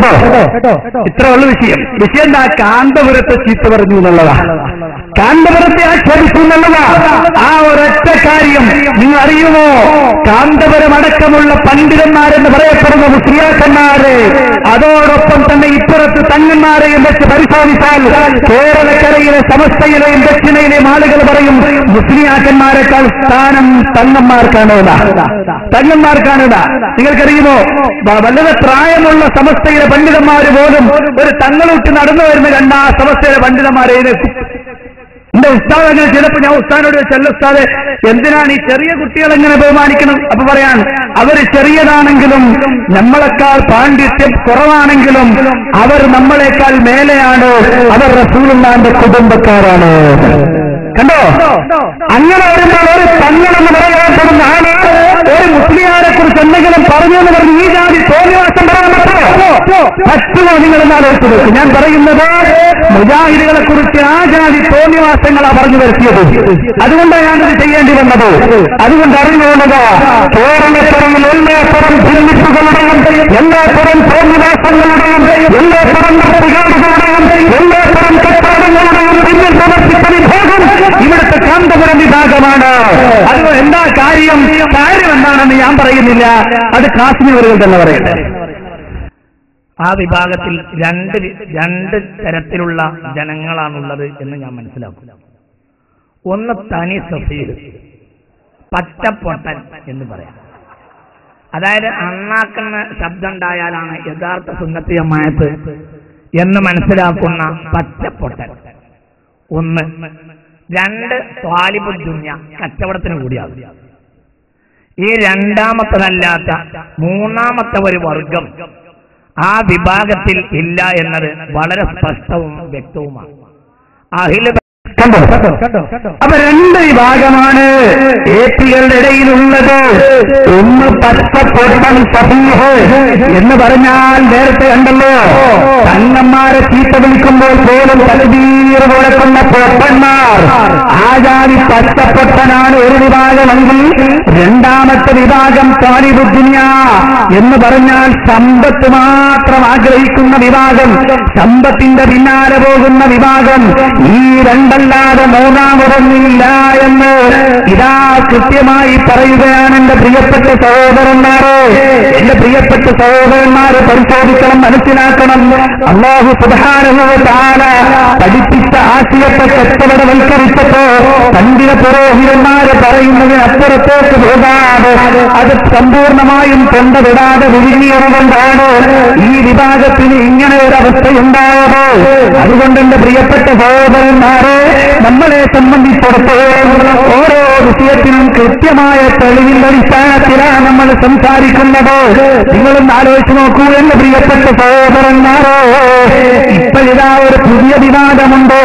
കേട്ടോ. ഇത്ര ഉള്ള വിഷയം എന്താ? കാന്തപുരത്തെ ചീത്ത പറഞ്ഞു എന്നുള്ളതാ, കാന്തപുരത്തെ ആക്ഷേപിച്ചു എന്നുള്ളതാ. ആ ഒരൊറ്റ കാര്യം നിങ്ങൾ അറിയുമോ? കാന്തപുരം അടക്കമുള്ള പണ്ഡിതന്മാരെന്ന് പറയപ്പെടുന്ന മുസ്ലിയാക്കന്മാരെ, അതോടൊപ്പം തന്നെ ഇപ്പുറത്ത് തങ്ങന്മാരെയും വെച്ച് പരിശോധിച്ചാൽ കേരളക്കരയിലെ സമസ്തയിലെയും ദക്ഷിണയിലെയും ആളുകൾ പറയും മുസ്ലിയാക്കന്മാരെക്കാൾ സ്ഥാനം തങ്ങന്മാർക്കാണ്. നിങ്ങൾക്കറിയുമോ? വളരെ പ്രായമുള്ള സമസ്തയിലെ പണ്ഡിതന്മാര് പോലും ഒരു തങ്ങളൂട്ടി നടന്നു വരുന്ന കണ്ട ആ സമസ്തയിലെ പണ്ഡിതന്മാരെ എന്റെ ഉസ്താദ് അങ്ങനെ ചിലപ്പോൾ ഞാൻ ഉസ്താദിനോട് ചെല്ല ഉസ്താദെ എന്തിനാണ് ഈ ചെറിയ കുട്ടികൾ എങ്ങനെ ബഹുമാനിക്കണം? അപ്പൊ പറയാൻ അവര് ചെറിയതാണെങ്കിലും നമ്മളെക്കാൾ പാണ്ഡിത്യം കുറവാണെങ്കിലും അവർ നമ്മളെക്കാൾ മേലെയാണ്, അവർ റസൂലുള്ളാഹിന്റെ കുടുംബക്കാരാണ്. കണ്ടോ? അങ്ങനെ വരുമ്പോൾ ഒരു തങ്ങളെന്ന് പറയപ്പെടുന്ന ആള് ഒരു മുസ്ലിയാരെ കുറിച്ച് എന്തെങ്കിലും പറഞ്ഞു എന്ന് പറഞ്ഞ് ഈ ജാതി തോന്നിവാസം പറയാൻ പറ്റുമോ? നിങ്ങളെന്ന് ആലോചിച്ച് നോക്കും. ഞാൻ പറയുന്നത് മുജാഹിദുകളെ കുറിച്ച് ആ ജാതി തോന്നിവാസങ്ങളാ പറഞ്ഞു വരുത്തിയത്. അതുകൊണ്ടാണ് ഞാനത് ചെയ്യേണ്ടി വന്നത്. അതുകൊണ്ട് അറിഞ്ഞുകൊള്ളുക, കേരളത്തരം എല്ലാത്തരം ഭിന്നിപ്പുകളുടെയും എല്ലാത്തരം തോന്നിവാസങ്ങളുടെയും എല്ലാത്തരം പ്രതികാടുകളുടെയും എല്ലാത്തരം കച്ചവടങ്ങളുടെയും പിന്നിൽ പ്രവർത്തിച്ച വിഭാഗം ഇവിടുത്തെ കാന്തപുരം വിഭാഗമാണ്. അത് എന്താ കാര്യം എന്താണെന്ന് ഞാൻ പറയുന്നില്ല, അത് കാശ്മീരുകൾ തന്നെ പറയട്ടെ. ആ വിഭാഗത്തിൽ രണ്ട് തരത്തിലുള്ള ജനങ്ങളാണുള്ളത് എന്ന് ഞാൻ മനസ്സിലാക്കും. ഒന്ന് തനി സഫീർ, പച്ചപ്പൊട്ടൻ എന്ന് പറയാം. അതായത് അണ്ണാക്കുന്ന ശബ്ദം ഉണ്ടായാലാണ് യഥാർത്ഥ സുന്നത്തി ജമാഅത്ത് എന്ന് മനസ്സിലാക്കുന്ന പച്ചപ്പൊട്ടൻ ഒന്ന്. രണ്ട്, ത്വാലിബു ദുനിയ, കച്ചവടത്തിന് കൂടിയാകും. ഈ രണ്ടാമത്തതല്ലാത്ത മൂന്നാമത്തെ ഒരു വർഗം ആ വിഭാഗത്തിൽ ഇല്ല എന്നത് വളരെ സ്പഷ്ടവും വ്യക്തവുമാണ്. കണ്ടോ? അപ്പൊ രണ്ട് വിഭാഗമാണ് ഏപ്പികളുടെ ഇടയിലുള്ളത്. ഒന്ന് പച്ചപ്പൊട്ടൻ സഫീഹ് എന്ന് പറഞ്ഞാൽ നേരത്തെ കണ്ടല്ലോ, തങ്ങന്മാരെ ചീത്ത വിളിക്കുമ്പോൾ പോലും തക്ബീർ മുഴക്കുന്ന പൊട്ടന്മാർ. ആ ജാതി പച്ചപ്പൊട്ടനാണ് ഒരു വിഭാഗമെങ്കിൽ, രണ്ടാമത്തെ വിഭാഗം ത്വാലിബു ദുനിയ എന്ന് പറഞ്ഞാൽ സമ്പത്ത് മാത്രം ആഗ്രഹിക്കുന്ന വിഭാഗം, സമ്പത്തിന്റെ പിന്നാലെ പോകുന്ന വിഭാഗം. ഈ രണ്ടല്ലാതെ മൂന്നാമതൊന്നില്ല എന്ന് ഇതാ കൃത്യമായി പറയുകയാണ് എന്റെ പ്രിയപ്പെട്ട സഹോദരന്മാരെ. എന്റെ പ്രിയപ്പെട്ട സഹോദരന്മാരെ പരിശോധിക്കണം, മനസ്സിലാക്കണം. അല്ലാഹു സുബ്ഹാനഹു വ തആല പഠിപ്പിച്ച ആശയത്തെ കച്ചവടവൽക്കരിച്ചപ്പോ പണ്ഡിത പുരോഹിതന്മാരെ പറയുന്നതിന് അപ്പുറത്തേക്ക് പോകാതെ അത് സമ്പൂർണമായും കൊണ്ടുവിടാതെ വിഴുങ്ങിയതുകൊണ്ടാണ് ഈ വിഭാഗത്തിന് ഇങ്ങനെ ഒരു അവസ്ഥയുണ്ടായത്. അതുകൊണ്ട് എന്റെ പ്രിയപ്പെട്ട സഹോദരന്മാരെ, നമ്മളെ സംബന്ധിച്ചിടത്തോളം ഓരോ വിഷയത്തിനും കൃത്യമായ തെളിവിന്റെ അടിസ്ഥാനത്തിലാണ് നമ്മൾ സംസാരിക്കുന്നത്. നിങ്ങളൊന്ന് ആലോചിച്ച് നോക്കൂ എന്റെ പ്രിയപ്പെട്ട സഹോദരന്മാരെ. ഇപ്പോഴിതാ ഒരു പുതിയ വിവാദമുണ്ട്.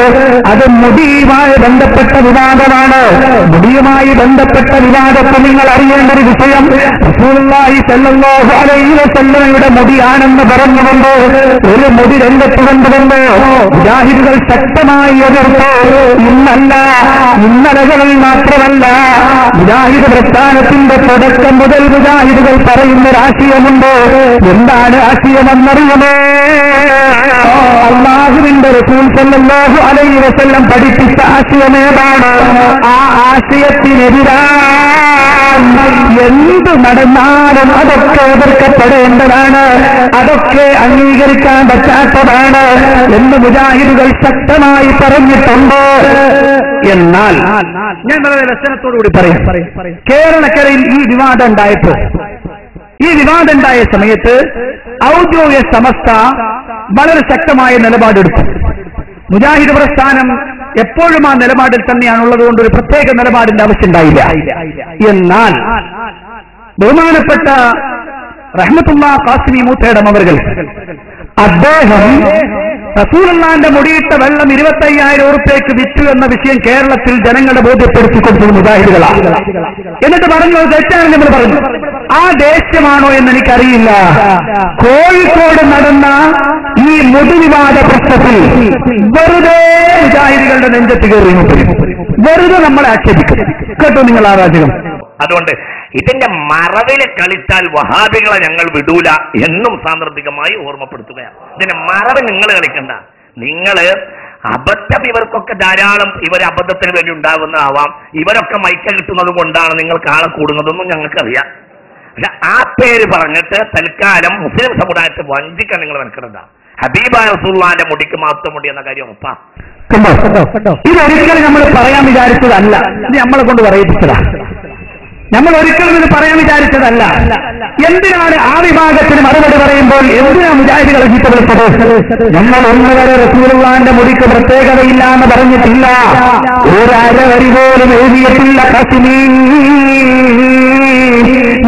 അത് മുടിയുമായി ബന്ധപ്പെട്ട വിവാദമാണ്. മുടിയുമായി ബന്ധപ്പെട്ട വിവാദത്തിൽ നിങ്ങൾ അറിയേണ്ട ഒരു വിഷയം, റസൂലുള്ളാഹി സ്വല്ലല്ലാഹു അലൈഹി വസല്ലമയുടെ മുടിയാണെന്ന് പറഞ്ഞുകൊണ്ട് ഒരു മുടി രംഗത്ത് കൊണ്ടുവന്ന് മുജാഹിദുകൾ ശക്തമായി എതിർത്തു. ഇന്നല്ല, ഇന്നലകളിൽ മാത്രമല്ല, മുജാഹിദ് പ്രസ്ഥാനത്തിന്റെ തുടക്കം മുതൽ മുജാഹിദുകൾ പറയുന്നൊരാശയമുണ്ട്. എന്താണ് ആശയമെന്നറിയുമോ? അല്ലാഹുവിന്റെ റസൂൽ സല്ലല്ലാഹു അലൈഹി വസല്ലം പഠിപ്പിച്ച ആശയമേതാണ്? ആ ആശയത്തിനെതിരാണ് എന്ത് നടന്നാലും അതൊക്കെ എതിർക്കപ്പെടേണ്ടതാണ്, അതൊക്കെ അംഗീകരിക്കാൻ പറ്റാത്തതാണ് എന്ന് മുജാഹിദുകൾ ശക്തമായി പറഞ്ഞിട്ടുണ്ട്. എന്നാൽ ഞാൻ വളരെ ലക്ഷണത്തോടുകൂടി പറയും, കേരളക്കരയിൽ ഈ വിവാദം ഉണ്ടായ സമയത്ത് ഔദ്യോഗിക സമസ്ത വളരെ ശക്തമായ നിലപാടെടുത്തു. മുജാഹിദ് പ്രസ്ഥാനം എപ്പോഴും ആ നിലപാടിൽ തന്നെയാണുള്ളത് കൊണ്ട് ഒരു പ്രത്യേക നിലപാടിന്റെ ആവശ്യം ഉണ്ടായില്ല. എന്നാൽ ബഹുമാനപ്പെട്ട റഹ്മത്തുള്ളാഹി ഖാസിമി മൂത്തേടം അവർകൾ, അദ്ദേഹം റസൂലുള്ളാഹിന്റെ മുടിയിട്ട വെള്ളം 25,000 ഉറുപ്പികയ്ക്ക് വിറ്റു എന്ന വിഷയം കേരളത്തിൽ ജനങ്ങളെ ബോധ്യപ്പെടുത്തിക്കൊണ്ടു മുജാഹിദുകളാണ്. എന്നിട്ട് പറഞ്ഞു തെറ്റാണ് നമ്മൾ പറഞ്ഞു. ആ ദേഷ്യമാണോ എന്ന് എനിക്കറിയില്ല. കോഴിക്കോട് നടന്ന ഈ മുടിവിവാദ പ്രശ്നത്തിൽ വെറുതെ മുജാഹിദുകളുടെ നെഞ്ചത്ത് കയറി വെറുതെ നമ്മളെ ആക്ഷേപിക്കും. കേട്ടോ നിങ്ങൾ ആ വാചകം? അതുകൊണ്ട് ഇതിന്റെ മറവില് കളിച്ചാൽ വഹാബികളെ ഞങ്ങൾ വിടൂല എന്നും സാന്ദർഭികമായി ഓർമ്മപ്പെടുത്തുകയാണ്. ഇതിന്റെ മറവ് നിങ്ങൾ കളിക്കണ്ട. നിങ്ങള് അബദ്ധം ഇവർക്കൊക്കെ ധാരാളം, ഇവർ അബദ്ധത്തിന് വേണ്ടി ഉണ്ടാകുന്നതാവാം. ഇവരൊക്കെ മൈക്ക കിട്ടുന്നത് കൊണ്ടാണ് നിങ്ങൾക്ക് ആളെ കൂടുന്നതെന്നും ഞങ്ങൾക്കറിയാം. പക്ഷെ ആ പേര് പറഞ്ഞിട്ട് തൽക്കാലം മുസ്ലിം സമുദായത്തെ വഞ്ചിക്കാൻ നിങ്ങൾ മനസ്സിലണ്ട. ഹബീബായ റസൂലുള്ളാഹിന്റെ മുടിക്ക് മാത്രം മുടി എന്ന കാര്യം ഉറപ്പാ. ഇതൊരിക്കലും നമ്മൾ പറയാൻ വിചാരിച്ചതല്ല, ഇത് നമ്മളെ കൊണ്ട് പറയിപ്പിച്ചതാ. നമ്മൾ ഒരിക്കലും ഇത് പറയാൻ വിചാരിച്ചതല്ല. എന്തിനാണ് ആ വിഭാഗത്തിന് മറുപടി പറയുമ്പോൾ എന്തിനാണ് മുജാഹിദുകളെ ചീത്ത വിളിച്ചത്? ഞങ്ങൾ ഒന്നുവരെ റസൂലുള്ളാഹിന്റെ മുടിക്ക് പ്രത്യേകതയില്ല എന്ന് പറഞ്ഞിട്ടില്ല, ഒരു അരവരി പോലും എഴുതിയിട്ടില്ല. കശ്മീർ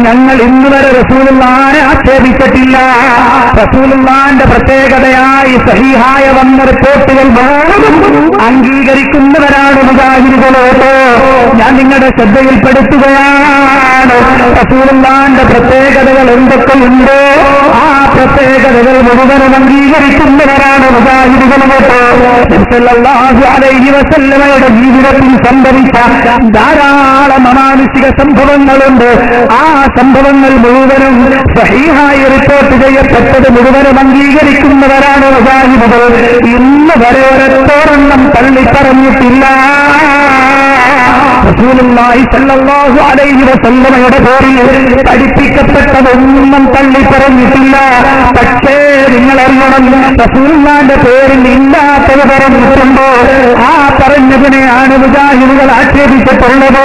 ഞങ്ങൾ ഇന്നുവരെ റസൂലുള്ളാഹിനെ ആക്ഷേപിച്ചിട്ടില്ല. റസൂലുള്ളാഹിന്റെ പ്രത്യേകതയായി സഹീഹായ വന്ന റിപ്പോർട്ടുകൾ അംഗീകരിക്കുന്നവരാണ് മുജാഹിദുകളോട്. ഞാൻ നിങ്ങളുടെ ശ്രദ്ധയിൽപ്പെടുത്തുകയാണ്. റസൂലുള്ളാഹിന്റെ പ്രത്യേകതകൾ എന്തൊക്കെയുണ്ടോ ആ പ്രത്യേകതകൾ മുഴുവനും അംഗീകരിക്കുന്നവരാണ് മുജാഹിദുകളോട്. സല്ലല്ലാഹു അലൈഹി വസല്ലമയുടെ ജീവിതത്തിൽ സംഭവിച്ച ധാരാളം അമാനുഷിക സംഭവങ്ങളുണ്ട്. ആ സംഭവങ്ങൾ മുഴുവനും സഹീഹായി റിപ്പോർട്ട് ചെയ്യപ്പെട്ടത് മുഴുവനും അംഗീകരിക്കുന്നവരാണ് മുജാഹിദുകൾ. ഇന്ന് വരെ ഒരൊറ്റൊരെണ്ണം തള്ളിപ്പറഞ്ഞിട്ടില്ല. റസൂലുള്ളാഹി സ്വല്ലല്ലാഹു അലൈഹി വസല്ലമയുടെ പേരിൽ പഠിപ്പിക്കപ്പെട്ടതൊന്നും തള്ളിപ്പറഞ്ഞിട്ടില്ല. പക്ഷേ നിങ്ങൾ അറിയണം, റസൂലുള്ളാഹിന്റെ പേരിൽ ഇല്ലാത്തത് പറഞ്ഞിട്ടുണ്ടോ ആ പറഞ്ഞതിനെയാണ് മുജാഹിദുകൾ ആക്ഷേപിച്ചിട്ടുള്ളത്.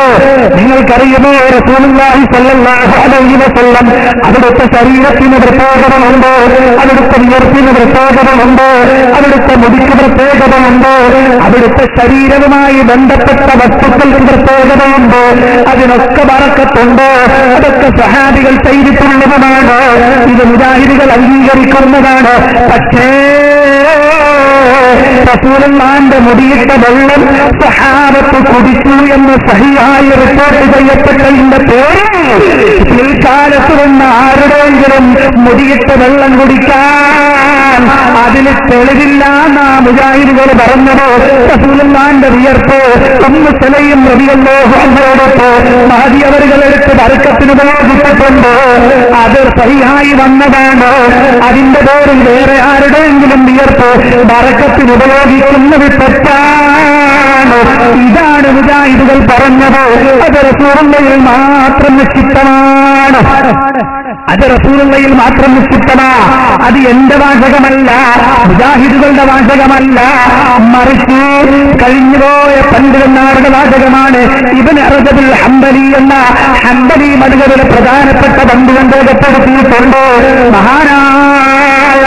നിങ്ങൾക്കറിയുമോ റസൂലുള്ളാഹി സ്വല്ലല്ലാഹു അലൈഹി വസല്ലം അവിടുത്തെ ശരീരത്തിന് പ്രത്യേകതയുണ്ട്, അവിടുത്തെ വിയർപ്പിന് പ്രത്യേകതയുണ്ട്, അവിടുത്തെ മുടിക്ക് പ്രത്യേകതയുണ്ട്, അവിടുത്തെ ശരീരവുമായി ബന്ധപ്പെട്ട വസ്തുക്കൾക്ക് പ്രത്യേകതയുണ്ട്. അതിനൊക്കെ ബറക്കത്തുണ്ട്. അതൊക്കെ സഹാബികൾ ചെയ്തിട്ടുള്ളതുമാണ്. ഇത് മുജാഹിദുകൾ അംഗീകരിക്കുന്നതാണ്. പക്ഷേ റസൂലുള്ളാഹിന്റെ മുടിയിട്ട വെള്ളം സഹാബത്ത് കുടിച്ചു എന്ന് സഹിയായി റിപ്പോർട്ട് ചെയ്യപ്പെട്ടതിന്റെ പേരിൽ പിൽക്കാലത്ത് വന്ന ആരുടെയെങ്കിലും മുടിയിട്ട വെള്ളം കുടിക്കാൻ അതിന് തെളിവില്ല എന്നാ മുജാഹിദുകൾ പറഞ്ഞത്. റസൂലുള്ളാഹിന്റെ വിയർപ്പ് ഉമ്മു സലൈം റളിയല്ലാഹു അൻഹയോടൊത്ത് മഹദി അവരുകളെടുത്ത് ബർക്കത്തിന് ഉപയോഗിച്ചിട്ടുണ്ട്. അത് സഹിയായി വന്നതാണ്. അതിന്റെ പേരിൽ വേറെ ആരുടെയെങ്കിലും വിയർപ്പ് ബർക്കത്തിന് ഉപയോഗിക്കുന്നത് തെറ്റാണ്. ഇതാണ് മുജാഹിദുകൾ പറഞ്ഞത്. അത് റസൂലുള്ളാഹിൽ മാത്രം നിശ്ചിതമാണ്. അത് റസൂലുള്ളാഹിൽ മാത്രം നിശ്ചിതമാണ്. അത് എന്റെ വാചകമല്ല, മുജാഹിദുകളുടെ വാചകമല്ല, മറിച്ച് കഴിഞ്ഞുപോയ പണ്ഡിതന്മാരുടെ വാചകമാണ്. ഇബ്നു റജബുൽ ഹംബലി എന്ന ഹംബലി മദ്ഹബിലെ പ്രധാനപ്പെട്ട പണ്ഡിതൻ രേഖപ്പെടുത്തിയിട്ടുണ്ട്. മഹാനായ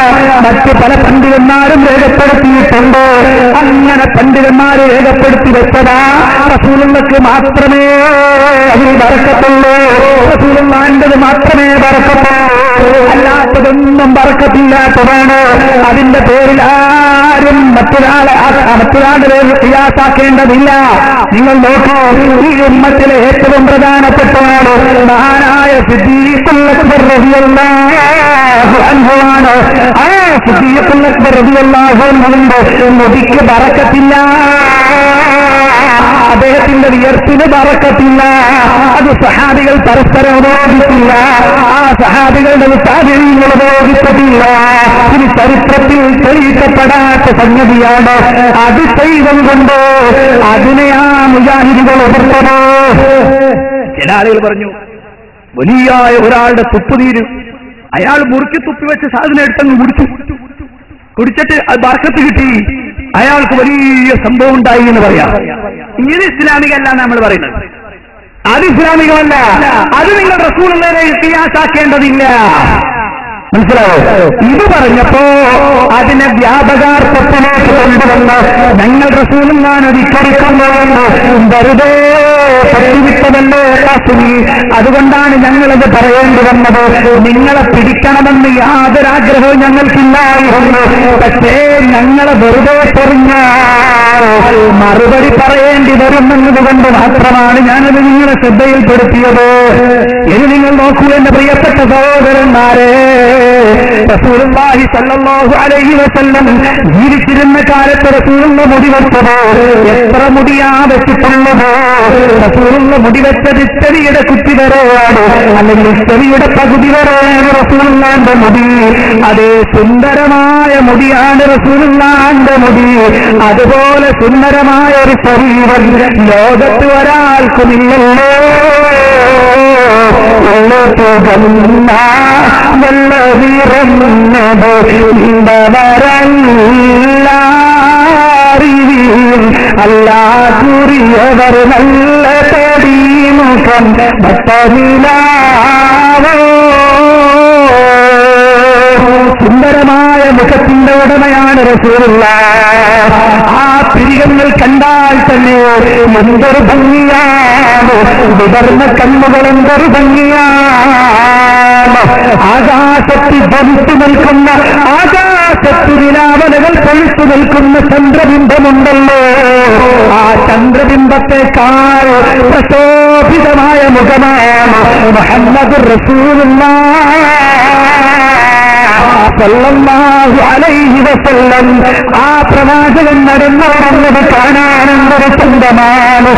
മറ്റ് പല പണ്ഡിതന്മാരും രേഖപ്പെടുത്തിയിട്ടുണ്ട്. അങ്ങനെ പണ്ഡിതന്മാർ രേഖപ്പെടുത്തി വെച്ചതാ റസൂലുള്ളാഹിക്ക് മാത്രമേ അതിൽ ബറക്കത്തുള്ളൂ, റസൂലുള്ളാഹിന്റേത് മാത്രമേ ബറക്കത്തുള്ളൂ, അല്ലാത്തതൊന്നും ബറക്കത്തില്ലാത്തതാണ്. അതിന്റെ പേരിൽ ആരും മറ്റൊരാളുടെ പേരിൽ ഖിയാസാക്കേണ്ടതില്ല. നിങ്ങൾ നോക്കൂ, ഈ ഉമ്മത്തിലെ ഏറ്റവും പ്രധാനപ്പെട്ടതാണ് മഹാനായ സിദ്ദീഖുൽ അക്ബർ റളിയല്ലാഹു അൻഹു ആണ്. ആ സിദ്ദീഖുൽ അക്ബർ റളിയല്ലാഹു അൻഹുവിന്റെ മുടിക്ക് ബറക്കത്തില്ല, അദ്ദേഹത്തിന്റെ വിയർപ്പിന് ബറക്കത്തില്ല. അത് സഹാബികൾ പരസ്പരം ഉപയോഗിച്ചില്ല. ആ സഹാബികളുടെ സാഹചര്യങ്ങൾ ഉപയോഗിച്ചിട്ടില്ല. ഇത് ചരിത്രത്തിൽ തെളിയിക്കപ്പെടാത്ത സംഗതിയാണ്. അത് ചെയ്തം കൊണ്ട് അതിനെ ആ മുജാഹിദുകൾ എതിർത്തത്. ചില ആളുകൾ പറഞ്ഞു, വലിയായ ഒരാളുടെ തുപ്പുനീര് അയാൾ മുറുക്കി തുപ്പി വെച്ച സാധനം എടുത്തങ്ങ് കുടിച്ചിട്ട് അത് ബർക്കത്ത് കിട്ടി, അയാൾക്ക് വലിയ സംഭവം ഉണ്ടായി എന്ന് പറയാം. ഇത് ഇസ്ലാമികല്ല നമ്മൾ പറയുന്നത്. അത് ഇസ്ലാമികമല്ല. അത് നിങ്ങൾ റസൂലുള്ളാഹിനെ ഖിയാസാക്കേണ്ടതില്ല. മനസ്സിലാവോ? ഇത് പറഞ്ഞപ്പോ അതിനെ വ്യാപകാർത്ഥത്തിലേക്ക് കൊണ്ടുവന്ന് ഞങ്ങൾ റസൂലുള്ളാഹിനെ ധിക്കരിക്കുമ്പോഴെന്ന് വെറുതെ പ്രതിവിട്ടതല്ലേ കാസുനി. അതുകൊണ്ടാണ് ഞങ്ങളത് പറയേണ്ടി വന്നത്. നിങ്ങളെ പിടിക്കണമെന്ന് യാതൊരാഗ്രഹവും ഞങ്ങൾക്കില്ലായിരുന്നു. പക്ഷേ ഞങ്ങളെ വെറുതെ പറഞ്ഞാൽ മറുപടി പറയേണ്ടി വരുമെന്നതുകൊണ്ട് മാത്രമാണ് ഞാനത് നിങ്ങളെ ശ്രദ്ധയിൽപ്പെടുത്തിയത്. ഇനി നിങ്ങൾ നോക്കൂ എന്റെ പ്രിയപ്പെട്ട സഹോദരന്മാരെ, റസൂലുള്ളാഹി സ്വല്ലല്ലാഹു അലൈഹി വസല്ലം ജീവിച്ചിരുന്ന കാലത്ത് റസൂലുള്ള മുടി വെച്ചത് എത്ര മുടിയാ വെച്ചിട്ടുള്ളത്? റസൂലുള്ള മുടിവെച്ചത് ചെവിയുടെ കുറ്റി വരെയാണ്, അല്ലെങ്കിൽ ചെവിയുടെ പകുതി വരെയാണ് റസൂലുള്ളാന്റെ മുടി. അതേ സുന്ദരമായ മുടിയാണ് റസൂലുള്ളാന്റെ മുടി. അതുപോലെ സുന്ദരമായ ഒരു ശരീരം ലോകത്ത് ഒരാൾക്കുമില്ലല്ലോ. അല്ലാതുറിയവർ നല്ല തടിമുഖം ഭക്തമിലാവോ. സുന്ദരമായ മുഖത്തിന്റെ ഉടമയാണ് റസൂലുള്ളാഹ്. ആ പിരികങ്ങൾ കണ്ടാൽ തന്നെ എന്തൊരു ഭംഗിയാണ്, വിടർന്ന കണ്ണുകൾ എന്തൊരു ഭംഗിയാണ്. ആകാശത്തിൽ ധരിച്ചു നിൽക്കുന്ന, ആകാശത്തു നിലാവലകൾ പൊഴിച്ചു നിൽക്കുന്ന ചന്ദ്രബിംബമുണ്ടല്ലോ, ആ ചന്ദ്രബിംബത്തെക്കാൾ പ്രശോഭിതമായ മുഖമാണ് മുഹമ്മദ് റസൂലുള്ളാഹ് സല്ലല്ലാഹു അലൈഹി വസല്ലം. ആ പ്രവാചകൻ നടന്നു വന്നത് കാണാൻ എന്തൊരു ചന്തമാണ്,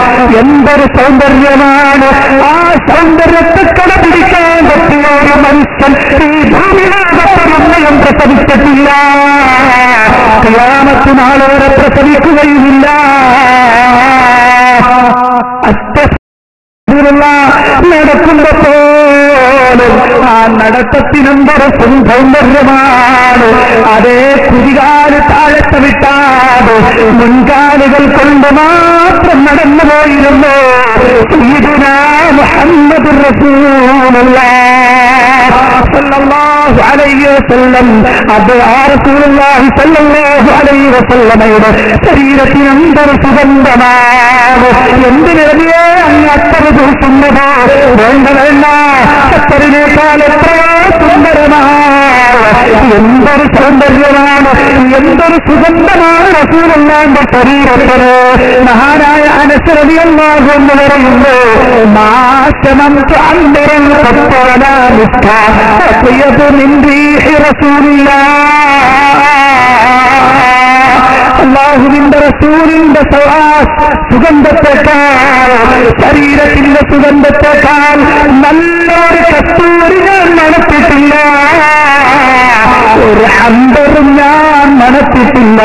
എന്തൊരു സൗന്ദര്യമാണ്. ആ സൗന്ദര്യത്തെ കടപിടിക്കാൻ പറ്റിയ ഒരു മനുഷ്യൻ ഈ ഭൂമിയിലും പ്രസവിച്ചിട്ടില്ല, ഖിയാമത്ത് നാൾ വരെ പ്രസവിക്കുകയുമില്ല. നടക്കുമ്പോ പോലും ആ നടത്തത്തിനെന്തൊരു സൗന്ദര്യമാണ്. അതേ കുതികാല് താഴത്തെ വിട്ടാതെ മുൻകാലുകൾ കൊണ്ട് മാത്രം നടന്നു പോയിരുന്നു സയ്യിദുനാ മുഹമ്മദ് റസൂലുള്ളാഹ് സല്ലല്ലാഹു അലൈഹി വസല്ലം. അത് ആ റസൂലുള്ളാഹി സല്ലല്ലാഹു അലൈഹി വസല്ലമയുടെ ശരീരത്തിന് എന്തൊരു സുഗന്ധമാണ്. എന്തിനേ അങ്ങ് അത്ര ദിവസുന്നത്? വേണ്ട വേണ്ട, അത്തറിനേക്കാൾ എത്രയോ സുന്ദരമാണ്. എന്തൊരു സൗന്ദര്യമാണ്, എന്തൊരു സുഗന്ധമാണ് റസൂലുള്ളാഹിന്റെ ശരീരത്തിന്. മഹാനായ അനസ് റളിയല്ലാഹു അൻഹു പറയുന്നു, മാശമംതു അൻബിറൻ ഖത്തല മിസ്ക അത്യബു മിൻ റീഹി റസൂലില്ലാഹ്. അല്ലാഹുവിന്റെ റസൂലിന്റെ സുഗന്ധത്തെക്കാൾ, ശരീരത്തിന്റെ സുഗന്ധത്തെക്കാൾ നല്ലൊരു കസ്തൂരി ഞാൻ മണത്തിട്ടില്ല, ഒരു അമ്പറും ഞാൻ മണത്തിട്ടില്ല.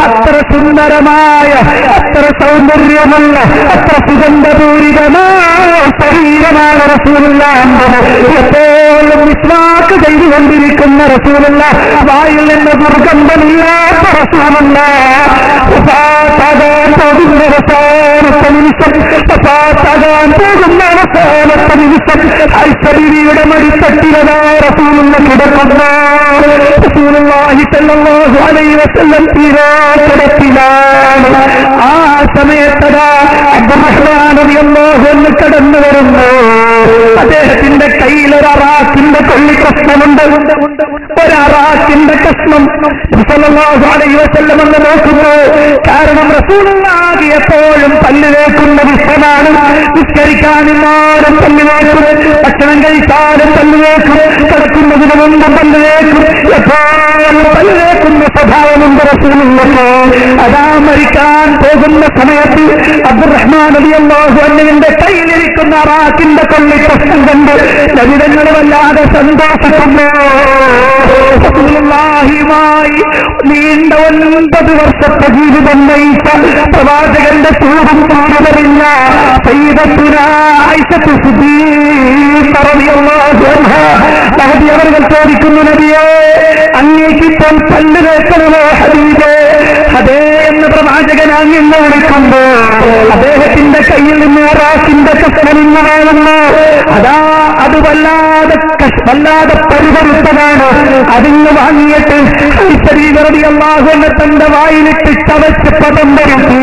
അത്ര സുന്ദരമായ, അത്ര സൗന്ദര്യമുള്ള, അത്ര സുഗന്ധപൂരിതമായ ശരീരമാണ് റസൂലുള്ളാഹിന്റെ. എപ്പോഴും മിസ്വാക്ക് ചെയ്തുകൊണ്ടിരിക്കുന്ന റസൂലുള്ളാഹ്, വായിൽ നിന്ന് ദുർഗന്ധമില്ലാത്ത റസൂലുള്ളാഹ്. പോകുന്ന അവസാനത്തെ നിമിഷം, പോകുന്ന അവസാനത്തെ നിമിഷം ഐശ്വര്യയുടെ മടിത്തട്ടിലതായ റസൂലുള്ളാഹ് കിടക്കുന്നു. റസൂലുള്ളാഹി സ്വല്ലല്ലാഹു അലൈഹി വസല്ലം കിടപ്പിലാണ്. ആ സമയത്തതാ അബ്ദുറഹ്മാൻ റളിയല്ലാഹു അൻഹു കടന്നു വരുന്നു. അദ്ദേഹത്തിന്റെ കയ്യിൽ ഒരു അറാഖിന്റെ കൊള്ളിക്കഷ്ണമുണ്ട്. ഒരു അറാഖിന്റെ കഷ്ണം സ്വല്ലല്ലാഹു അലൈഹി വസല്ലം എന്ന് നോക്കുന്നു. കാരണം റസൂലുള്ളാഹി എപ്പോഴും പല്ല് തേക്കുന്ന വിഷമാണ്. നിസ്കരിക്കാനും ആരും പല്ല് തേക്കും, ഭക്ഷണം കഴിച്ചാലും പല്ല് തേക്കും, കിടക്കുന്നതിന് മുമ്പ് പല്ല് തേക്കും, എപ്പോഴും പല്ല് തേക്കുന്ന സ്വഭാവമുണ്ട് റസൂലുള്ളാഹിക്ക്. അതാ മരിക്കാൻ പോകുന്ന സമയത്ത് അബ്ദുറഹ്മാൻ റളിയല്ലാഹു അൻഹുവിന്റെ കയ്യിലിരിക്കുന്ന അറാഖിന്റെ കൊള്ളിക്കഷ്ണം കണ്ട് നബിതങ്ങൾ വല്ലാതെ സന്തോഷിക്കുന്നു. റസൂലുള്ളാഹിയുമായി നീണ്ട 9 വർഷത്തെ ജീവിതം നയിച്ച പ്രവാചകന്റെ ചൂടും ചൂടുതറിഞ്ഞ സയ്യിദത്തുനാ ആയിഷത്തു സിദ്ദീഖ റളിയല്ലാഹു അൻഹാ നബി അവർ ചോദിക്കുന്നു, നബിയേ അങ്ങേക്കിപ്പോൾ പല്ല് തേക്കണമോ ഹബീബേ? അതേ എന്ന് പ്രവാചകൻ അങ്ങെന്ന് വിളിക്കുമ്പോ അദ്ദേഹത്തിന്റെ കയ്യിൽ നിന്ന് അറാഖിന്റെ കഷ്ണമിന്ന് വേണമെന്ന്. അതാ അത് വല്ലാതെ പരിപരുത്തതാണ്. അതിന് വാങ്ങിയിട്ട് റളിയല്ലാഹു അൻഹു തന്റെ വായിലിട്ട് ചവച്ച് പദം വരുത്തി.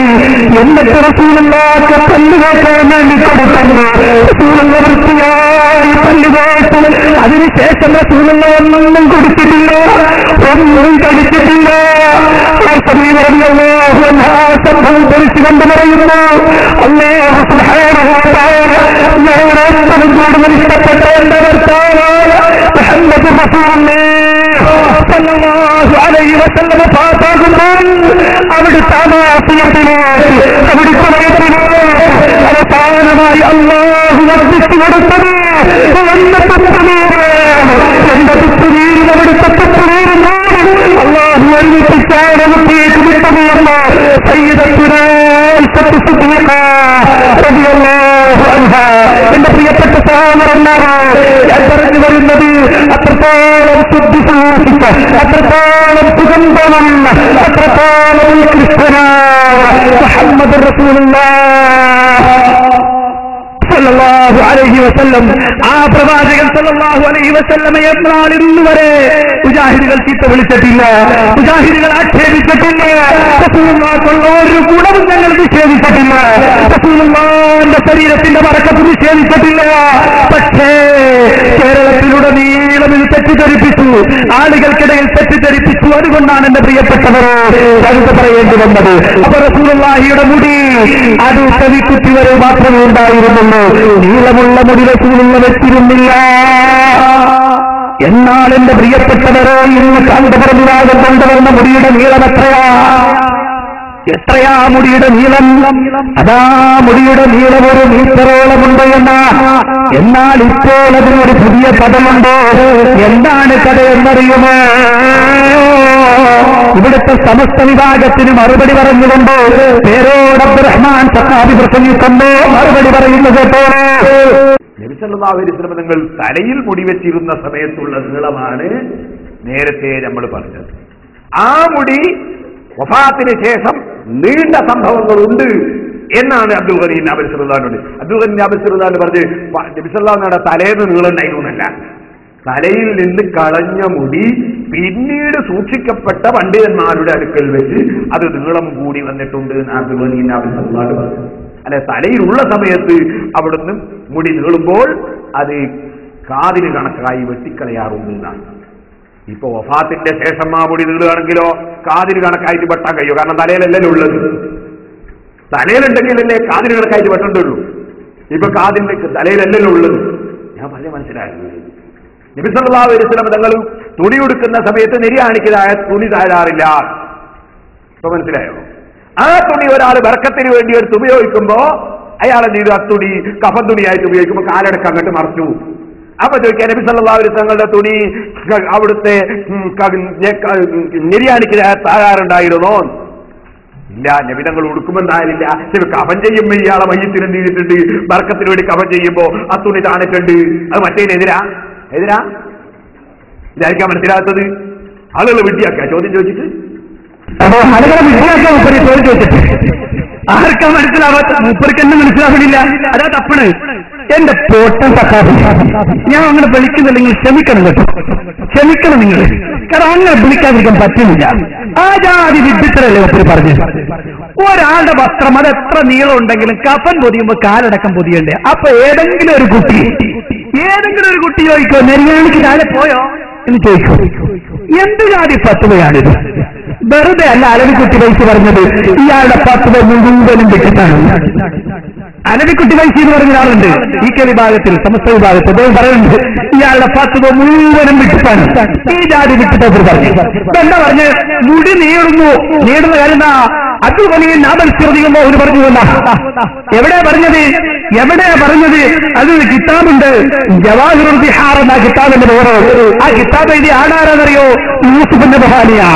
എന്നിട്ട് റസൂലുള്ളാഹിക്ക് പല്ല് തേക്കാൻ വേണ്ടി കൊടുക്കുന്നു. റസൂലുള്ള വൃത്തിയായി പല്ല് തേച്ചു. അതിനുശേഷം റസൂലുള്ള ഒന്നും കൊടുത്തിട്ടില്ല, ഒന്നും കഴിച്ചിട്ടില്ല. സംഭവം ധരിച്ചുകൊണ്ട് പറയുന്നു, അല്ലാഹു സുബ്ഹാനഹു വ തആല ഏറ്റവും കൂടുതൽ ഇഷ്ടപ്പെട്ട എന്റെ ഭർത്താവായ മുഹമ്മദ് റസൂലുള്ളാഹി സല്ലല്ലാഹു അലൈഹി വസല്ലം പാസാകുമ്പോൾ അവിടുത്തെ അവിടുത്തെ അവസാനമായി അല്ലാഹു വർദ്ധിച്ചു കൊടുത്തത് എന്റെ തുപ്പുനീരിൽ അവിടുത്തെ തുപ്പുനീരിനാണ് അല്ലാഹു ഒരുമിപ്പിച്ചാണ് മുട്ടിയേക്ക് വിട്ടതെന്ന സയ്യിദത്തുനാ സിദ്ദീഖ റളിയല്ലാഹു അൻഹാ. എന്റെ പ്രിയപ്പെട്ട സഹോദരന്മാരെ, ഞാൻ പറഞ്ഞു വരുന്നത് അത്രത്തോളം ശുദ്ധി സൂക്ഷിച്ച, അത്രത്തോളം സുഗന്ധം, അത്രത്തോളം കൃഷ്ണനായ മുഹമ്മദ് റസൂലുള്ളാഹ് സല്ലല്ലാഹു അലൈഹി വസല്ലം, ആ പ്രവാചകൻ സല്ലല്ലാഹു അലൈഹി വസല്ലമയെ ഇന്ന് വരെ മുജാഹിദുകൾ ചീത്ത വിളിച്ചിട്ടില്ല, മുജാഹിദുകൾ ആക്ഷേപിച്ചിട്ടില്ല, റസൂലുള്ളാഹിക്കുള്ള ഒരു ഗുണവും ഞങ്ങൾ നിഷേധിച്ചിട്ടില്ല, റസൂലുള്ളാഹിന്റെ ശരീരത്തിന്റെ ബറക്കത്ത് നിഷേധിച്ചിട്ടില്ല. പക്ഷേ കേരളത്തിലുടനീളം ഇത് തെറ്റിദ്ധരിപ്പിച്ചു, ആളുകൾക്കിടയിൽ തെറ്റിദ്ധരിപ്പിച്ചു. അതുകൊണ്ടാണ് എന്റെ പ്രിയപ്പെട്ടവരെ കരുത പറയേണ്ടി വന്നത്. അപ്പൊ റസൂലുള്ളാഹിയുടെ മുടി അത് കവിക്കുറ്റി വരെ മാത്രമേ ഉണ്ടായിരുന്നുള്ളൂ, നീളമുള്ള മുടി റസൂലുള്ള വെച്ചിരുന്നില്ല. എന്നാൽ എന്റെ പ്രിയപ്പെട്ടവരെ, ഇന്ന് കാന്തപുരവിഭാഗം കൊണ്ടുവന്ന മുടിയുടെ നീളം എത്രയാ മുടിയുടെ നീളം? അതാ മുടിയുടെ നീളം 1 മീറ്ററോളമുണ്ട് എന്നാൽ ഇപ്പോൾ അതിനൊരു പുതിയ പദമുണ്ട്. എന്താണ് കഥ എന്നറിയുമോ? ഇവിടുത്തെ സമസ്ത വിഭാഗത്തിന് മറുപടി പറഞ്ഞുകൊണ്ട് പേരോട് അബ്ദുറഹ്മാൻ സഖാഫി പ്രസംഗിക്കുമ്പോ മറുപടി പറയുന്നത് കേട്ടോളൂ. നബി സല്ലല്ലാഹു അലൈഹി വസല്ലം നിങ്ങൾ തലയിൽ മുടി വെച്ചിരുന്ന സമയത്തുള്ള നീളമാണ് നേരത്തെ നമ്മൾ പറഞ്ഞത്. ആ മുടി വഫാത്തിന് ശേഷം നീണ്ട സംഭവങ്ങളുണ്ട് എന്നാണ് അബ്ദുൽ ഗനി നാബിൽ സല്ലല്ലാഹു. അബ്ദുൽ ഗനി നാബിൽ സല്ലല്ലാഹു പറഞ്ഞ് നബി സല്ലല്ലാഹുവിന്റെ തലേന്ന് നീളുണ്ടായിരുന്നല്ല, തലയിൽ നിന്ന് കളഞ്ഞ മുടി പിന്നീട് സൂക്ഷിക്കപ്പെട്ട പണ്ഡിതന്മാരുടെ അടുക്കൽ വെച്ച് അത് നീളം കൂടി വന്നിട്ടുണ്ട് എന്ന് അബ്ദുൽ ഗനി നാബിൽ സല്ലല്ലാഹു പറഞ്ഞു. അല്ലെ, തലയിലുള്ള സമയത്ത് അവിടുന്ന് മുടി നീളുമ്പോൾ അത് കാതിന് കണക്കായി വെട്ടിക്കളയാറുണ്ട് എന്നാണ്. ഇപ്പൊ വഫാത്തിന്റെ ശേഷം ആ മുടി നീളുകയാണെങ്കിലോ കാതിന് കണക്കായിട്ട് വെട്ടാൻ കഴിയും. കാരണം തലയിലല്ലല്ലോ ഉള്ളത്, തലയിലുണ്ടെങ്കിലല്ലേ കാതിന് കണക്കായിട്ട് വെട്ടേണ്ടുള്ളൂ. ഇപ്പൊ കാതിന്റെ തലയിലല്ലല്ലോ ഉള്ളത്. ഞാൻ പറഞ്ഞ മനസ്സിലായിരുന്നു. നബി സല്ലല്ലാഹു അലൈഹി വസല്ലം തങ്ങൾ തുണി ഉടുക്കുന്ന സമയത്ത് നിര്യാണിക്കലായ തുണി താഴാറില്ല. ഇപ്പൊ മനസ്സിലായോ? ആ തുണി ഒരാൾ ബർക്കത്തിന് വേണ്ടി എടുത്ത് ഉപയോഗിക്കുമ്പോ അയാളെ ചെയ്തു ആ തുണി കഫൻ തുണിയായിട്ട് ഉപയോഗിക്കുമ്പോൾ കാലടക്കം അങ്ങോട്ട് മറച്ചു. അപ്പൊ ചോദിക്കാൻ നബി സല്ലല്ലാഹു അലൈഹി വസല്ലം തങ്ങളുടെ തുണി അവിടുത്തെ നിര്യാണിക്കലായ താഴാറുണ്ടായിരുന്നോ? ഇല്ല. നബി തങ്ങൾ ഉടുക്കുമെന്നായില്ല. കഫൻ ചെയ്യുമ്പോൾ ഇയാളെ മയ്യത്തിന് എന്ത് ചെയ്തിട്ടുണ്ട്? ബർക്കത്തിന് വേണ്ടി കഫൻ ചെയ്യുമ്പോ ആ തുണി താണിട്ടുണ്ട്. അത് മറ്റേതിനെതിരാ ഇതായിരിക്കാം മനസ്സിലാത്തത്. ആളുകൾ വിഡ്ഢിയാക്കുക ചോദ്യം ചോദിച്ചിട്ട്. അപ്പോ ആളുകളെ വിഡ്ഢിയാക്കാൻ മൂപ്പര് ചോദ്യം ചോദിച്ചിട്ട് ആർക്കാ മനസ്സിലാവാത്ത? മൂപ്പർക്ക് എന്നെ മനസ്സിലാവണില്ല. അതാ തപ്പണ്. എന്റെ പോട്ടൻ സഖാഫി, ഞാൻ അങ്ങനെ വിളിക്കുന്നില്ലെങ്കിൽ ക്ഷമിക്കണം കേട്ടോ, ക്ഷമിക്കണം നിങ്ങൾ. കാരണം അങ്ങനെ വിളിക്കാതിരിക്കാൻ പറ്റുന്നില്ല. ആ ജാതി വിഡ്ഢിത്തരല്ലേ മൂപ്പര് പറഞ്ഞു. ഒരാളുടെ വസ്ത്രം അത് എത്ര നീളം ഉണ്ടെങ്കിലും കഫൻ പൊതിയുമ്പോ കാലടക്കം പൊതിയണ്ടേ? അപ്പൊ ഏതെങ്കിലും ഒരു കുട്ടി ചോദിക്കോ നെരിയാണിക്ക് താഴെ പോയോ എന്ന് ചോദിക്കോ? എന്ത് ജാതി പത്തുവയാണിത്? വെറുതെ അല്ല അലവിക്കുട്ടി പൈസ പറഞ്ഞത്. ഇയാളുടെ പത്തുവ മുഴുവനും വിട്ടിട്ടാണ്. അലവിക്കുട്ടി പൈസ എന്ന് പറഞ്ഞ ഒരാളുണ്ട് ഈ വിഭാഗത്തിൽ, സമസ്ത വിഭാഗത്തിൽ. അദ്ദേഹം പറയുന്നുണ്ട് ഇയാളുടെ പത്തുവ മുഴുവനും വിട്ടിട്ടാണ്. ഈ ജാതി വിട്ടിട്ട് പറഞ്ഞു. എന്താ പറഞ്ഞ് മുടി നീളുന്ന കാര്യം അബ്ദുൽ ഗനി നാബിൽ ശ്രദ്ധിക്കുമ്പോ ഒരു പറഞ്ഞു. എവിടെയാ പറഞ്ഞത്? അത് കിതാബുണ്ട്, ജവാഹിറുൽ ബിഹാർ എന്ന കിതാബിന്റെ പേര്. ആ കിതാബ് എഴുതി ആടാരെന്നറിയോ? യൂസുഫ് നബ്ഹാനിയാ.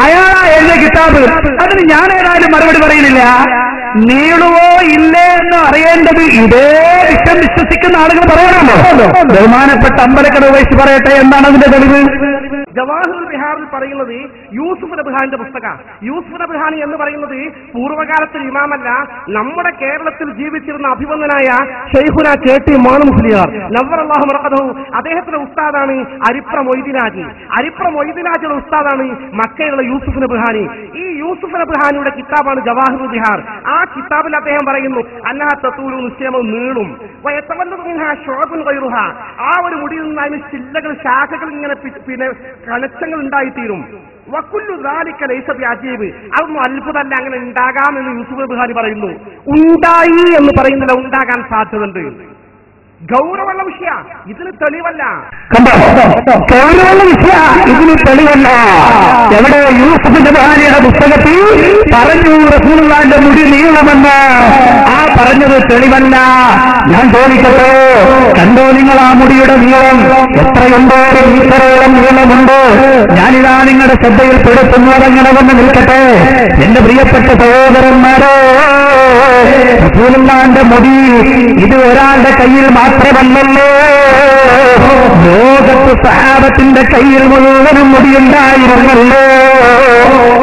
അയാളാ എഴുതിയ കിതാബ്. അതിന് ഞാൻ ഏതായാലും മറുപടി പറയുന്നില്ല. നീളുവോ ഇല്ലേ എന്ന് അറിയേണ്ടത് ഇതേ വിഷം വിശ്വസിക്കുന്ന ആളുകൾ പറയണമല്ലോ. ബഹുമാനപ്പെട്ട അമ്പലക്കട വയസ്സ് പറയട്ടെ, എന്താണ് അതിന്റെ തെളിവ്? ജവാഹിറുൽ ബിഹാറിൽ പറയുന്നത് യൂസുഫ് നബ്ഹാനിന്റെ പുസ്തകം. യൂസുഫ് നബ്ഹാനി എന്ന് പറയുന്നത് പൂർവ്വകാലത്തിൽ ഇമാമല്ല, നമ്മുടെ കേരളത്തിൽ ജീവിച്ചിരുന്ന അഭിവന്ദനായ ശൈഖുന KT മാണു മുസ്ലിയാർ നവ്വറല്ലാഹു മർഖദഹു, അദ്ദേഹത്തിന്റെ ഉസ്താദാണ് അരിപ്ര മൊയ്ദിനാജി. അരിപ്ര മൊയ്ദിനാജിയുടെ ഉസ്താദാണ് മക്കയിലുള്ള യൂസുഫ് നബ്ഹാനി. ഈ യൂസുഫ് നബ്ഹാനിയുടെ കിതാബാണ് ജവാഹിറുൽ ബിഹാർ. ആ കിതാബിൽ അദ്ദേഹം പറയുന്നു അന്നഹ തതൂലു, നിശ്ചയം നീളും, വയതവല്ലദു മിൻഹാ ശുഅബുൻ ഗൈറുഹ, ആ ഒരു മുടിയിൽ നിന്ന് അതിന് ചില്ലകൾ ശാഖകൾ ഇങ്ങനെ പിന്നെ കണക്ഷങ്ങൾ ഉണ്ടായിത്തീരും. വകുല്ലു ദാലിക ലൈസ ബിഅജീബ്, അതൊന്നും അത്ഭുതമല്ല, അങ്ങനെ ഉണ്ടാകാമെന്ന് യൂസുഫ് നബ്ഹാനി പറയുന്നു. ഉണ്ടായി എന്ന് പറയുന്നില്ല, ഉണ്ടാകാൻ സാധ്യതയുണ്ട്. ഗൗരവമുള്ള വിഷയ, ഇതിന് തെളിവല്ല. കണ്ടോ, ഗൗരവമുള്ള വിഷയ, ഇതിന് തെളിവല്ല. എവിടെ യൂസുഫ് നബിയുടെ പുസ്തകത്തിൽ പറഞ്ഞു റസൂലുള്ളാഹിന്റെ മുടി നീളമെന്ന്. ആ പറഞ്ഞത് തെളിവല്ല. ഞാൻ ചോദിക്കട്ടെ, കണ്ടോ നിങ്ങൾ ആ മുടിയുടെ നീളം എത്രയുണ്ടോ? മീറ്ററോളം നീളമുണ്ട്. ഞാനിതാ നിങ്ങളുടെ ശ്രദ്ധയിൽപ്പെടുത്തുന്നത് അങ്ങനെ വന്ന് നിൽക്കട്ടെ. എന്റെ പ്രിയപ്പെട്ട സഹോദരന്മാരെ, റസൂലുള്ളാഹിന്റെ മുടി ഇത് ഒരാളുടെ കയ്യിൽ മാത്രമല്ലല്ലോ, ലോകത്ത് സഹാബത്തിന്റെ കയ്യിൽ മുഴുവനും മുടിയുണ്ടായിരുന്നല്ലോ.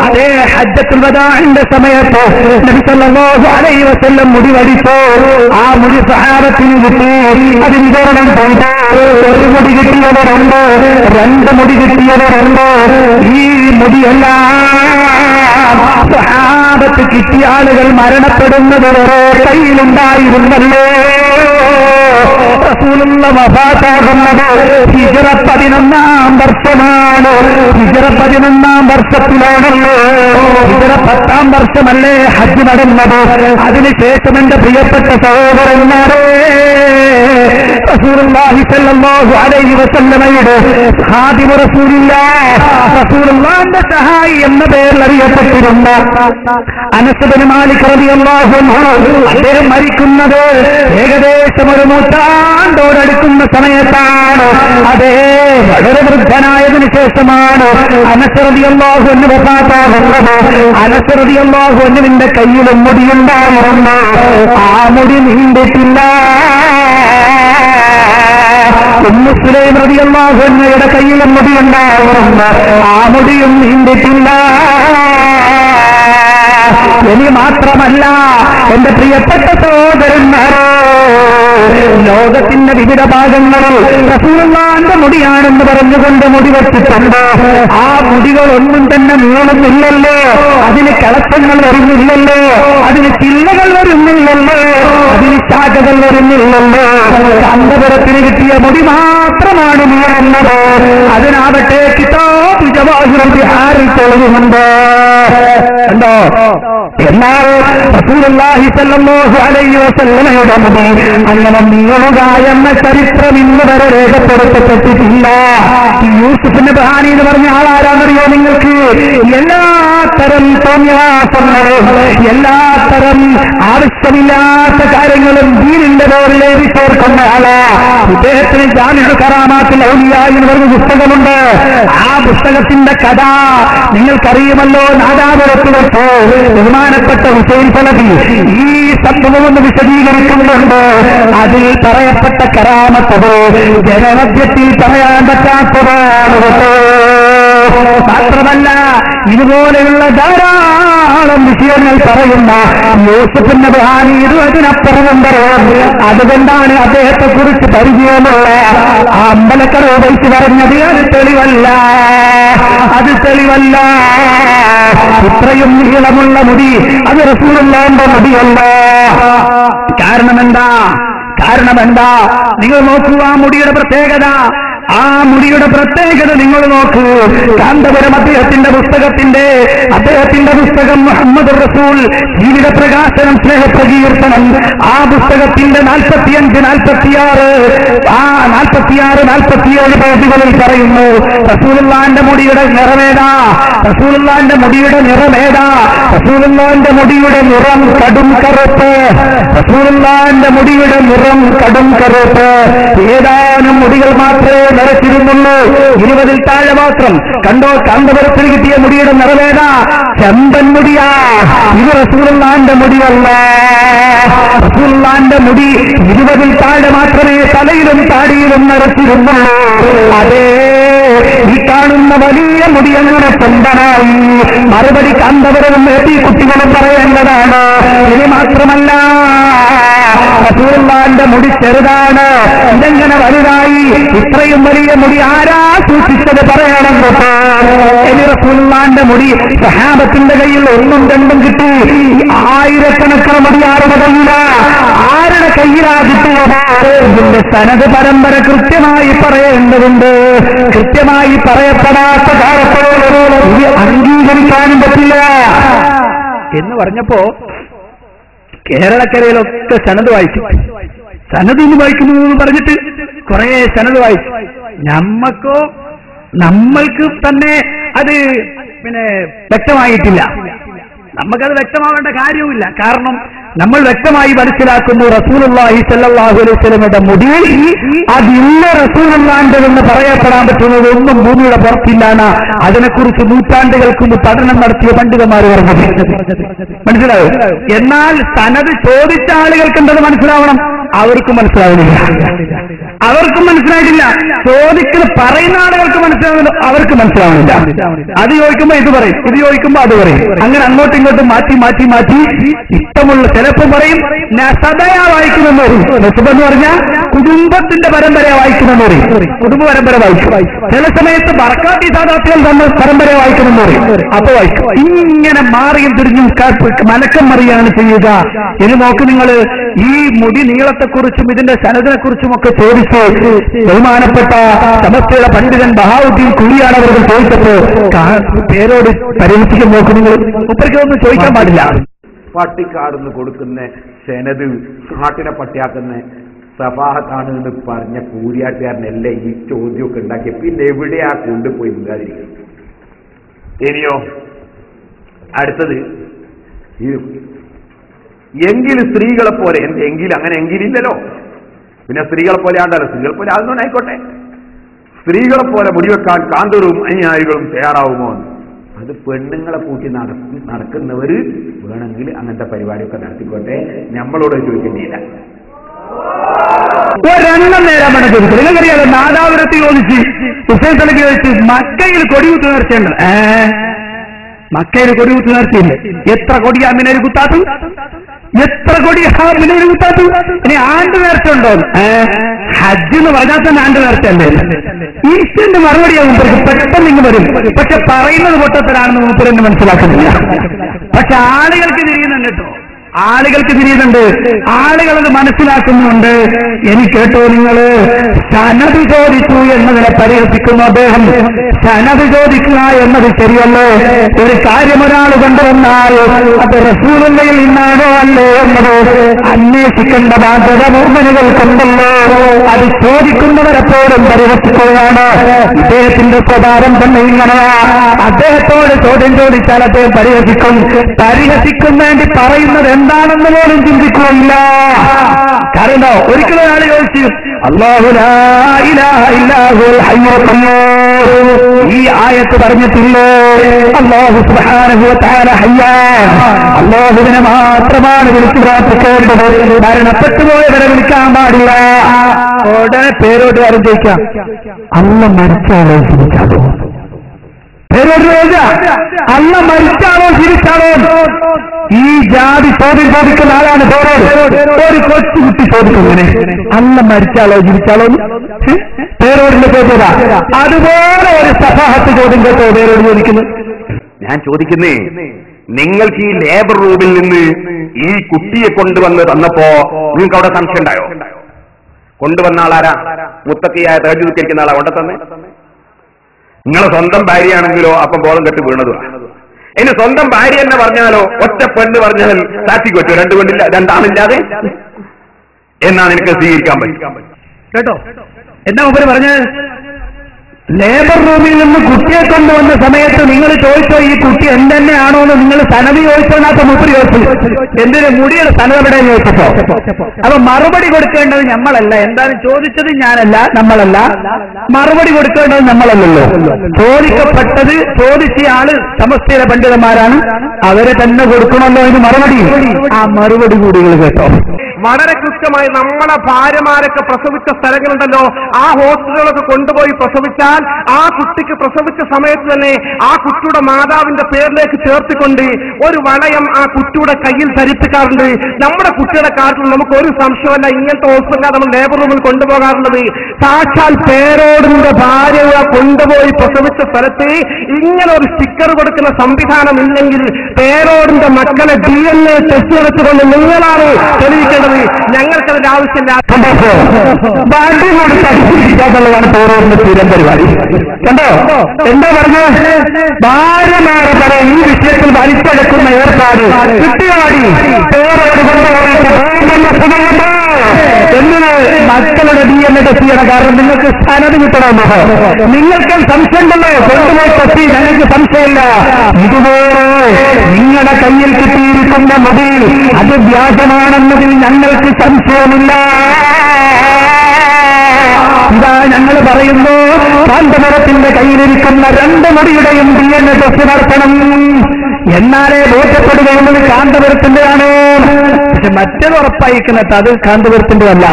അതേ ഹജ്ജത്തുൽ വദാഇന്റെ സമയത്ത് നബി സല്ലല്ലാഹു അലൈഹി വസല്ലം മുടി വടിച്ചു. ആ മുടി സഹാബത്തിന് കിട്ടി. അത് വിതരണം ചെയ്തു. ഒരു മുടി കിട്ടിയവരുണ്ട്, രണ്ട് മുടി കിട്ടിയവരുണ്ട്. ഈ മുടിയെല്ലാം സഹാബത്ത് കിട്ടിയ ആളുകൾ മരണപ്പെടുന്നത് വരെ കയ്യിലുണ്ടായിരുന്നല്ലോ. റസൂലുള്ള വഫാത്താകുന്നത് ഹിജ്റ 11-ാം വർഷമാണ്. ഹിജ്റ 11-ാം വർഷത്തിലാണല്ലോ. ഹിജ്റ 10-ാം വർഷമല്ലേ ഹജ്ജ് നടന്നത്. അതിനുശേഷം എന്റെ പ്രിയപ്പെട്ട സഹോദരന്മാരെ, റസൂലുള്ളാഹി സ്വല്ലല്ലാഹു അലൈഹി വസല്ലമയുടെ ഖാദിമു റസൂലുള്ളാഹ്, റസൂലുള്ളാഹിന്റെ സഹായി എന്ന പേരിൽ അറിയപ്പെട്ടിരുന്ന അനസ് ഇബ്നു മാലിക് റളിയല്ലാഹു അൻഹു, അദ്ദേഹം മരിക്കുന്നത് ഏകദേശം ഒരു നൂറ്റാണ്ടോടടുക്കുന്ന സമയത്താണ്. അതേ, വളരെ വൃദ്ധനായതിനു ശേഷമാണ് അനസ് റളിയല്ലാഹു അൻഹു വഫാത്താകുന്നത്. അനസ് റളിയല്ലാഹു അൻഹുവിന്റെ കയ്യിലും മുടിയുണ്ടായിരുന്നു. ആ മുടി നീണ്ടിട്ടില്ല. ഉമ്മു സുലൈം റളിയല്ലാഹു അൻഹയുടെ കയ്യിലും മുടിയുണ്ടായിരുന്നു. ആ മുടിയും നീണ്ടിട്ടില്ല. ഇനി മാത്രമല്ല എന്റെ പ്രിയപ്പെട്ട സഹോദരന്മാരെ, ലോകത്തിന്റെ വിവിധ ഭാഗങ്ങളിൽ റസൂലുള്ളാഹിന്റെ മുടിയാണെന്ന് പറഞ്ഞുകൊണ്ട് മുടി വെച്ചിട്ടുണ്ട്. ആ മുടികളൊന്നും തന്നെ നീളുന്നില്ലല്ലോ, അതിന് കളപ്പങ്ങൾ വരുന്നില്ലല്ലോ, അതിന് ചില്ലകൾ വരുന്നില്ലല്ലോ, അതിന് ശാഖകൾ വരുന്നില്ലല്ലോ. കാന്തപുരത്തിന് കിട്ടിയ മുടി മാത്രമാണ് നീളുന്നത്. അതിനാവട്ടെ കിതാബ് ജവാഹിറുൽ ബിഹാറിൽ തെളിവുണ്ട്. എന്തോ എന്നാൽ റസൂലുള്ളാഹി സ്വല്ലല്ലാഹു അലൈഹി വസല്ലമയുടെ മുടി അങ്ങനെ നീളുക എന്ന ചരിത്രം ഇന്ന് വരെ രേഖപ്പെടുത്തപ്പെട്ടിട്ടില്ല. യൂസുഫ് നബി എന്ന് പറഞ്ഞ ആളാരാന്നറിയോ നിങ്ങൾക്ക്? എല്ലാത്തരം തോന്നിയാസങ്ങളും എല്ലാത്തരം ആവശ്യമില്ലാത്ത കാര്യങ്ങളും ദീനിന്റെ പേരിൽ എഴുതി ചേർക്കുന്ന ആളാ. ഇദ്ദേഹത്തിന് ജാമിഉൽ കറാമാത്തുൽ ഔലിയാ എന്ന് പറഞ്ഞ പുസ്തകമുണ്ട്. ആ പുസ്തകത്തിന്റെ കഥ നിങ്ങൾക്കറിയുമല്ലോ. നാദാപുരത്ത് വെച്ച് ബഹുമാനപ്പെട്ട ഹുസൈൻ ഫലബി ഈ സംഭവം ഒന്ന് വിശദീകരിക്കുന്നുണ്ട്. അതിൽ പറയപ്പെട്ട കറാമത്തത് ജനമധ്യത്തിൽ പറയാൻ പറ്റാത്തതാണ്. മാത്രമല്ല ഇതുപോലെയുള്ള ധാരാളം വിഷയങ്ങൾ പറയുന്ന യൂസുഫ് നബി ഇതും അതിനപ്പുറം പറയാം. അതുകൊണ്ടാണ് അദ്ദേഹത്തെ കുറിച്ച് പരിചയമുള്ള ആ അമ്പലക്കട ഉപയോഗിച്ച് പറഞ്ഞത് അത് തെളിവല്ല, അത് തെളിവല്ല. ഇത്രയും നീളമുള്ള മുടി അത് റസൂലുള്ളാഹിന്റെ മുടിയല്ല. കാരണമെന്താ? നിങ്ങൾ നോക്കൂ ആ മുടിയുടെ പ്രത്യേകത. ആ മുടിയുടെ പ്രത്യേകത നിങ്ങൾ നോക്കൂ. കാന്തപുരം അദ്ദേഹത്തിന്റെ പുസ്തകം മുഹമ്മദ് റസൂൽ ജീവിത പ്രകാശനം സ്നേഹപ്രകീർത്തനം, ആ പുസ്തകത്തിന്റെ 45, 46, 47 പേജുകളിൽ പറയുന്നു റസൂലുള്ളാഹിന്റെ മുടിയുടെ നിറമേതാ? റസൂലുള്ളാഹിന്റെ മുടിയുടെ നിറമേതാ? റസൂലുള്ളാഹിന്റെ മുടിയുടെ നിറം കടും കറുപ്പ്. റസൂലുള്ളാഹിന്റെ മുടിയുടെ നിറം കടും കറുപ്പ്. ഏതാനും മുടികൾ മാത്രമേ നിറച്ചിരുന്നുള്ളൂ, 20-ൽ താഴെ മാത്രം. കണ്ടോ കാന്തപുരത്തിന് കിട്ടിയ മുടിയുടെ നിറവേദ ചെമ്പൻ മുടിയാ. ഇത് റസൂലുള്ളാഹിന്റെ മുടിയല്ല. റസൂലുള്ളാഹിന്റെ മുടി 20-ൽ താഴെ മാത്രമേ തലയിലും താടിയിലും നിറച്ചിരുന്നുള്ളൂ. അതേ, ഈ കാണുന്ന വലിയ മുടി അങ്ങനെ ചെമ്പനായി. മറുപടി കാന്തപുരവും ഈ കുട്ടികളും പറയേണ്ടതാണ്. ഇനി മാത്രമല്ല റസൂലുള്ളാഹിന്റെ മുടി ചെറുതാണ്. ഇതെങ്ങനെ വലുതായി? ഇത്രയും വലിയ മുടി ആരാ സൂക്ഷിച്ചത് പറയണം. ഇനി റസൂലുള്ളാഹിന്റെ മുടി സഹാബത്തിന്റെ കയ്യിൽ 1ഉം 2ഉം കിട്ടി. ആയിരക്കണക്കിന് മുടി ആരുടെ കയ്യില? ആരുടെ കയ്യിലാ കിട്ടിയത്? ഇതിന്റെ സനത് പരമ്പര കൃത്യമായി പറയേണ്ടതുണ്ട്. കൃത്യമായി പറയപ്പെടാത്ത കാലത്തോട് ഇത് അംഗീകരിക്കാനും പറ്റില്ല എന്ന് പറഞ്ഞപ്പോ കേരളക്കരയിലൊക്കെ സനത് വായിച്ചു. സനത് ഇന്ന് വായിക്കുന്നു എന്ന് പറഞ്ഞിട്ട് കുറെ സനത് വായിച്ചു. നമ്മൾക്ക് തന്നെ അത് വ്യക്തമായിട്ടില്ല. നമുക്കത് വ്യക്തമാവേണ്ട കാര്യവുമില്ല. കാരണം നമ്മൾ വ്യക്തമായി മനസ്സിലാക്കുന്നു റസൂലുള്ളാഹി സ്വല്ലല്ലാഹു അലൈഹി വസല്ലമയുടെ മുടി അതില്ല റസൂലുള്ളാഹിന്റെതെന്ന് പറയപ്പെടാൻ പറ്റുന്നത് ഒന്നും ഭൂമിയുടെ പുറത്തില്ലാണ്. അതിനെക്കുറിച്ച് നൂറ്റാണ്ടുകൾക്ക് മുമ്പ് പഠനം നടത്തിയ പണ്ഡിതന്മാർ പറഞ്ഞത് മനസ്സിലാവും. എന്നാൽ സനത് ചോദിച്ച ആളുകൾക്കെന്തത് മനസ്സിലാവണം, അവർക്കും മനസ്സിലാവുന്നില്ല. ചോദിക്കുന്ന പറയുന്ന ആളുകൾക്ക് മനസ്സിലാവുന്നില്ല, അവർക്ക് മനസ്സിലാവുന്നില്ല. അത് ചോദിക്കുമ്പോ ഇത് പറയും, ഇത് ചോദിക്കുമ്പോ അത് പറയും. അങ്ങനെ അങ്ങോട്ടും ഇങ്ങോട്ടും മാറ്റി മാറ്റി മാറ്റി ഇഷ്ടമുള്ള ചിലപ്പോൾ പറയും നസബയാ വായിക്കുമെന്ന് പറയും. നസബ് എന്ന് പറഞ്ഞാൽ കുടുംബത്തിന്റെ പരമ്പരയെ വായിക്കുമെന്ന് പറയും. കുടുംബ പരമ്പര വായിക്കും. ചില സമയത്ത് ബർക്കാത്തി സാദാത്തുകൾ തമ്മിൽ പരമ്പരയെ വായിക്കുമെന്ന് പറയും. അപ്പൊ വായിക്കും. ഇങ്ങനെ മാറിയും തിരിഞ്ഞും മലക്കം മറിയാണ് ചെയ്യുക. ഇനി നോക്ക് നിങ്ങൾ, ഈ മുടി നീളത്തെക്കുറിച്ചും ഇതിന്റെ സനദിനെ കുറിച്ചും ഒക്കെ ചോദിച്ചു ബഹുമാനപ്പെട്ട സമസ്തയുടെ പണ്ഡിതൻ ബഹാവുദ്ദീൻ കുഴിയാണ് അവർക്ക് ചോദിച്ചപ്പോ പേരോട് പരിഹരിക്കാൻ നോക്കും. നിങ്ങൾ ഉപ്പരിക്കൊന്നും ചോദിക്കാൻ പാടില്ല. പട്ടിക്കാടുന്ന് കൊടുക്കുന്ന സെനത് നാട്ടിനെ പട്ടിയാക്കുന്ന സഫാഹത്താണ് എന്ന് പറഞ്ഞ കൂരിയാട്ടുകാരനല്ലേ ഈ ചോദ്യമൊക്കെ ഉണ്ടാക്കിയ. പിന്നെ എവിടെയാ കൊണ്ടുപോയി വിടാതിരിക്കും. ഇനിയോ അടുത്തത് എങ്കിലും സ്ത്രീകളെ പോലെ എങ്കിൽ അങ്ങനെ എങ്കിലില്ലല്ലോ. പിന്നെ സ്ത്രീകളെ പോലെ ആണ്ടല്ലോ, സ്ത്രീകളെ പോലെ അതൊന്നും ആയിക്കോട്ടെ. സ്ത്രീകളെ പോലെ മുടിവെക്കാൻ കാന്തറും അനുയായികളും തയ്യാറാവുമോ? അത് പെണ്ണുങ്ങളെ കൂട്ടി നടക്കുന്നവർ വേണമെങ്കിൽ അങ്ങനത്തെ പരിപാടിയൊക്കെ നടത്തിക്കോട്ടെ, നമ്മളോട് ചോദിക്കേണ്ടിയില്ല. ഒരെണ്ണം നേരം വേണം ചോദിച്ചു. നിങ്ങൾക്കറിയാലോ, നാദാപുരത്ത് ചോദിച്ച് ഹുസൈൻ തലക്ക് ചോദിച്ച് മക്കയിൽ കൊടികുത്ത് നേർച്ചയുണ്ട്. മക്കയിൽ കൊടികുത്ത് നേർച്ചയില്ല. എത്ര കൊടിയാ മിനര് കുത്താത്തു? എത്ര കൊടിയാ മിനര് കുത്താത്തു? ഇനി ആണ്ട് നേർച്ച ഉണ്ടോ? ഹജ്ജ് എന്ന് പറഞ്ഞാൽ തന്നെ ആണ്ട് നേർച്ചയല്ലേ? ഈസ്റ്റന്റെ മറുപടിയാകും പെട്ടെന്ന് ഇങ്ങ് വരും. പക്ഷെ പറയുന്നത് പൊട്ടത്തരാണെന്ന് മൂപ്പരെന്ന് മനസ്സിലാക്കുന്നില്ല. പക്ഷെ ആളുകൾക്ക് തിരിയുന്നുണ്ട് കേട്ടോ, ആളുകൾക്ക് തിരിയുന്നുണ്ട്. ആളുകളത് മനസ്സിലാക്കുന്നുണ്ട്. ഇനി കേട്ടോ നിങ്ങള്, സനത് ചോദിച്ചു എന്നതിനെ പരിഹസിക്കുന്നു അദ്ദേഹം. സനത് ചോദിക്കുക എന്നത് ശരിയല്ലോ. ഒരു കാര്യം ഒരാൾ കൊണ്ടുവന്നാൽ അത് റസൂലുള്ളയിൽ നിന്നാണോ അല്ലേ എന്നത് അന്വേഷിക്കേണ്ട ബാധ്യത മുഅ്മിനുകൾക്കുണ്ടല്ലോ. അത് ചോദിക്കുന്നവരെപ്പോഴും പരിഹസിക്കുകയാണ്. ഇദ്ദേഹത്തിന്റെ സ്വഭാവം തന്നെ ഇങ്ങനെയാ. അദ്ദേഹത്തോട് ചോദ്യം ചോദിച്ചാൽ അദ്ദേഹം പരിഹസിക്കും വേണ്ടി പറയുന്നത് എന്താണെന്ന് പോലും ചിന്തിക്കുകയില്ല. കാരണം ഒരിക്കലും ആള് ചോദിച്ചു അല്ലാഹു ലാ ഇലാഹ ഇല്ലാ ഹുവൽ ഹയ്യുൽ ഖയ്യൂം, ഈ ആയത്ത് പറഞ്ഞിട്ടില്ലേ അല്ലാഹു സുബ്ഹാനഹു വ തആല ഹയ്യാൻ, അല്ലാഹുവിനെ മാത്രമാണ് വിളിച്ചു പ്രാർത്ഥിക്കേണ്ടത്, മരണപ്പെട്ടു പോയവരെ വിളിക്കാൻ പാടില്ല. ഉടനെ പേരോട് ആരും ചോദിക്കാം അല്ല മരിച്ചാലോ ജീവിച്ചാലോ? പേരോട് അല്ല മരിച്ചാലോ ജീവിച്ചാലോ? ഈ ജാതി ചോദ്യം ചോദിക്കുന്ന ആളാണ് പേരോട്. ഒരു കൊച്ചുകുട്ടി ചോദിക്കുന്നതിനെ അല്ല മരിച്ചാലോ ജീവിച്ചാലോ? പേരോടിന്റെ ചോദ്യത. അതുപോലെ ഒരു സഫാഹത്ത് ചോദ്യം കേട്ടോ പേരോട് ചോദിക്കുന്നു. ഞാൻ ചോദിക്കുന്നേ, നിങ്ങൾക്ക് ഈ ലേബർ റൂമിൽ നിന്ന് ഈ കുട്ടിയെ കൊണ്ടുവന്ന് തന്നപ്പോ നിങ്ങൾക്ക് അവിടെ സംശയം ഉണ്ടായോ? കൊണ്ടുവന്ന ആളാരാ? മുത്തക്കിയായ തേജുകരിക്കുന്ന ആളാ കൊണ്ടു തന്നെ? നിങ്ങളെ സ്വന്തം ഭാര്യയാണെങ്കിലോ അപ്പം ബോധം കെട്ട് വീണതുമാണ്. ഇനി സ്വന്തം ഭാര്യ എന്ന് പറഞ്ഞാലോ ഒറ്റ പെണ്ണ് പറഞ്ഞാൽ സാക്ഷിക്ക് പറ്റുമോ? രണ്ട് പെണ്ണില്ല, രണ്ടാണില്ലാതെ എന്നാണ് എനിക്ക് സ്വീകരിക്കാൻ പറ്റും കേട്ടോ. എന്താ മുമ്പ് പറഞ്ഞത്? ലേബർ റൂമിൽ നിന്ന് കുട്ടിയെ കൊണ്ടുവന്ന സമയത്ത് നിങ്ങൾ ചോദിച്ചോ ഈ കുട്ടി എന്തെന്നെയാണോ എന്ന്? നിങ്ങൾ സനത് ചോദിച്ചോന്നാത്ത മുപ്പര് ചോദിച്ചു. എന്തിന് മുടിയുടെ സനത് എവിടെ ചോദിച്ചപ്പോ? അപ്പൊ മറുപടി കൊടുക്കേണ്ടത് നമ്മളല്ല. എന്തായാലും ചോദിച്ചത് ഞാനല്ല, നമ്മളല്ല. മറുപടി കൊടുക്കേണ്ടത് നമ്മളല്ലല്ലോ. ചോദിക്കപ്പെട്ടത് ചോദിച്ചയാള് സമസ്തയിലെ പണ്ഡിതന്മാരാണ്. അവരെ തന്നെ കൊടുക്കണമല്ലോ അതിന് മറുപടി. ആ മറുപടി കൂടി കേട്ടോ. വളരെ കൃത്യമായി നമ്മളെ ഭാര്യമാരൊക്കെ പ്രസവിച്ച സ്ഥലങ്ങളുണ്ടല്ലോ, ആ ഹോസ്പിറ്റലുകളൊക്കെ കൊണ്ടുപോയി പ്രസവിച്ചാൽ ആ കുട്ടിക്ക് പ്രസവിച്ച സമയത്ത് തന്നെ ആ കുട്ടിയുടെ മാതാവിന്റെ പേരിലേക്ക് ചേർത്തിക്കൊണ്ട് ഒരു വളയം ആ കുട്ടിയുടെ കയ്യിൽ ധരിപ്പിക്കാറുണ്ട്. നമ്മുടെ കുട്ടിയുടെ കാര്യത്തിൽ നമുക്ക് ഒരു സംശയമല്ല, ഇങ്ങനത്തെ ഹോസ്പിറ്റലാണ് നമ്മൾ ലേബർ റൂമിൽ കൊണ്ടുപോകാറുള്ളത്. സാക്ഷാൽ പേരോടിന്റെ ഭാര്യയെ കൊണ്ടുപോയി പ്രസവിച്ച സ്ഥലത്ത് ഇങ്ങനെ ഒരു സ്റ്റിക്കർ കൊടുക്കുന്ന സംവിധാനം ഇല്ലെങ്കിൽ പേരോടിന്റെ മക്കളെ DNA ടെസ്റ്റ് എടുത്തുകൊണ്ട് നിങ്ങളാണ് തെളിയിക്കേണ്ടത്. ഞങ്ങൾക്കതിന്റെ ആവശ്യമില്ല. പരിപാടി കണ്ടോ? എന്താ പറഞ്ഞത്? ഭാര്യമാരെ പറയാൻ ഈ വിഷയത്തിൽ വലിച്ചെടുക്കുന്ന ഏർപ്പാട് കുട്ടിയാടി പേരോട് കൊണ്ടുപോയിട്ട് എന്തിന് മക്കളുടെ DNA ടെസ്റ്റ് ചെയ്യണം? കാരണം നിങ്ങൾക്ക് സ്ഥാനത്ത് കിട്ടണമോ? നിങ്ങൾക്ക് സംശയമുണ്ടല്ലോ, കൊണ്ടുപോയി ടെസ്റ്റ് ഞങ്ങൾക്ക് സംശയമില്ല. ഇതുപോലെ നിങ്ങളുടെ കയ്യിൽ കിട്ടിയിരിക്കുന്ന മുടി അത് വ്യാജമാണെന്നതിൽ ഞങ്ങൾക്ക് സംശയമില്ല. ഇതാ ഞങ്ങൾ പറയുന്നു, കാന്തപുരത്തിന്റെ കയ്യിലിരിക്കുന്ന 2 മുടിയുടെയും DNA ടെസ്റ്റ് നടത്തണം. എന്നാലേ ബോധ്യപ്പെടുകയുള്ളത് കാന്തപുരത്തിന്റെയാണ്. പക്ഷെ മറ്റേത് ഉറപ്പായിരിക്കുന്നത് അത് കാന്തപുരത്തിന്റെതല്ല.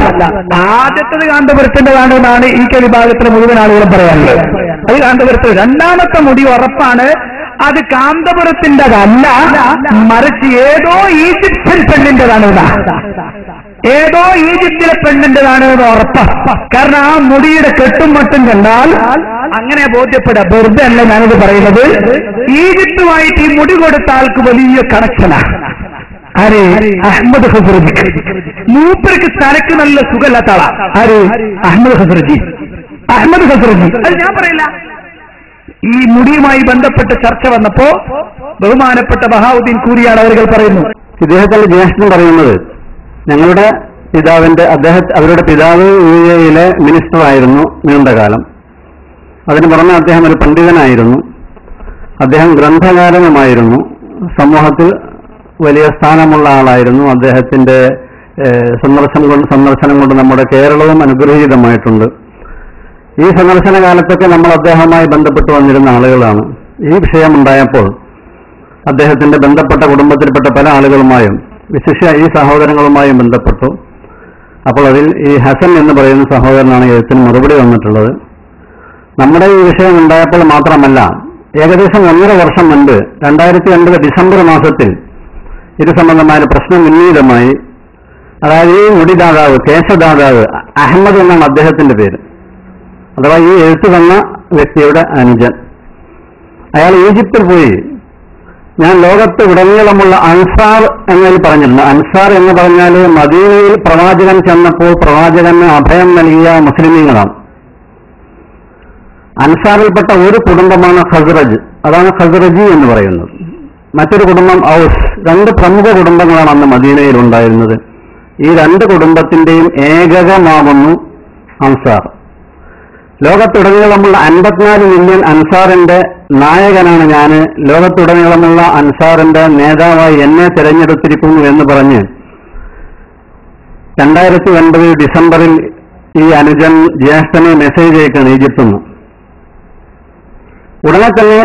ആദ്യത്തത് കാന്തപുരത്തിന്റെതാണെന്നാണ് ഈ വിഭാഗത്തിലെ മുഴുവൻ ആളുകളും പറയാനുള്ളത്. അത് കാന്തപുരത്തിൽ. രണ്ടാമത്തെ മുടി ഉറപ്പാണ് അത് കാന്തപുരത്തിൻ്റെതല്ല, മറിച്ച് ഏതോ ഈജിപ്ഷ്യൻ പെണ്ണിന്റെതാണ്. ഏതോ ഈജിപ്തിലെ പെണ്ണിന്റെതാണ് എന്ന് ഉറപ്പാണ്. കാരണം ആ മുടിയുടെ കെട്ടും മട്ടും കണ്ടാൽ അങ്ങനെ ബോധ്യപ്പെടാം. വെറുതെ അല്ല ഞാനിത് പറയുന്നത്. ഈജിപ്തുമായിട്ട് ഈ മുടി കൊടുത്ത ആൾക്ക് വലിയ കണക്ഷനാണ്. ആര്? അഹമ്മദ് ഖസ്റജി. മൂപ്പർക്ക് തലക്ക് നല്ല സുഖമില്ലാത്ത ആളാ. ആര്? അഹമ്മദ് ഖസ്റജി. അഹമ്മദ് ഖസ്റജി. അത് ഞാൻ പറയില്ല. ഈ മുടിയുമായി ബന്ധപ്പെട്ട ചർച്ച വന്നപ്പോ ബഹുമാനപ്പെട്ട ബഹാവുദ്ദീൻ കൂരിയാട് അവർ പറയുന്നു, ഇദ്ദേഹത്തിന്റെ ജ്യേഷ്ഠൻ പറയുന്നത്, ഞങ്ങളുടെ അവരുടെ പിതാവ് UAE മിനിസ്റ്റർ ആയിരുന്നു നീണ്ടകാലം. അതിന് പുറമെ അദ്ദേഹം ഒരു പണ്ഡിതനായിരുന്നു. അദ്ദേഹം ഗ്രന്ഥകാരനുമായിരുന്നു. സമൂഹത്തിൽ വലിയ സ്ഥാനമുള്ള ആളായിരുന്നു. അദ്ദേഹത്തിന്റെ സന്ദർശനം കൊണ്ട് നമ്മുടെ കേരളവും അനുഗ്രഹീതമായിട്ടുണ്ട്. ഈ സന്ദർശന കാലത്തൊക്കെ നമ്മൾ അദ്ദേഹവുമായി ബന്ധപ്പെട്ട് വന്നിരുന്ന ആളുകളാണ്. ഈ വിഷയമുണ്ടായപ്പോൾ അദ്ദേഹത്തിന്റെ ബന്ധപ്പെട്ട കുടുംബത്തിൽപ്പെട്ട പല ആളുകളുമായും വിശിഷ്യ ഈ സഹോദരങ്ങളുമായും ബന്ധപ്പെട്ടു. അപ്പോൾ അതിൽ ഈ ഹസൻ എന്ന് പറയുന്ന സഹോദരനാണ് എഴുത്തിന് മറുപടി വന്നിട്ടുള്ളത്. നമ്മുടെ ഈ വിഷയം ഉണ്ടായപ്പോൾ മാത്രമല്ല, ഏകദേശം 1.5 വർഷം മുൻപ് 2009 ഡിസംബർ മാസത്തിൽ ഇത് സംബന്ധമായ ഒരു പ്രശ്നം ഉന്നീതമായി. അതായത് ഈ മുടിദാതാവ്, കേശദാതാവ് അഹമ്മദ് എന്നാണ് അദ്ദേഹത്തിന്റെ പേര്, അഥവാ ഈ എഴുത്തു തന്ന വ്യക്തിയുടെ അനുജൻ. അയാൾ ഈജിപ്തിൽ പോയി, ഞാൻ ലോകത്ത് ഉടനീളമുള്ള അൻസാർ എന്നതിൽ പറഞ്ഞിരുന്നു. അൻസാർ എന്ന് പറഞ്ഞാൽ മദീനയിൽ പ്രവാചകൻ ചെന്നപ്പോൾ പ്രവാചകന് അഭയം നൽകിയ മുസ്ലിമീങ്ങളാണ്. അൻസാറിൽപ്പെട്ട ഒരു കുടുംബമാണ് ഖസ്റജ്, അതാണ് ഖസ്റജി എന്ന് പറയുന്നത്. മറ്റൊരു കുടുംബം ഔസ്. 2 പ്രമുഖ കുടുംബങ്ങളാണ് അന്ന് മദീനയിൽ ഉണ്ടായിരുന്നത്. ഈ 2 കുടുംബത്തിന്റെയും ഏകകമാകുന്നു അൻസാർ. ലോകത്തുടനീളമുള്ള 54 മില്യൺ അൻസാറിന്റെ നായകനാണ് ഞാൻ, ലോകത്തുടനീളമുള്ള അൻസാറിന്റെ നേതാവായി എന്നെ തിരഞ്ഞെടുത്തിരിക്കുന്നു എന്ന് പറഞ്ഞ് 2009 ഡിസംബറിൽ ഈ അനുജൻ ജ്യേഷ്ഠനെ മെസ്സേജ് അയക്കാണ് ഈജിപ്തിൽ നിന്ന്. ഉടനെ തന്നെ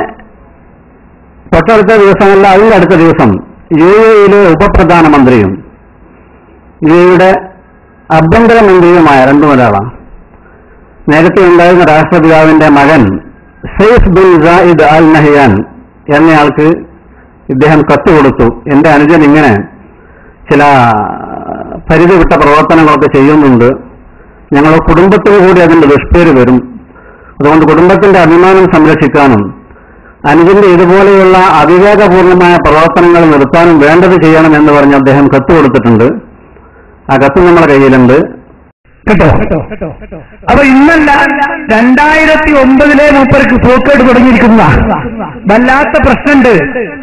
തൊട്ടടുത്ത ദിവസമല്ല, അതിന്റെ അടുത്ത ദിവസം UAE ഉപപ്രധാനമന്ത്രിയും UAE ആഭ്യന്തരമന്ത്രിയുമായ 2 ഒരാളാണ്. നേരത്തെ ഉണ്ടായിരുന്ന രാഷ്ട്രപിതാവിന്റെ മകൻ Saif bin Zayed Al Nahyan എന്നയാൾക്ക് ഇദ്ദേഹം കത്ത് കൊടുത്തു. എന്റെ അനുജൻ ഇങ്ങനെ ചില പരിധി വിട്ട പ്രവർത്തനങ്ങളൊക്കെ ചെയ്യുന്നുണ്ട്, ഞങ്ങൾ കുടുംബത്തിന് കൂടി അതിന്റെ ദുഷ്പേര് വരും, അതുകൊണ്ട് കുടുംബത്തിന്റെ അഭിമാനം സംരക്ഷിക്കാനും അനുജന്റെ ഇതുപോലെയുള്ള അവിവേകപൂർണമായ പ്രവർത്തനങ്ങൾ നിർത്താനും വേണ്ടത് ചെയ്യണം എന്ന് പറഞ്ഞ് അദ്ദേഹം കത്ത് കൊടുത്തിട്ടുണ്ട്. ആ കത്ത് നമ്മുടെ കയ്യിലുണ്ട് കേട്ടോ. അപ്പൊ ഇന്നല്ല 2009 മൂപ്പർക്ക് പോക്കേട് തുടങ്ങിയിരിക്കുന്ന വല്ലാത്ത പ്രശ്നമുണ്ട്.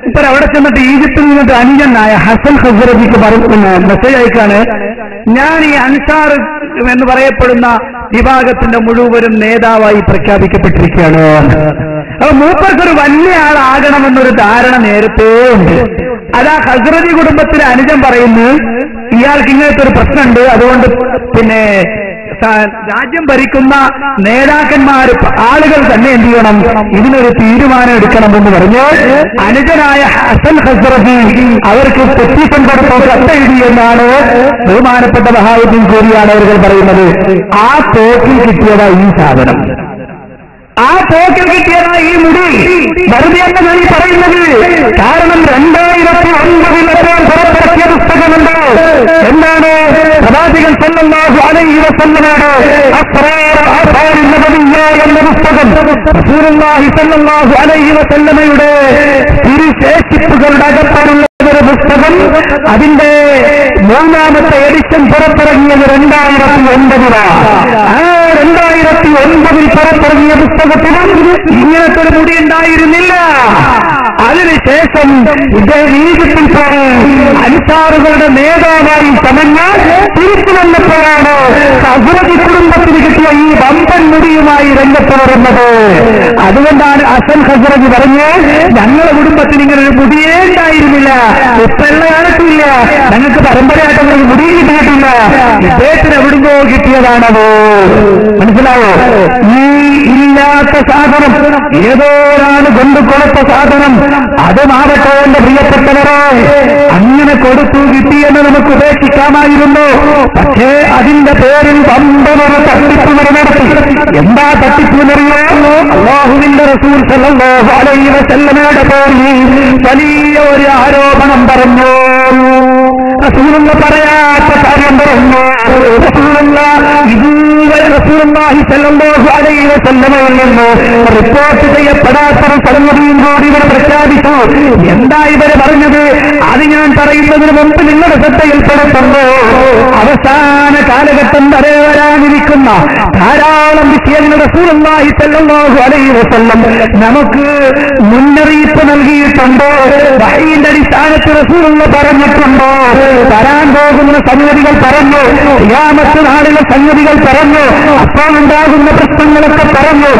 ഇപ്പൊ അവിടെ ചെന്നിട്ട് ഈജിപ്തിൽ നിന്നിട്ട് അനുജനായ ഹസൻ ഖസ്റജിക്ക് മെസ്സേജ് അയക്കാണ്, ഞാൻ ഈ അൻസാർ എന്ന് പറയപ്പെടുന്ന വിഭാഗത്തിന്റെ മുഴുവനും നേതാവായി പ്രഖ്യാപിക്കപ്പെട്ടിരിക്കുകയാണ്. അപ്പൊ മൂപ്പർക്കൊരു വലിയ ആളാകണമെന്നൊരു ധാരണ നേരത്തെ ഉണ്ട്. അതാ ഖസ്റജി കുടുംബത്തിലെ അനുജൻ പറയുന്നു, ഇയാൾക്ക് ഇങ്ങനത്തെ ഒരു പ്രശ്നമുണ്ട്, അതുകൊണ്ട് പിന്നെ രാജ്യം ഭരിക്കുന്ന നേതാക്കന്മാർ ആളുകൾ തന്നെ എന്ത് ചെയ്യണം, ഇതിനൊരു തീരുമാനം എടുക്കണമെന്ന് പറഞ്ഞ് അനുജനായ ഹസൻ ഖസ്റജി അവർക്ക് പെറ്റീഷൻ കൊടുത്തോ കത്തെഴുതി എന്നാണ് ബഹുമാനപ്പെട്ട ബഹാവുദ്ദീൻ കൂരിയാണ് അവർ പറയുന്നത്. ആ പോക്കിൽ കിട്ടിയതാ ഈ സാധനം, ആ പോക്കിൽ കിട്ടിയതാ ഈ മുടി. വെറുതെ എന്നാ ഈ പറയുന്നത്. കാരണം 2009 പുറത്തിറക്കിയ പുസ്തകമുണ്ട്. എന്താണ്? പ്രവാചകൻ സല്ലല്ലാഹു അലൈഹി വസല്ലമയുടെ അസ്റാർ ആസാരി നബവിയ്യ എന്ന പുസ്തകം, റസൂലുള്ളാഹി സല്ലല്ലാഹു അലൈഹി വസല്ലമയുടെ തിരുശേഷിപ്പുകളുടെ അകത്തുള്ള ഒരു പുസ്തകം. അതിന്റെ 3ാമത്തെ എഡിഷൻ പുറത്തിറങ്ങിയത് 2009. ആ 2009 പുറത്തിറങ്ങിയ പുസ്തകത്തിനും ഇങ്ങനത്തെ ഒരു മുടി ഉണ്ടായിരുന്നില്ല. അതിനുശേഷം ശേഷം ഇദ്ദേഹം ഈജിപ്തിൽ പോയി അൻസാറുകളുടെ നേതാവായി ചമഞ്ഞ് തിരിച്ചു വന്നപ്പോഴാണ് ഖസ്റജ് കുടുംബത്തിന് കിട്ടിയ ഈ വമ്പൻ മുടിയുമായി രംഗത്ത് വരുന്നത്. അതുകൊണ്ടാണ് അസൽ ഖസ്റജ് പറഞ്ഞ് ഞങ്ങളുടെ കുടുംബത്തിന് ഇങ്ങനെ ഒരു മുടിയേ ഉണ്ടായിരുന്നില്ല, ഇപ്പള്ള കാലത്തില്ല, ഞങ്ങൾക്ക് പരമ്പരയായിട്ടൊന്നും മുടി കിട്ടിയിട്ടില്ല, ഇദ്ദേഹത്തിന് എവിടുന്നോ കിട്ടിയതാണത്. മനസ്സിലായോ? ഈ ഇല്ലാത്ത സാധനം ഏതോരാണ് കൊണ്ടു കൊടുത്ത സാധനം, അതുമാവട്ടെ എന്റെ പ്രിയപ്പെട്ടവരെ, അങ്ങനെ കൊടുത്തു കിട്ടിയെന്ന് നമുക്ക് ഉപേക്ഷിക്കാമായിരുന്നു. പക്ഷേ അതിന്റെ പേരിൽ വമ്പനൊരു തട്ടിപ്പ് നടത്തി. എന്താ തട്ടിപ്പ്? അല്ലാഹുവിന്റെ റസൂൽ സല്ലല്ലാഹു അലൈഹി വസല്ലമയുടെ പേരിൽ വലിയ ഒരു ആരോപണം പറഞ്ഞു. റസൂലുള്ള പറയാത്ത കാര്യം പറഞ്ഞു. ഇതുവരെ റസൂലുള്ളാഹി സ്വല്ലല്ലാഹു അലൈഹി വസല്ലമയിൽ നിന്ന് റിപ്പോർട്ട് ചെയ്യപ്പെടാത്ത സംഗതിയും കൂടി ഇവർ പ്രഖ്യാപിച്ചു. എന്താ ഇവര് പറഞ്ഞത്? അത് ഞാൻ പറയുന്നതിന് മുമ്പ് നിങ്ങളുടെ ശ്രദ്ധയിൽപ്പെടുത്തുന്നു. അവസാന കാലഘട്ടം വരെ വരാനിരിക്കുന്ന ധാരാളം വിഷയങ്ങൾ റസൂലുള്ളാഹി സ്വല്ലല്ലാഹു അലൈഹി വസല്ലം നമുക്ക് മുന്നറിയിപ്പ് നൽകിയിട്ടുണ്ട്. വഹയിന്റെ അടിസ്ഥാനത്തിൽ റസൂലുള്ള പറഞ്ഞിട്ടുണ്ട്. വരാൻ പോകുന്ന സംഗതികൾ പറഞ്ഞു, ഖിയാമത്ത് നാളിലെ സംഗതികൾ പറഞ്ഞു, അപ്പോൾ ഉണ്ടാകുന്ന പ്രശ്നങ്ങളൊക്കെ പറഞ്ഞു.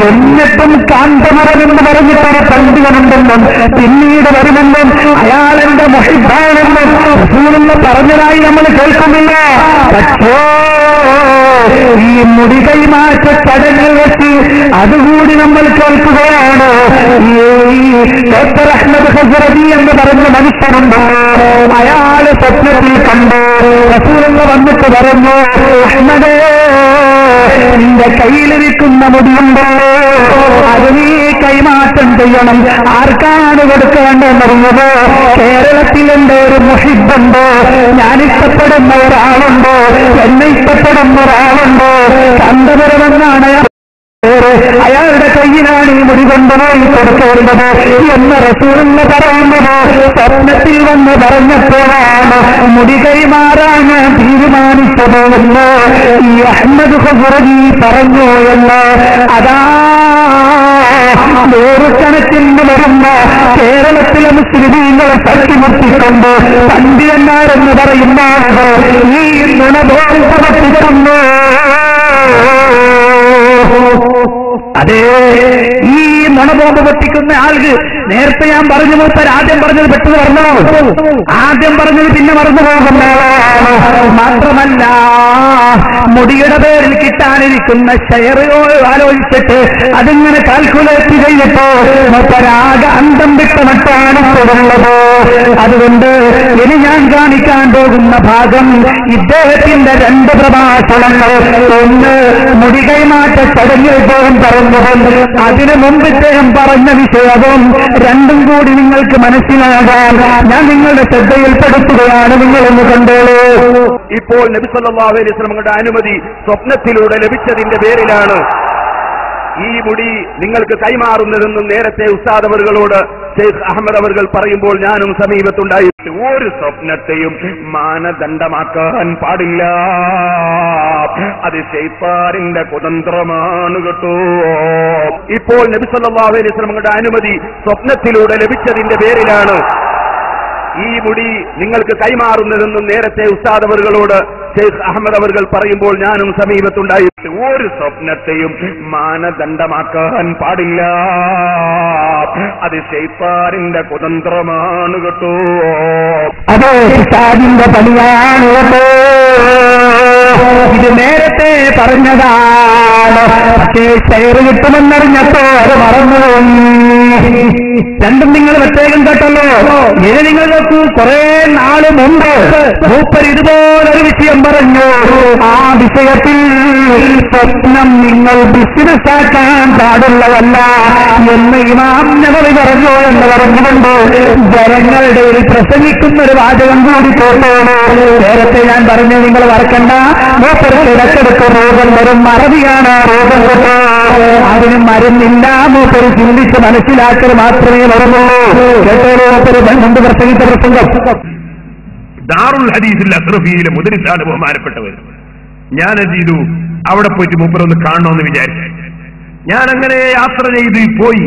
എന്നിട്ടും കാന്തമറമെന്ന് പറഞ്ഞിട്ടൊരു പണ്ഡിതനുണ്ടെന്നും പിന്നീട് വരുമെന്നും അയാൾ എന്റെ മുഹിബ്ബാണെന്നും റസൂലുള്ള പറഞ്ഞതായി നമ്മൾ കേൾക്കുന്നില്ല. പക്ഷേ ഈ മുടി കൈമാറ്റ ചടങ്ങിൽ വെച്ച് അതുകൂടി നമ്മൾ കേൾക്കുകയാണ്. ഡോക്ടർ അഹ്മദ് ഖസ്റജി എന്ന് പറഞ്ഞ മനുഷ്യനുണ്ട്. അയാള് സ്വപ്നത്തിൽ കണ്ടു റസൂലുള്ള വന്നിട്ട് പറഞ്ഞു, അഹ്മദേ, നിന്റെ കയ്യിലിരിക്കുന്ന മുടിയുണ്ടോ, അത് നീ കൈമാറ്റം ചെയ്യണം. ആർക്കാണ് കൊടുക്കേണ്ടതെന്നറിഞ്ഞത്? കേരളത്തിലെന്റെ ഒരു മുഹിബ്ബുണ്ട്, ഞാൻ ഇഷ്ടപ്പെടുന്ന ഒരാളുണ്ട്, എന്നെ ഇഷ്ടപ്പെടുന്ന ഒരാളുണ്ട്, കണ്ടപുരമെന്നാണ് അയാളുടെ കയ്യിലാണ് ഈ മുടി കൊണ്ടുപോയി കൊടുക്കേണ്ടത് എന്ന് റസൂലുള്ള പറയുന്നത്. സ്വപ്നത്തിൽ വന്ന് പറഞ്ഞപ്പോഴാണ് മുടി കൈമാറാൻ ഞാൻ തീരുമാനിച്ചത് എന്ന് ഈ അഹ്മദ് ഖസ്റജി പറഞ്ഞു എന്ന്. അതാ നൂറുകണക്കിന് വരുന്ന കേരളത്തിലെ മുസ്ലിമീങ്ങളെ തട്ടിമുട്ടിക്കൊണ്ട് പണ്ഡിതന്മാരെന്ന് പറയുന്ന ഈ നുണബോധം പ്രവർത്തിക്കുന്നു. അതെ, ഈ നുണബോംബ് പൊട്ടിക്കുന്ന ആൾക്ക് നേരത്തെ ഞാൻ പറഞ്ഞു മൂപ്പർ ആദ്യം പറഞ്ഞത് പെട്ടെന്ന് പറഞ്ഞോ, ആദ്യം പറഞ്ഞത് പിന്നെ മറന്നു പോകുന്ന ആളാണ്. മാത്രമല്ല മുടിയുടെ പേരിൽ കിട്ടാനിരിക്കുന്ന ഷെയർ ആലോചിച്ചിട്ട് അതിങ്ങനെ കാൽക്കുലേറ്റ് ചെയ്തിട്ട് മൂപ്പരാകെ അന്തം വിട്ട മട്ടാണ് തുടരുന്നത്. അതുകൊണ്ട് ഇനി ഞാൻ കാണിക്കാൻ പോകുന്ന ഭാഗം ഇദ്ദേഹത്തിന്റെ 2 പ്രഭാഷണങ്ങൾ. ഒന്ന് മുടി കൈമാറ്റ ചടങ്ങിൽ ഇദ്ദേഹം പറഞ്ഞത്, അതിനു മുമ്പ് ഇദ്ദേഹം പറഞ്ഞ വിഷയവും രണ്ടും കൂടി നിങ്ങൾക്ക് മനസ്സിലാകാൻ ഞാൻ നിങ്ങളുടെ ശ്രദ്ധയിൽപ്പെടുത്തുകയാണ്. നിങ്ങളൊന്ന് കണ്ടോളൂ. ഇപ്പോൾ നബി സല്ലല്ലാഹു അലൈഹി വസല്ലമയുടെ അനുമതി സ്വപ്നത്തിലൂടെ ലഭിച്ചതിന്റെ പേരിലാണ് ഈ മുടി നിങ്ങൾക്ക് കൈമാറുന്നതെന്നും നേരത്തെ ഉസ്താദ് അവറുകളോട് ഷെയ്ഖ് അഹമ്മദ് അവറുകൾ പറയുമ്പോൾ ഞാനും സമീപത്തുണ്ടായി. ഒരു സ്വപ്നത്തെയും മാനദണ്ഡമാക്കാൻ പാടില്ല, അത് ശൈത്താനിന്റെ കുതന്ത്രമാണ് കേട്ടോ. ഇപ്പോൾ നബി സല്ലല്ലാഹു അലൈഹി വസല്ലമയുടെ അനുമതി സ്വപ്നത്തിലൂടെ ലഭിച്ചതിന്റെ പേരിലാണ് ഈ മുടി നിങ്ങൾക്ക് കൈമാറുന്നതെന്നും നേരത്തെ ഉസ്താദ് അവറുകളോട് ഷെയ്ഖ് അഹമ്മദ് അവറുകൾ പറയുമ്പോൾ ഞാനും സമീപത്തുണ്ടായി. ഒരു സ്വപ്നത്തെയും മാനദണ്ഡമാക്കാൻ പാടില്ല, അത് ശൈത്താനിന്റെ കുതന്ത്രമാണ് കേട്ടോ. അതോ പിശാചിന്റെ പണിയാണ് കേട്ടോ. ഇത് നേരത്തെ പറഞ്ഞതാണ്, പക്ഷേ ഷെയർ കിട്ടുമെന്നറിഞ്ഞപ്പോ അത് മറന്നുപോയി. രണ്ടും നിങ്ങൾ പ്രത്യേകം കേട്ടല്ലോ. ഇനി നിങ്ങൾ നോക്കൂ, കുറെ നാള് മുമ്പ് മൂപ്പർ ഇതുപോലൊരു വിഷയം പറഞ്ഞു. ആ വിഷയത്തിൽ സ്വപ്നം നിങ്ങൾ ബിസിനസ് ആക്കാൻ പാടുള്ളതല്ല എന്ന് ഇമാം നബവി പറഞ്ഞു എന്ന് പറഞ്ഞുകൊണ്ട് ജനങ്ങളുടെ ഒരു പ്രസംഗിക്കുന്ന ഒരു വാചകം കൂടി കേട്ടോളൂ. നേരത്തെ ഞാൻ പറഞ്ഞു, നിങ്ങൾ മറക്കണ്ട, മൂപ്പർക്ക് ഇടക്കെടുത്ത് രോഗം വരും, മറവിയാണ് രോഗം കേട്ടോ. അതിന് മരുന്നില്ല, മൂപ്പര് ചിന്തിച്ച് മനസ്സിലാക്കൽ മാത്രമേ വരുന്നുള്ളൂ. കേട്ടോളൂ, മൂപ്പര് മുമ്പ് പ്രസംഗിച്ച പ്രസംഗം. ദാറുൽ ഹദീസിൽ അസ്റഫിയിലെ മുദരിസാണ് ബഹുമാനപ്പെട്ടവർ. ഞാൻ ചെയ്തു അവിടെ പോയിട്ട് മൂപ്പരൊന്ന് കാണണമെന്ന് വിചാരിച്ചു. ഞാൻ അങ്ങനെ യാത്ര ചെയ്ത് പോയി.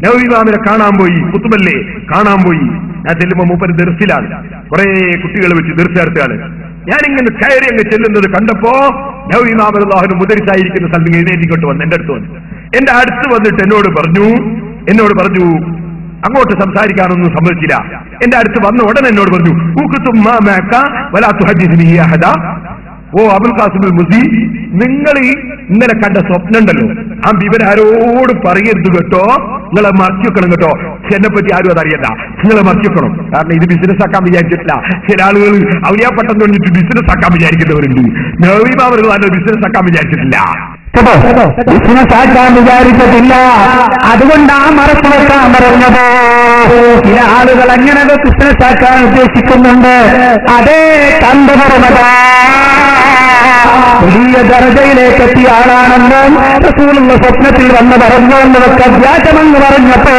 നബവി ഇമാമിനെ കാണാൻ പോയി, കുത്തുബല്ലേ കാണാൻ പോയി. ഞാൻ ചെല്ലുമ്പോ മൂപ്പര് ദർസിലാണ്, കുറെ കുട്ടികൾ വെച്ച് ദർശനത്താണ്. ഞാനിങ്ങനെ കയറി അങ്ങ് ചെല്ലുന്നത് കണ്ടപ്പോ നബവി ഇമാം റളിയല്ലാഹു മുദരിസായിരിക്കുന്ന സ്ഥലത്ത് എഴുന്നേറ്റിക്കൊണ്ട് വന്ന് എന്റെ അടുത്ത് വന്നു. എന്റെ അടുത്ത് വന്നിട്ട് എന്നോട് പറഞ്ഞു അങ്ങോട്ട് സംസാരിക്കാനൊന്നും സമ്മതിച്ചില്ല. എന്റെ അടുത്ത് വന്ന ഉടനെ എന്നോട് പറഞ്ഞു, ഓ അബുൽ ഖാസിമുൽ മുസി, നിങ്ങൾ ഇന്നലെ കണ്ട സ്വപ്നം ഉണ്ടല്ലോ, ആ വിവരം ആരോടും പറയരുത് കേട്ടോ, നിങ്ങളെ മറച്ചു വെക്കണം കേട്ടോ. എന്നെ പറ്റി ആരും അതറിയണ്ട, നിങ്ങളെ മറച്ചു വെക്കണം. കാരണം ഇത് ബിസിനസ് ആക്കാൻ വിചാരിച്ചിട്ടില്ല. ചില ആളുകൾ ഔലിയാപ്പട്ടം തുടങ്ങിയിട്ട് ബിസിനസ് ആക്കാൻ വിചാരിക്കുന്നവരുണ്ട്. നബവി ഇമാം റളിയല്ലാഹു ബിസിനസ് ആക്കാൻ വിചാരിച്ചിട്ടില്ല, ബിസിനസ് ആക്കാൻ വിചാരിച്ചിട്ടില്ല. അതുകൊണ്ട് ആ മറച്ചു വെക്കാൻ പറഞ്ഞത്. ചില ആളുകൾ അങ്ങനെ ബിസിനസ് ആക്കാൻ ഉദ്ദേശിക്കുന്നുണ്ട്. അതേ കണ്ടു പറഞ്ഞതാ വലിയ ദർജയിലേക്ക് എത്തിയ ആളാണെന്നും റസൂലുള്ള സ്വപ്നത്തിൽ വന്ന് പറഞ്ഞു എന്നതൊക്കെ വ്യാജമെന്ന് പറഞ്ഞപ്പോ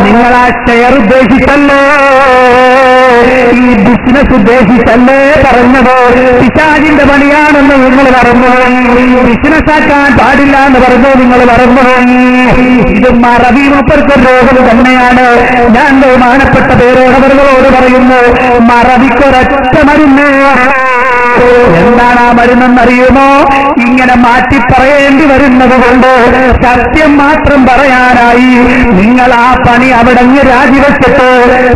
നിങ്ങൾ ആ ഷെയർ ഉദ്ദേശിച്ചല്ലേ, ഈ ബിസിനസ് ഉദ്ദേശിച്ചല്ലേ പറഞ്ഞത്. പിശാചിന്റെ പണിയാണെന്ന് നിങ്ങൾ പറഞ്ഞു, ബിസിനസ് ആക്കാൻ പാടില്ല എന്ന് പറഞ്ഞു നിങ്ങൾ പറഞ്ഞു. ഇത് മറവി മൂപ്പർക്ക് രോഗം തന്നെയാണ്. ഞാൻ ബഹുമാനപ്പെട്ട പേരോടവരോട് പറയുന്നു, മറവിക്കൊരൊറ്റ മരുന്ന്. എന്താണ് ആ മരുന്നെന്നറിയുമോ? ഇങ്ങനെ മാറ്റി പറയേണ്ടി വരുന്നത് കൊണ്ട് സത്യം മാത്രം പറയാനായി നിങ്ങൾ ആ പണി അവിടങ്ങ് രാജിവെച്ചിട്ട്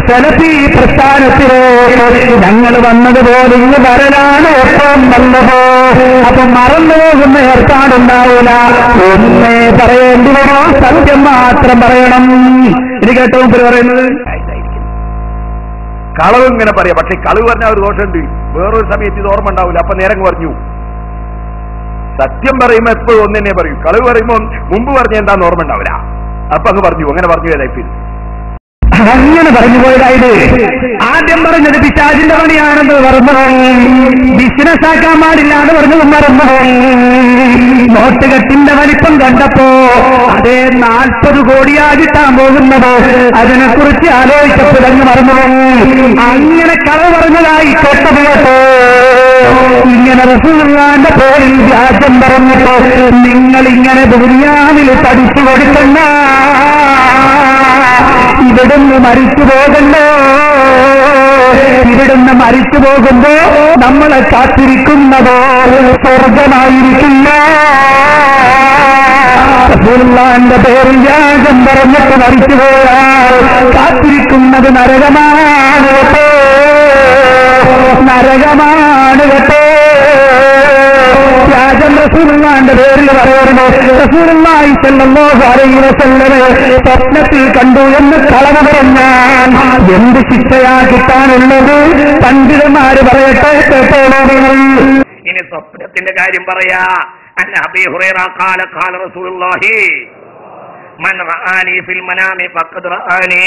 സലഫി പ്രസ്ഥാനത്തിലേക്ക് ഞങ്ങൾ വന്നതുപോലെ ഇന്ന് വരലാണ് ഏറ്റവും നല്ലത്. അപ്പൊ മറന്നു പോകുന്ന ഏർപ്പാടുണ്ടാവില്ല. ഒന്നേ പറയേണ്ടി വരും, സത്യം മാത്രം പറയണം. ഇത് കേട്ടോ പറയുന്നത്. കളവ് ഇങ്ങനെ പറയാം, പക്ഷെ കളവ് പറഞ്ഞാൽ ഒരു ദോഷമുണ്ട്. വേറൊരു സമയത്ത് ഇത് ഓർമ്മ ഉണ്ടാവില്ല, അപ്പൊ നേരം പറഞ്ഞു. സത്യം പറയുമ്പോ എപ്പോഴും ഒന്ന് തന്നെ പറയും, കളവ് പറയുമ്പോ മുമ്പ് പറഞ്ഞ എന്താന്ന് ഓർമ്മ ഉണ്ടാവില്ല, അപ്പൊ അങ്ങ് പറഞ്ഞു. അങ്ങനെ പറഞ്ഞു ലൈഫിൽ അങ്ങനെ പറഞ്ഞു പോയതായത്. ആദ്യം പറഞ്ഞത് പിശാചിന്റെ പണിയാണെന്ന് പറഞ്ഞു, ബിസിനസ് ആക്കാൻ പാടില്ല എന്ന് പറഞ്ഞത് മറന്നു. നോട്ടുകെട്ടിന്റെ വലിപ്പം കണ്ടപ്പോ അതേ 40 കോടിയാ കിട്ടാൻ പോകുന്നത്, അതിനെക്കുറിച്ച് ആലോചിച്ചപ്പോഴങ്ങ് മറന്നു. അങ്ങനെ കളവ് പറഞ്ഞതായി കേട്ടപ്പോഴോ ഇങ്ങനെ റസൂലുള്ളാഹിന്റെ പേരിൽ വ്യാജം പറഞ്ഞിട്ടോ നിങ്ങൾ ഇങ്ങനെ ദുനിയാവിൽ പഠിച്ചു കൊടുക്കുന്ന ഇവിടുന്ന് മരിച്ചു പോകണ്ടോ? ഇവിടുന്ന് മരിച്ചു പോകുമ്പോ നമ്മളെ കാത്തിരിക്കുന്നതോ സ്വർഗമായിരിക്കില്ല. റസൂലുള്ളാഹിന്റെ പേരിൽ വ്യാജം പറഞ്ഞിട്ട് മരിച്ചു പോയാൽ കാത്തിരിക്കുന്നത് നരകമാണ് കേട്ടോ, നരകമാണ് കേട്ടോ. വ്യാജം റസൂലുള്ളാഹിന്റെ പേരിൽ പറയുന്നു. റസൂലുള്ളാഹി സ്വല്ലല്ലാഹു അലൈഹി വസല്ലമയെ സ്വപ്നത്തിൽ കണ്ടു എന്ന് കളവ് പറഞ്ഞാൽ എന്ത് ശിക്ഷയാ കിട്ടാനുള്ളത്? പണ്ഡിതന്മാര് പറയട്ടെ, കേട്ടോളൂ. ഇനി സ്വപ്നത്തിന്റെ കാര്യം പറയാ. അൻ അബീ ഹുറൈറ ഖാല ഖാല റസൂലുള്ളാഹി മൻ റആനി ഫിൽ മനാമി ഫഖദ് റആനി.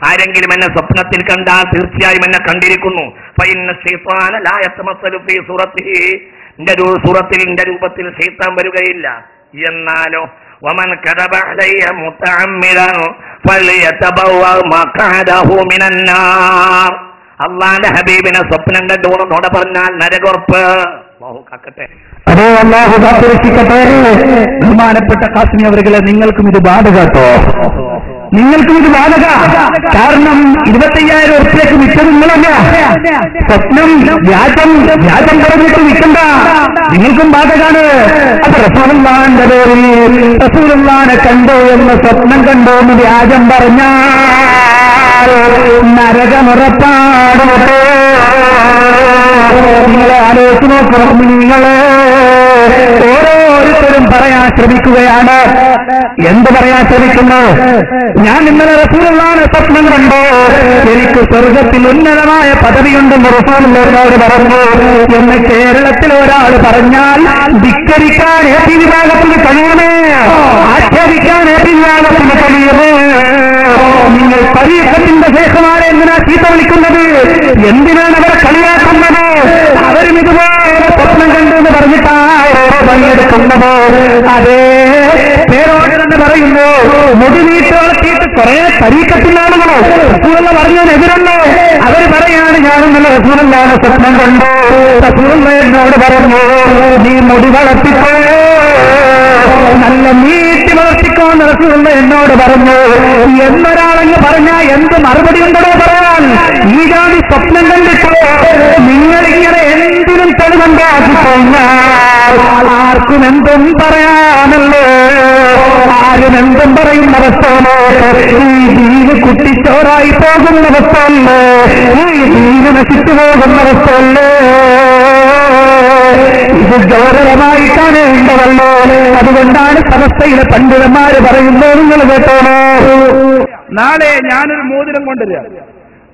ആരെങ്കിലും എന്നെ സ്വപ്നത്തിൽ കണ്ടാൽ തീർച്ചയായും എന്നെ കണ്ടിരിക്കുന്നു. ഫഇന്ന ശൈത്താന ലാ യതമസ്സലു ഫീ സൂറത്തിഹി. എന്റെ സൂറത്തിൽ എന്റെ രൂപത്തിൽ ശൈത്താൻ വരികയില്ല. എന്നാലോ വമൻ കദബ അലയ്യ മുതഅമ്മിദൻ ഫൽയതബവ്വ മഖഅദഹു മിനൻ നാർ. അല്ലാഹുവിന്റെ ഹബീബിനെ സ്വപ്നം കണ്ടു നുണ പറഞ്ഞാൽ നരകോർപ്പ്. അല്ലാഹു കാക്കട്ടെ. അതോ അല്ലാഹു കാത്തിരക്ഷിക്കട്ടെ. ബഹുമാനപ്പെട്ട ഖാസിമി അവர்களെ, നിങ്ങൾക്കും ഇത് ബാധക കേട്ടോ, നിങ്ങൾക്കും ഇത് ബാധക. കാരണം 25,000 ഉറുപ്പികയ്ക്ക് വിറ്റത് നിങ്ങളല്ല. സ്വപ്നം വ്യാജം പറഞ്ഞിട്ട് വിൽക്കണ്ട, നിങ്ങൾക്കും ബാധകാണ്. അപ്പൊ റസൂലുള്ളാഹിന്റെ പേരിൽ റസൂലുള്ളാഹിനെ കണ്ടോ എന്ന് സ്വപ്നം കണ്ടോ എന്ന് വ്യാജം പറഞ്ഞാൽ നരകമുറപ്പാട്. നിങ്ങളെ ആലോചിച്ച് നോക്കണം. നിങ്ങളെ ഓരോരുത്തരും പറയാൻ ശ്രമിക്കുകയാണ്. എന്ത് പറയാൻ ശ്രമിക്കുന്നു? ഞാൻ ഇന്നലെ റസൂലുള്ളാഹിനെ സ്വപ്നം കണ്ടു, എനിക്ക് സ്വർഗത്തിൽ ഉന്നതമായ പദവിയുണ്ടെന്ന് റസൂലുള്ളാഹിനോട് പറഞ്ഞു എന്ന് കേരളത്തിൽ ഒരാൾ പറഞ്ഞാൽ ധിക്കരിക്കാൻ ഏത് വിഭാഗത്തിന് കഴിയുമേ? ആക്ഷേപിക്കാൻ ഏത് വിഭാഗത്തിന് കഴിയുമേ? നിങ്ങൾ പരീക്ഷത്തിന്റെ ശേഷമാരെ എന്തിനാ ചീത്ത വിളിക്കുന്നത്? എന്തിനാണ് അവരെ കളിയാക്കുന്നത്? അവരും ഇതുപോലെ സ്വപ്നം കണ്ടു എന്ന് പറഞ്ഞിട്ടാണ് പണിയെടുക്കുന്നത്. അതേ പേരോട് തന്നെ പറയുന്നു, മുടി നീട്ട് വളർത്തിയിട്ട് കുറെ പരീക്ഷത്തിലാണുകളോ റസൂലുള്ള പറഞ്ഞതിനെതിരല്ലോ. അവർ പറയാണ് ഞാനിന്നലെ റസൂലുള്ളാഹിനെ സ്വപ്നം കണ്ടു. റസൂലുള്ള എന്നോട് പറഞ്ഞു, നീ മുടി വളർത്തിക്കോ, നല്ല നീട്ടി അടിമവർത്തിക്കോന്ന് റസൂലുള്ള എന്നോട് പറഞ്ഞു. എന്നൊരാളെന്ന് പറഞ്ഞാൽ എന്ത് മറുപടി ഉണ്ടോ പറയാൻ? ഈ ജാതി സ്വപ്നം കണ്ടിട്ടോ നിങ്ങളിങ്ങനെ എന്തിനും തെളിവുണ്ടാക്കി കഴിഞ്ഞാൽ ആർക്കും എന്തും പറയാനല്ലോ, ആരും എന്തും പറയുന്ന അവസ്ഥയില് ഈ ദീന് കുട്ടിച്ചോറായി പോകുന്ന അവസ്ഥയല്ലേ, ഈ ദീന് നശിച്ചു പോകുന്ന അവസ്ഥയല്ലേ. ഇത് ഗൗരവമായിട്ടാണ് ഉണ്ടതല്ലോ. അതുകൊണ്ടാണ് സമസ്തയിലെ പണ്ഡിതന്മാര് പറയുന്നത്. നിങ്ങൾ കേട്ടോളൂ, നാളെ ഞാനൊരു മോതിരം കൊണ്ടുവരിക.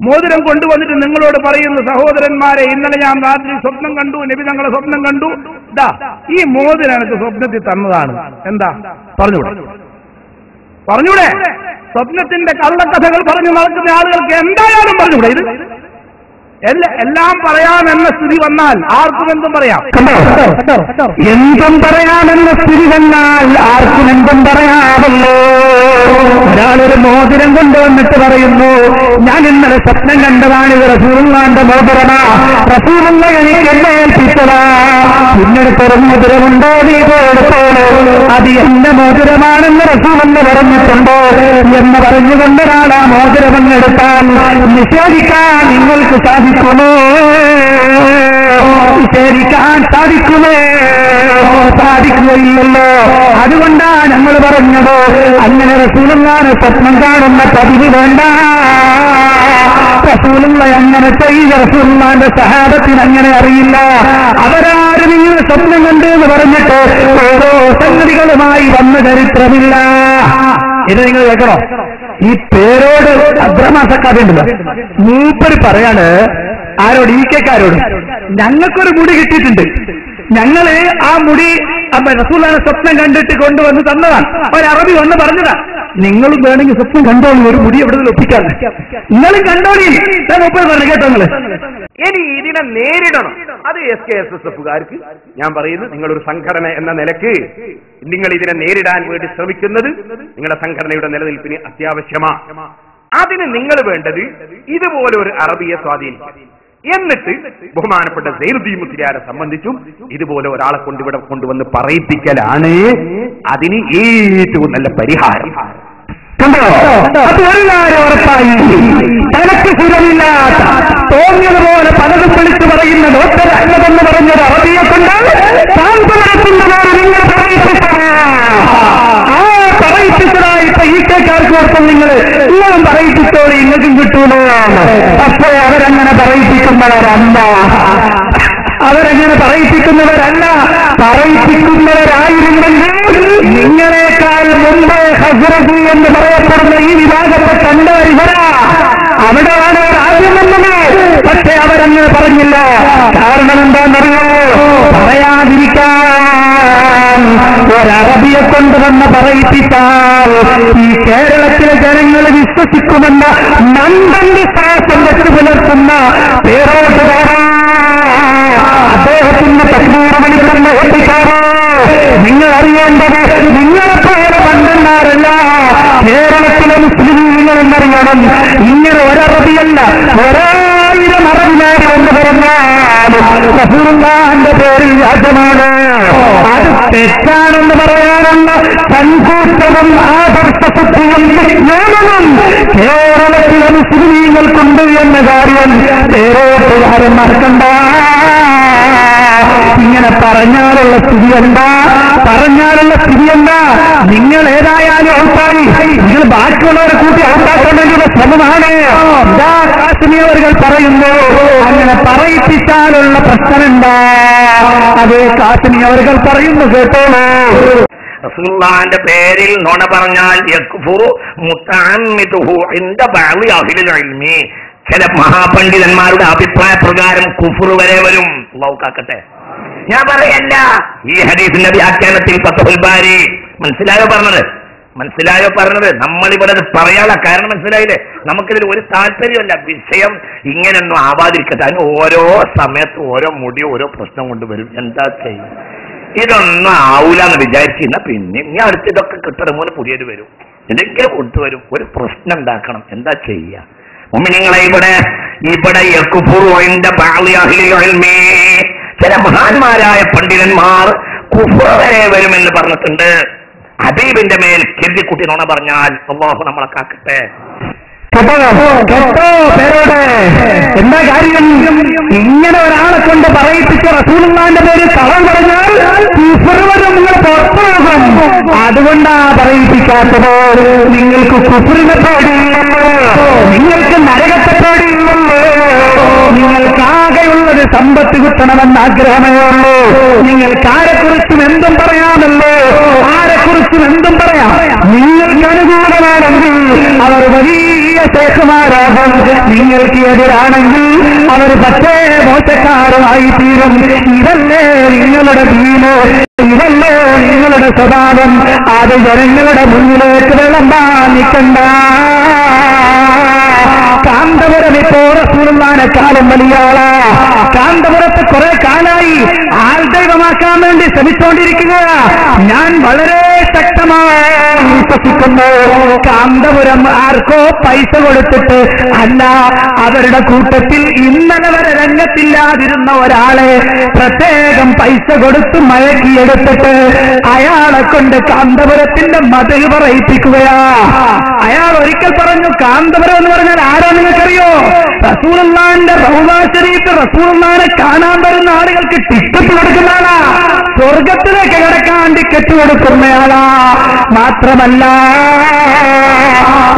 മോതിരം കൊണ്ടുവന്നിട്ട് നിങ്ങളോട് പറയുന്നു, സഹോദരന്മാരെ, ഇന്നലെ ഞാൻ രാത്രി സ്വപ്നം കണ്ടു, നബി തങ്ങളെ സ്വപ്നം കണ്ടു, ഈ മോതിരം എനിക്ക് സ്വപ്നത്തിൽ തന്നതാണ്. എന്താ പറഞ്ഞൂടെ? സ്വപ്നത്തിന്റെ കള്ളക്കഥകൾ പറഞ്ഞു നടക്കുന്ന ആളുകൾക്ക് എന്തായാലും പറഞ്ഞൂടെ? ഇത് എല്ലാം പറയാമെന്ന സ്ഥിതി വന്നാൽ ആർക്കും എന്തും പറയാം. എന്തും പറയാമെന്ന സ്ഥിതി വന്നാൽ ആർക്കും എന്തും പറയാമല്ലോ. ഒരാളൊരു മോതിരം കൊണ്ടുവന്നിട്ട് പറയുന്നു, ഞാൻ ഇന്നലെ സ്വപ്നം കണ്ടതാണ്, ഇത് റസൂലുള്ളാഹിന്റെ മോതിരമാ, റസൂലുള്ള എനിക്ക് എന്നെ ഏൽപ്പിച്ചതാ, പിന്നെടുത്തൊരു മോതിരമുണ്ടോ നീ എടുത്തോളൂ, അത് എന്റെ മോതിരമാണെന്ന് റസൂലുള്ള പറഞ്ഞിട്ടുണ്ടോ എന്ന് പറഞ്ഞുകൊണ്ട് ഒരാൾ ആ മോതിരം എടുത്താൽ നിഷേധിക്കാൻ നിങ്ങൾക്ക് സാധിക്കുമോ? നിഷേധിക്കാൻ സാധിക്കുകയില്ലല്ലോ. അതുകൊണ്ടാണ് ഞങ്ങൾ പറഞ്ഞത്, അങ്ങനെ റസൂലുള്ളാഹിനെ സ്വപ്നം കാണുന്ന പതിവ് വേണ്ട. റസൂലുള്ള അങ്ങനെ ചെയ്ത റസൂലുള്ളാഹിന്റെ സഹാബത്തിന് അങ്ങനെ അറിയില്ല. അവരാരും ഇങ്ങനെ സ്വപ്നം കണ്ടു എന്ന് പറഞ്ഞിട്ട് ഓരോ സംഗതികളുമായി വന്ന ചരിത്രമില്ല. ഇത് നിങ്ങൾ കേൾക്കണോ? ഈ പേരോട് അബ്രഹ്മാസക്കാരുണ്ടല്ലോ, മൂപ്പര് പറയാണ് ആരോട്? ഈ കേക്കാരോട്, ഞങ്ങൾക്കൊരു മുടി കിട്ടിയിട്ടുണ്ട്, ഞങ്ങള് ആ മുടി റസൂലുള്ളാഹിനെ സ്വപ്നം കണ്ടിട്ട് കൊണ്ടുവന്ന് തന്നതാണ്. ഒരറബി വന്ന് പറഞ്ഞതാ, നിങ്ങളും വേണമെങ്കിൽ സ്വപ്നം കണ്ടോളൂ, ഒരു മുടി എവിടെ നിന്ന് ഒപ്പിക്കാൻ, നിങ്ങളും കണ്ടോളി. മൂപ്പര് പറഞ്ഞു, കേട്ടോ നിങ്ങള്? ഇനി ഇതിനെ നേരിടണം. അത് SKSSFകാർക്ക് ഞാൻ പറയുന്നു, നിങ്ങളൊരു സംഘടന എന്ന നിലക്ക് നിങ്ങൾ ഇതിനെ നേരിടാൻ വേണ്ടി ശ്രമിക്കുന്നത് നിങ്ങളുടെ സംഘടനയുടെ നിലനിൽപ്പിന് അത്യാവശ്യമാണ്. അതിന് നിങ്ങൾ വേണ്ടത് ഇതുപോലെ ഒരു അറബിയെ സ്വാധീനിക്കുക. എന്നിട്ട് ബഹുമാനപ്പെട്ട സൈനുദ്ദീൻ മുസ്ലിയാരെ സംബന്ധിച്ചും ഇതുപോലെ ഒരാളെ കൊണ്ടിവിടെ കൊണ്ടുവന്ന് പറയിപ്പിക്കലാണ് അതിന് ഏറ്റവും നല്ല പരിഹാരം. കണ്ടോ? അത് ഒരു കാര്യം ഉറപ്പായി, തലക്ക് സുഖമില്ലാത്ത തോന്നിയതുപോലെ പലതും വിളിച്ചു പറയുന്ന ഡോക്ടർ അല്ലെന്ന് പറഞ്ഞൊരു അറബിയെ കൊണ്ട് സാന്ത്വനത്തിൻ്റെതാണ് നിങ്ങൾ പറയിപ്പിച്ചതായി ഇപ്പൊ ഈ കേക്കാർക്ക് ഓർക്കും. നിങ്ങളും പറയിപ്പിച്ചോളി, ഇങ്ങൾക്കും കിട്ടൂലോ. പക്ഷേ അവരങ്ങനെ പറയിപ്പിക്കുന്നവരല്ല, പറയിപ്പിക്കുന്നവരായിരുന്നെങ്കിൽ നിങ്ങളെക്കാൾ മുമ്പ് ഹസ്രജി എന്ന് പറയപ്പെടുന്ന ഈ വിഭാഗത്തെ കണ്ടവരിവരാ. അവിടെയാണ് ആദ്യം വന്നത്. പക്ഷെ അവരങ്ങനെ പറഞ്ഞില്ല. കാരണം എന്താണെന്നറിയോ? പറയാതിരിക്കാൻ ഒരറബിയെ കൊണ്ടുവന്ന് പറയിപ്പിച്ചാൽ ഈ കേരളത്തിലെ ജനങ്ങൾ വിശ്വസിക്കുമെന്ന മന്ദൻ വിശ്വാസം വെച്ച് പുലർത്തുന്ന പേരോട്ടുകാരാ, അദ്ദേഹത്തിന് തക്ബീർ വിളിക്കുന്ന ഓട്ടിക്കാരോ, നിങ്ങൾ അറിയേണ്ടത് നിങ്ങളെപ്പോലെ മണ്ടന്മാരല്ല കേരളത്തിലെ മുസ്ലിമീങ്ങൾ എന്നറിയണം. ഇങ്ങനെ ഒരറബിയല്ല, 1000 അറബിമാർ എന്ന് പറഞ്ഞാൽ റസൂലുള്ളാഹിന്റെ പേരിൽ വ്യാജമാണ്. അത് തെറ്റാണെന്ന് പറയാനുള്ള സങ്കൂറ്റവും ആദർശബുദ്ധിയും വിജ്ഞാനവും കേരളത്തിലെ മുസ്ലിമീങ്ങൾക്കുണ്ട് എന്ന കാര്യം പേരോട്ടുകാരൻ മറക്കണ്ട. ഇങ്ങനെ പറഞ്ഞാലുള്ള സ്ഥിതി എന്താ? നിങ്ങൾ ഏതായാലും ഔട്ടായി, നിങ്ങൾ ബാക്കിയുള്ളവരെ കൂട്ടി ഔട്ടാക്കേണ്ട ശ്രമമാണ്. ഇതാ കാശ്മീറുകൾ പറയുന്നു, അങ്ങനെ പറയിപ്പിച്ചാലുള്ള പ്രശ്നം എന്താ? അതേ കാശ്മീറുകൾ പറയുന്നു, കേട്ടോളൂ. റസൂലുള്ളാഹിന്റെ പേരിൽ നുണ പറഞ്ഞാൽ യക്ഫുറു മുതഅമ്മിദുഹു ഇൻദ ബഅദി അഹ്ലിൽ ഇൽമി. ചില മഹാപണ്ഡിതന്മാരുടെ അഭിപ്രായ പ്രകാരം കുഫ്ർ വരെ വരും. അല്ലാഹു കാക്കട്ടെ. ഞാൻ പറയല്ല, ഈ ഹദീസിന്റെ വ്യാഖ്യാനത്തിൽ ഫത്ഹുൽ ബാരി മനസ്സിലായോ പറഞ്ഞത്? നമ്മളിവിടെ പറയാനുള്ള കാരണം മനസ്സിലായില്ലേ? നമുക്കിതിൽ ഒരു താല്പര്യമല്ല, വിഷയം ഇങ്ങനെയൊന്നും ആവാതിരിക്കട്ടെ. അതിന് ഓരോ സമയത്ത് ഓരോ മുടി ഓരോ പ്രശ്നം കൊണ്ടുവരും. എന്താ ചെയ്യും? ഇതൊന്നും ആവൂലെന്ന് വിചാരിച്ചിരുന്ന പിന്നെ ഇനി അടുത്ത് ഇതൊക്കെ കിട്ടണമോലെ പുതിയത് വരും, എന്തെങ്കിലും കൊണ്ടുവരും, ഒരു പ്രശ്നം ഉണ്ടാക്കണം. എന്താ ചെയ്യുക? മുഅ്മിനീങ്ങളെ, ഇവിടെ ചില മഹാന്മാരായ പണ്ഡിതന്മാർ കുഫ്ർ വരെ വരുമെന്ന് പറഞ്ഞിട്ടുണ്ട്. ഹബീബിന്റെ മേൽ കെല്ലിക്കുട്ടി നുണ പറഞ്ഞാൽ അല്ലാഹു നമ്മളെ കാക്കട്ടെ. കേട്ടോ പേരോട് എന്താ കാര്യം? ഇങ്ങനെ ഒരാളെ കൊണ്ട് പറയിപ്പിച്ച റസൂലുള്ളാഹിന്റെ പേര് കള്ളം പറഞ്ഞാൽ കുഫ്റുവരും നിങ്ങൾ പുറത്തു പോകും. അതുകൊണ്ടാ പറയിപ്പിക്കാത്തത്. നിങ്ങൾക്ക് കുഫ്റിനെ പേടിയില്ലല്ലോ, നിങ്ങൾക്ക് നരകത്തെ പേടിയില്ലല്ലോ, നിങ്ങൾക്കാകെയുള്ളത് സമ്പത്ത് കിട്ടണമെന്ന് ആഗ്രഹമേ ഉള്ളൂ. നിങ്ങൾക്കാരെക്കുറിച്ചും എന്തും പറയാമല്ലോ, ആരെക്കുറിച്ചും എന്തും പറയാം. നിങ്ങൾക്ക് അനുകൂലമാണെങ്കിൽ അവർ വലിയ ശേഖമാരാകും, നിങ്ങൾക്ക് എതിരാണെങ്കിൽ അവർ പറ്റേ മോശക്കാരുമായി തീരും. ഇതല്ലേ നിങ്ങളുടെ ദീന്, ഇതല്ലേ നിങ്ങളുടെ സ്വഭാവം. അത് ജനങ്ങളുടെ മുന്നിലേക്ക് വിളമ്പാൻ നിൽക്കണ്ട. കാന്തപുരം ഇപ്പോ റസൂലുള്ളാഹിനെക്കാളും വലിയ ആളാ. കാന്തപുരത്ത് കുറെ കാലായി ആൾ ദൈവമാക്കാൻ വേണ്ടി ശ്രമിച്ചുകൊണ്ടിരിക്കുക. ഞാൻ വളരെ ശക്തമായി വിശ്വസിക്കുന്നു, കാന്തപുരം ആർക്കോ പൈസ കൊടുത്തിട്ട് അല്ല, അവരുടെ കൂട്ടത്തിൽ ഇന്നലെ വരെ രംഗത്തില്ലാതിരുന്ന ഒരാളെ പ്രത്യേകം പൈസ കൊടുത്ത് മയക്കിയെടുത്തിട്ട് അയാളെ കൊണ്ട് കാന്തപുരത്തിന്റെ മതിൽ പറയിപ്പിക്കുകയാ. അയാൾ ഒരിക്കൽ പറഞ്ഞു, കാന്തപുരം എന്ന് പറഞ്ഞാൽ ആരാ നിങ്ങൾക്കറിയോ? റസൂലുള്ളാഹിന്റെ റൗള ശരീഫ് റസൂലുള്ളാഹിനെ കാണാൻ വരുന്ന ആളുകൾക്ക് ടിക്കറ്റ് കൊടുക്കുന്ന ആളാ, സ്വർഗത്തിലേക്ക് കിടക്കാൻ ടിക്കറ്റ് കൊടുക്കുന്നയാളാ. മാത്രമല്ല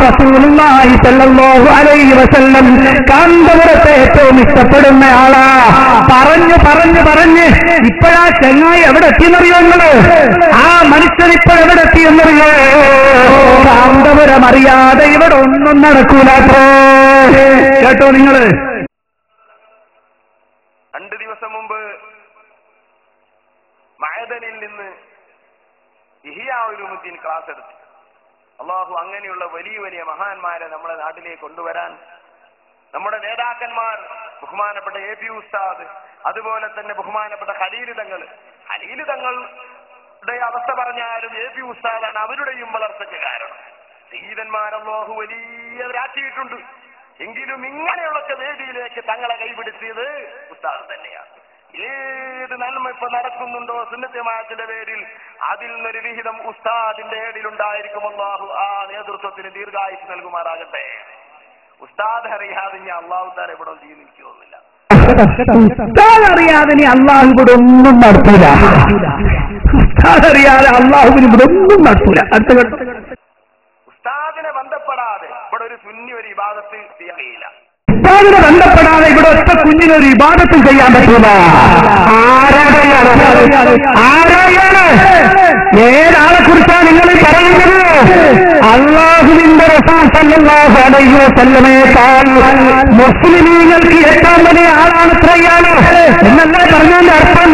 റസൂലുള്ളാഹി സ്വല്ലല്ലാഹു അലൈഹി വസല്ലം കാന്തപുരത്തെ ഏറ്റവും ഇഷ്ടപ്പെടുന്ന ആളാ. പറഞ്ഞു പറഞ്ഞു പറഞ്ഞ് ഇപ്പോഴാ ചെങ്ങായി എവിടെ എത്തിയെന്നറിയോ നിങ്ങള്? ആ മനുഷ്യൻ ഇപ്പോൾ എവിടെ എത്തിയെന്നറിയോ? കാന്തപുരം അറിയാതെ ഇവിടെ ഒന്നും നടക്കൂലാത്രേ. കേട്ടോ നിങ്ങള്? 2 ദിവസം മുമ്പ് മഅദനിൽ നിന്ന് ഇഹ്യാ ഉലൂമുദ്ദീൻ ക്ലാസ് എടുത്തു. അല്ലാഹു അങ്ങനെയുള്ള വലിയ വലിയ മഹാന്മാരെ നമ്മുടെ നാട്ടിലേക്ക് കൊണ്ടുവരാൻ, നമ്മുടെ നേതാക്കന്മാർ ബഹുമാനപ്പെട്ട എ.പി. ഉസ്താദ്, അതുപോലെ തന്നെ ബഹുമാനപ്പെട്ട ഖലീൽ തങ്ങളുടെ അവസ്ഥ പറഞ്ഞാലും എ.പി. ഉസ്താദാണ് അവരുടെയും വളർച്ചയ്ക്ക് കാരണം. സയ്യിദന്മാർ അല്ലാഹു വലിയവരാക്കിയിട്ടുണ്ട്. എങ്കിലും ഇങ്ങനെയുള്ളൊക്കെ വേദിയിലേക്ക് തങ്ങളെ കൈപിടിച്ചത് ഉസ്താദ് തന്നെയാണ്. ഏത് നന്മ ഇപ്പൊ നടക്കുന്നുണ്ടോ സുന്നത്ത് ജമാഅത്തിന്റെ പേരിൽ, അതിൽ നിന്നൊരു വിഹിതം ഉസ്താദിന്റെ ഏടിലുണ്ടായിരിക്കും. അല്ലാഹു ആ നേതൃത്വത്തിന് ദീർഘായുസ് നൽകുമാറാകട്ടെ. ഉസ്താദ് അറിയാതെ ഞാൻ അള്ളാഹു താല ഇവിടെ ജീവിക്കുന്നില്ല. ഉസ്താദ് അറിയാതെ നീ അള്ളാഹു ഇവിടെ ഒന്നും നടത്തൂല. ഉസ്താദ് അറിയാതെ അള്ളാഹുവിന് ഇവിടെ ഒന്നും നടത്തൂല. അടുത്ത ഉസ്താദിനെ ബന്ധപ്പെടാതെ ഇവിടെ ഒരു സുന്നി ഒരു ഇബാദത്ത് ചെയ്യാൻ കഴിയില്ല. ഉസ്താദിനെ ബന്ധപ്പെടാതെ ഇവിടെ ഒറ്റ കുഞ്ഞിനൊരു ഇബാദത്തും ചെയ്യാൻ പറ്റൂല. ആരായാണ്? ഏതാളെ കുറിച്ചാണ് നിങ്ങൾ പറയുന്നത്? അല്ലാഹുവിന്റെ റസൂൽ സല്ലല്ലാഹു അലൈഹി വസല്ലമയേക്കാൾ മുസ്ലിമീങ്ങൾക്ക് ഏറ്റവും വലിയ ആളാണത്രേ ഇയാള് എന്നല്ലേ പറഞ്ഞതിന്റെ അർത്ഥം?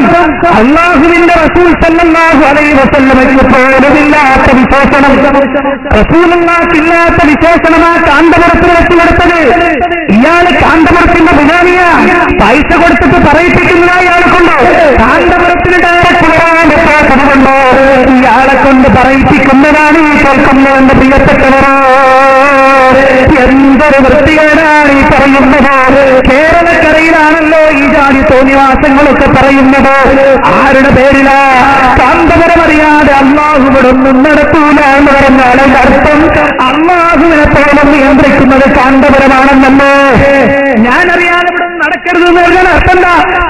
അല്ലാഹുവിന്റെ റസൂൽ സല്ലല്ലാഹു അലൈഹി വസല്ലമയ്ക്ക് പോലുമില്ലാത്ത വിശേഷണം, റസൂലുള്ളാഹിക്കില്ലാത്ത വിശേഷണമാ കാന്തപുരത്തിന് വെച്ചുകൊടുത്തത്. ഇയാള് കാന്തപുരത്തിന്റെ ബിനാമിയ പൈസ കൊടുത്തിട്ട് പറയിപ്പിക്കുന്ന ഇയാളെ കൊണ്ട് കാന്തപുരത്തിന് ഡയറക്റ്റ് വരാൻ പറ്റാത്തതുകൊണ്ട് ഇയാളെ കൊണ്ട് പറയിപ്പിക്കുന്നതാണ് ഈ കേൾക്കുന്നതെന്ന് പ്രിയപ്പെട്ടവരോ. എന്തൊരു വൃത്തികേടാണ് ഈ പറയുന്നത്. കേരളക്കരയിലാണല്ലോ ഈ ജാതി തോന്നിവാസങ്ങളൊക്കെ പറയുന്നത്. ആരുടെ പേരിലാ? കാന്തപുരം അറിയാതെ അള്ളാഹു ഇവിടെ ഒന്നും നടത്തൂല എന്ന് പറഞ്ഞാൽ അതിന്റെ അർത്ഥം അള്ളാഹുവിനെ പോലും നിയന്ത്രിക്കുന്നത് കാന്തപുരമാണെന്നല്ലോ. ഞാനറിയാതെ ഇവിടെ നടക്കരുത് എന്ന് പറഞ്ഞാൽ അർത്ഥമല്ല,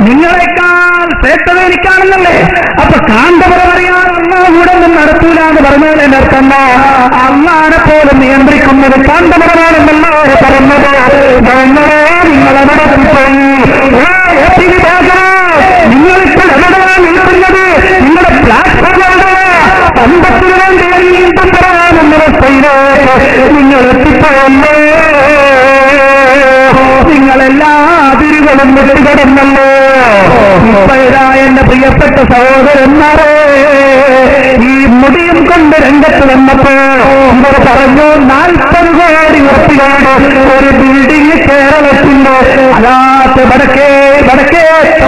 നിങ്ങളെക്കാൾ ശ്രേഷ്ഠത എനിക്കാണെന്നല്ലേ. അപ്പൊ കാന്തപുരം അറിയാതെ അള്ളാഹു ഇവിടെ ഒന്നും നടത്തൂല എന്ന് പറഞ്ഞാൽ എന്റെ അർത്ഥം അള്ളാഹിനെ പോലും നിയന്ത്രിക്കുന്നത് കാന്തപുരമാണെന്നല്ലോ പറഞ്ഞത്. ഞങ്ങളെ നിങ്ങളെവിടെ പോയി? നിങ്ങളിപ്പോൾ എവിടെയാണ് നിൽക്കുന്നത്? നിങ്ങളുടെ പ്ലാറ്റ്ഫോം സമ്പത്തിന് വേണ്ടി എന്തും പറയാമെന്നവസ്ഥയിലേക്ക് നിങ്ങൾ എത്തിപ്പോയല്ലോ. നിങ്ങളെല്ലാ അതിരുകളും വിട്ടുകിടന്നല്ലോ. ഇപ്പോഴാ എന്റെ പ്രിയപ്പെട്ട സഹോദരന്മാരെ ഈ മുടിയും കൊണ്ട് രംഗത്ത് വന്നപ്പോ ഇവർ പറഞ്ഞു 40 കോടി ഉറപ്പിലാണ് ഒരു ബിൽഡിംഗ് കേരളത്തിന്റെ അതാത്ത് വടക്കേ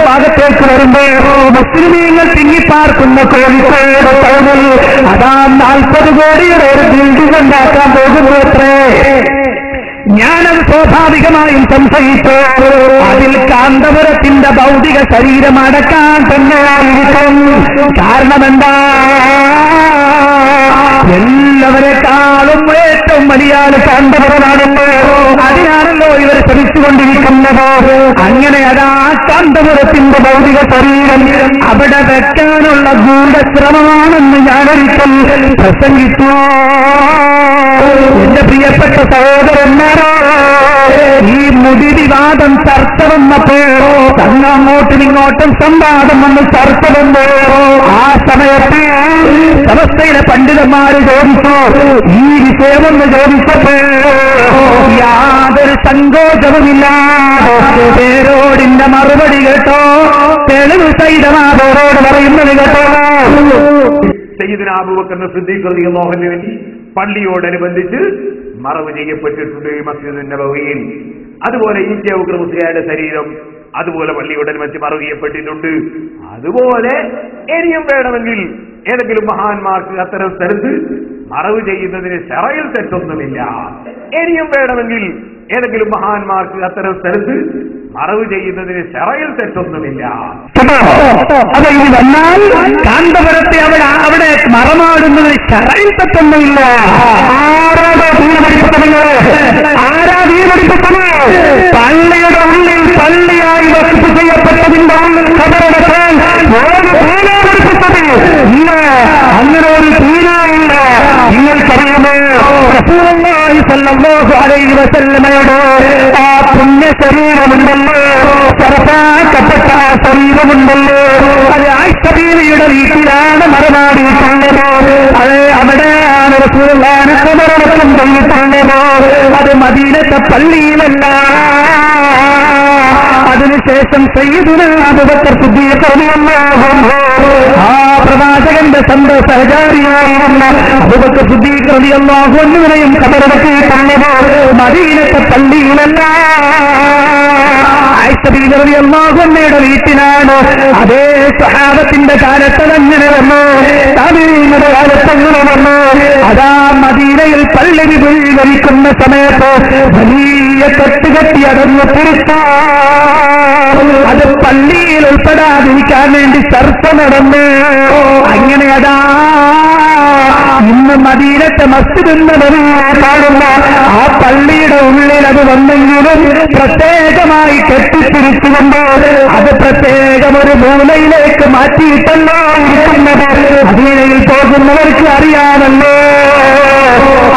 ഭാഗത്തേക്ക് വരുമ്പോ മുസ്ലിമീങ്ങൾ തിങ്ങിപ്പാർക്കുന്ന കോഴിക്കോട് ടൗണിൽ അതാ 40 കോടിയുടെ ഒരു ബിൽഡിംഗ് ഉണ്ടാക്കാൻ പോകുന്നു അത്രേ. ഞാനത് സ്വാഭാവികമായും സംശയിച്ചു. അതിൽ കാന്തപുരത്തിന്റെ ഭൗതിക ശരീരം അടക്കാൻ തന്നെയായിരിക്കും. കാരണം എന്താ? എല്ലാവരെക്കാളും ഏറ്റവും വലിയ കാന്തപുരമാണല്ലോ. അതിനാണല്ലോ ഇവർ ശ്രമിച്ചുകൊണ്ടിരിക്കുന്നത്. അങ്ങനെ അതാ കാന്തപുരത്തിന്റെ ഭൗതിക ശരീരം അവിടെ വെക്കാനുള്ള ഗൂഢശ്രമമാണെന്ന് ഞാനൊരിക്കൽ പ്രസംഗിച്ചു. എന്റെ പ്രിയപ്പെട്ട സഹോദരന്മാരോ, ഈ മുടി വിവാദം ചർച്ച വന്നപ്പോ അങ്ങോട്ടും ഇങ്ങോട്ടും സംവാദം വന്ന് ചർച്ച വന്നോ ആ സമയത്ത് സമസ്തയിലെ പണ്ഡിതന്മാര് ചോദിച്ചു, ഈ വിഷയമൊന്ന് ചോദിച്ചപ്പോ യാതൊരു സങ്കോചവുമില്ലാതെ പേരോടിന്റെ മറുപടി കേട്ടോ, തെളിവ് സഹിതമാരോട് പറയുന്നത് കേട്ടോ. സയ്യിദുനാ അബൂബക്കർ സിദ്ദീഖ് റളിയല്ലാഹു അൻഹു പള്ളിയോടനുബന്ധിച്ച് മറവ് ചെയ്യപ്പെട്ടിട്ടുണ്ട് മസ്ജിദ് നബവിയിൽ. അതുപോലെ ഈച്ചെ ഉക്ര മുസ്ലിയാരുടെ ശരീരം അതുപോലെ പള്ളിയോടനുബന്ധിച്ച് മറവ് ചെയ്യപ്പെട്ടിട്ടുണ്ട്. അതുപോലെ ഇനിയും വേണമെങ്കിൽ ഏതെങ്കിലും മഹാന്മാർക്ക് അത്തരം സ്ഥലത്ത് മറവ് ചെയ്യുന്നതിന് ശറയിൽ തെറ്റൊന്നുമില്ല. ഇനിയും വേണമെങ്കിൽ ഏതെങ്കിലും മഹാന്മാർക്ക് അത്തരം സ്ഥലത്ത് മറവ് ചെയ്യുന്നതിന് ശറയിൽ തെറ്റൊന്നുമില്ല. അത് ഇനി വന്നാൽ കാന്തപുരത്തെ അവിടെ മറമാടുന്നതിന് ശറയിൽ തെറ്റൊന്നുമില്ല. ആരാ വീടുപിടിപ്പിച്ചത്? പള്ളിയുടെ ഉള്ളിൽ പള്ളിയായി വസ്തു ചെയ്യപ്പെട്ടതിന്റെ കബറടക്കാൻ പിടിപ്പിച്ചത് ഇല്ല. അങ്ങനെ ഒരു തീരായില്ല. നിങ്ങൾക്കറിയുമോ റസൂലുള്ളാഹി സ്വല്ലല്ലാഹു അലൈഹി വസല്ലമയുടെ ആ പുണ്യ ശരീരമുണ്ടല്ലോ, ശറഫാക്കപ്പെട്ട ആ ശരീരമുണ്ടല്ലോ, അത് ആയിഷ ബീവിയുടെ വീട്ടിലാണ് മറമാടിയിട്ടുള്ളത്. അത് അവിടെയാണ് റസൂലുള്ളാഹിനെ ഖബറടക്കം ചെയ്തിട്ടുള്ളത്. അത് മദീനത്തെ പള്ളിയിലല്ല. അതിനുശേഷം സയ്യിദുനാ അബൂബക്കർ സിദ്ദീഖ് റളിയല്ലാഹു അൻഹു ആ പ്രവാചകന്റെ സഹചാരിയായിരുന്ന അബൂബക്കർ സിദ്ദീഖ് റളിയല്ലാഹു അൻഹുവിനെയും ഖബറടക്കിയിട്ടുള്ളത് മദീനത്തെ പള്ളിയിലല്ല, ആയിഷ ബീവി റളിയല്ലാഹു അൻഹയുടെ വീട്ടിലാണ്. അതേ സ്വഹാബത്തിന്റെ കാലത്ത് അങ്ങനെ വന്നു, താബീഈങ്ങളുടെ കാലത്ത് അങ്ങനെ വന്നു. അതാ മദീനയിൽ പള്ളി വിപുലീകരിക്കുന്ന സമയത്ത് വലിയ കെട്ടുകെട്ടി അടങ്ങ് തിരിച്ചു. അത് പള്ളിയിൽ ഉൾപ്പെടാതിരിക്കാൻ വേണ്ടി ചർച്ച നടന്നു. അങ്ങനെ അതാ ഇന്ന് മദീനത്തെ മസ്ജിദ് കാണുന്ന ആ പള്ളിയുടെ ഉള്ളിൽ അത് വന്നെങ്കിലും പ്രത്യേകമായി കെട്ടിത്തിരിച്ചുകൊണ്ട് അത് പ്രത്യേകം ഒരു മൂലയിലേക്ക് മാറ്റിയിട്ടല്ലോ ഇരിക്കുന്നത്. മദീനയിൽ പോകുന്നവർക്ക് അറിയാമല്ലോ.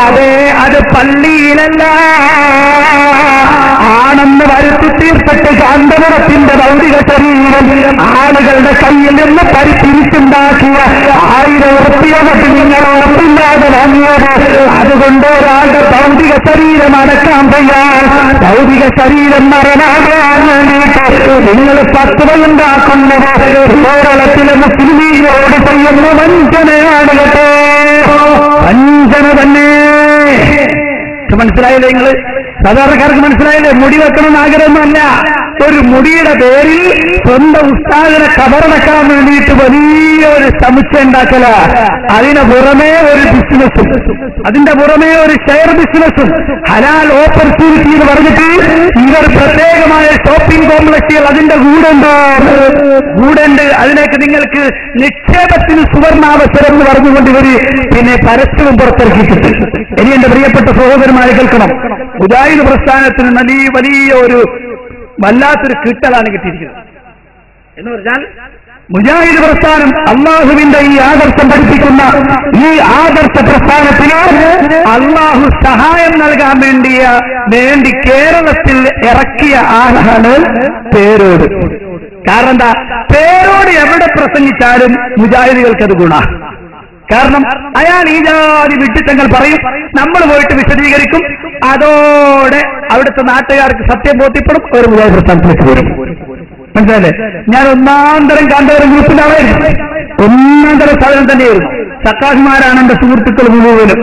അതെ, അത് പള്ളിയിലല്ല, ആണെന്ന് വരുത്തി തീർത്തിട്ട് കാന്തപുരത്തിന്റെ ഭൗതിക ശരീരം ആളുകളുടെ കയ്യിൽ നിന്ന് പരിത്തിരിച്ചുണ്ടാക്കിയ 1000 ഉറുപ്പികൾക്ക് നിങ്ങൾ ഉറപ്പില്ലാതെ വാങ്ങിയത്. അതുകൊണ്ട് ഒരാളുടെ ഭൗതിക ശരീരം അടക്കാൻ തയ്യാർ, ഭൗതിക ശരീരം മറനാകാൻ വേണ്ടിയിട്ട് നിങ്ങൾ ഫത്വയുണ്ടാക്കുന്നത് കേരളത്തിലെ മുസ്ലിമീങ്ങളോട് ചെയ്യുന്ന വഞ്ചനയാണ് കേട്ടോ, വഞ്ചന തന്നെ. മനസ്സിലായില്ലേ? നിങ്ങൾ സാധാരണക്കാർക്ക് മനസ്സിലായില്ലേ? മുടി വെക്കണമെന്ന് ആഗ്രഹമൊന്നുമല്ല. ഒരു മുടിയുടെ പേരിൽ സ്വന്തം ഉസ്താദിനെ കബറടക്കാൻ വേണ്ടിയിട്ട് വലിയൊരു സമുച്ചയം ഉണ്ടാക്കല. അതിന് പുറമേ ഒരു ബിസിനസ്സും, അതിന്റെ പുറമേ ഒരു ഷെയർ ബിസിനസ്സും, ഹലാൽ ഓപ്പർച്യൂണിറ്റി എന്ന് പറഞ്ഞിട്ട് ഇവർ പ്രത്യേകമായ ഷോപ്പിംഗ് കോംപ്ലക്സുകൾ അതിന്റെ കൂടെണ്ട്. അതിലേക്ക് നിങ്ങൾക്ക് നിക്ഷേപത്തിന് സുവർണാവസരം എന്ന് പറഞ്ഞുകൊണ്ട് ഇവര് പിന്നെ പരസ്യവും പുറത്തിറക്കിയിട്ടുണ്ട്. ഇനി എന്റെ പ്രിയപ്പെട്ട സഹോദരന്മാരെ കേൾക്കണം, മുജാഹിദ് പ്രസ്ഥാനത്തിന് വലിയ ഒരു വല്ലാത്തൊരു കിട്ടലാണ് കിട്ടിയിരിക്കുന്നത്. എന്ന് പറഞ്ഞാൽ മുജാഹിദ് പ്രസ്ഥാനം അള്ളാഹുവിന്റെ ഈ ആദർശം പഠിപ്പിക്കുന്ന ഈ ആദർശ പ്രസ്ഥാനത്തിന് അള്ളാഹു സഹായം നൽകാൻ വേണ്ടി കേരളത്തിൽ ഇറക്കിയ ആളാണ് പേരോട്. കാരണം എന്താ? പേരോട് എവിടെ പ്രസംഗിച്ചാലും മുജാഹിദുകൾക്കത് ഗുണ. കാരണം അയാൾ ഈ ജാതി വിട്ടിത്തങ്ങൾ പറയും, നമ്മൾ പോയിട്ട് വിശദീകരിക്കും, അതോടെ അവിടുത്തെ നാട്ടുകാർക്ക് സത്യം ബോധ്യപ്പെടും, ഒരു മുജാഹിദ് പ്രസ്ഥാനത്തിലേക്ക് വരും. മനസ്സിലല്ലേ? ഞാൻ ഒന്നാന്തരം കാന്തപുരം ഗ്രൂപ്പിന്റെ ആളായിരുന്നു, ഒന്നാന്തരം സാധനം തന്നെയായിരുന്നു. സക്കാഹിമാരാണ് എന്റെ സുഹൃത്തുക്കൾ മുഴുവനും.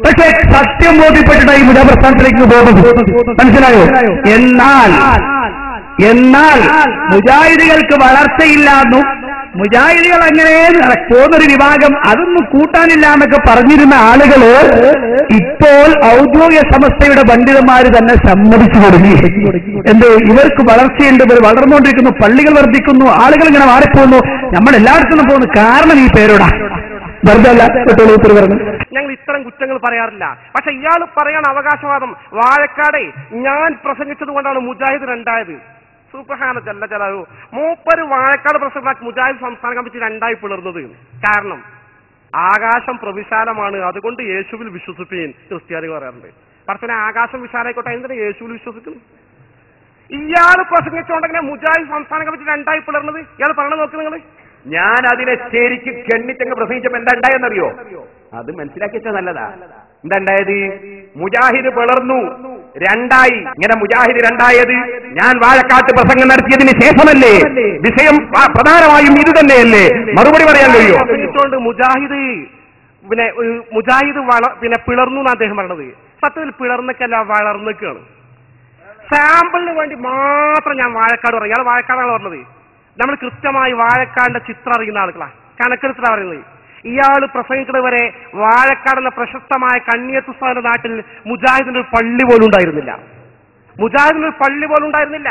പക്ഷെ സത്യം ബോധ്യപ്പെട്ടിട്ട് ഈ മുജാഹിദ് പ്രസ്ഥാനത്തിലേക്ക് പോകുന്നത്. മനസ്സിലായോ? എന്നാൽ മുജാഹിദുകൾക്ക് വളർച്ചയില്ലാന്നും മുജാഹിദുകൾ അങ്ങനെ പോകുന്നൊരു വിഭാഗം അതൊന്നും കൂട്ടാനില്ല എന്നൊക്കെ പറഞ്ഞിരുന്ന ആളുകള് ഇപ്പോൾ ഔദ്യോഗിക സമസ്തയുടെ പണ്ഡിതന്മാര് തന്നെ സമ്മതിച്ചു തുടങ്ങി. എന്ത്? ഇവർക്ക് വളർച്ചയുണ്ട്, ഇവർ വളർന്നുകൊണ്ടിരിക്കുന്നു, പള്ളികൾ വർദ്ധിക്കുന്നു, ആളുകൾ ഇങ്ങനെ മാറിപ്പോകുന്നു, നമ്മൾ എല്ലായിടത്തും പോകുന്നു. കാരണം ഈ പേരോടാ. വെറുതെ അല്ല ഉത്തരവ് പറഞ്ഞു. ഞങ്ങൾ ഇത്തരം കുറ്റങ്ങൾ പറയാറില്ല. പക്ഷെ ഇയാൾ പറയാണ് അവകാശവാദം. വാഴക്കാടെ ഞാൻ പ്രസംഗിച്ചത് കൊണ്ടാണ് മുജാഹിദ് രണ്ടായത്. സുബ്ഹാന ജല്ല ജലാലു. മൂപ്പര് വാഴക്കാട് പ്രസംഗം മുജാഹിദ് സംസ്ഥാന കമ്മിറ്റി രണ്ടായി പിളർന്നത്. കാരണം ആകാശം പ്രവിശാലമാണ്, അതുകൊണ്ട് യേശുവിൽ വിശ്വസിപ്പീൻ ക്രിസ്ത്യാനികൾ പറയാറുണ്ട്. പക്ഷേ ആകാശം വിശാലായിക്കോട്ടെ, എന്തിനാ യേശുവിൽ വിശ്വസിക്കുന്നു? ഇയാൾ പ്രസംഗിച്ചുകൊണ്ടെങ്ങനെ മുജാഹിദ് സംസ്ഥാന കമ്മിറ്റി രണ്ടായി പിളർന്നത്? ഇയാൾ പറഞ്ഞ നോക്ക് നിങ്ങൾ. ഞാൻ അതിനെ ശരിക്കും കെണ്ണിച്ചങ്ങ് പ്രസംഗിച്ചപ്പോ എന്താ ഉണ്ടായെന്നറിയോ? അത് മനസ്സിലാക്കിച്ച നല്ലതാ. എന്താ ഉണ്ടായത്? മുജാഹിദ് പിളർന്നു, രണ്ടായി. ഇങ്ങനെ മുജാഹിദ് രണ്ടായത് ഞാൻ വാഴക്കാട്ട് പ്രസംഗം നടത്തിയതിന് ശേഷമല്ലേ? വിഷയം പ്രധാനമായും ഇത് തന്നെയല്ലേ? മറുപടി പറയാൻ കഴിയോ? പ്രസംഗിച്ചുകൊണ്ട് മുജാഹിദ് പിന്നെ പിളർന്നു എന്ന് അദ്ദേഹം പറഞ്ഞത്. സത്യത്തിൽ പിളർന്നൊക്കെയല്ല, വളർന്നൊക്കെയാണ്. സാമ്പിളിന് വേണ്ടി മാത്രം ഞാൻ വാഴക്കാട് പറയും. ഇയാൾ വാഴക്കാടാണ് പറഞ്ഞത്. നമ്മൾ കൃത്യമായി വാഴക്കാടിന്റെ ചിത്രം അറിയുന്ന ആളുകളാ, കണക്കെടുത്തിട്ടാ പറയുന്നത്. ഇയാൾ പ്രസംഗിക്കുന്നത് വരെ വാഴക്കാട് എന്ന പ്രശസ്തമായ കണ്ണിയത്തുസ്ഥാന നാട്ടിൽ മുജാഹിദിന്റെ ഒരു പള്ളി പോലും ഉണ്ടായിരുന്നില്ല. മുജാഹിദിന് ഒരു പള്ളി പോലും ഉണ്ടായിരുന്നില്ല.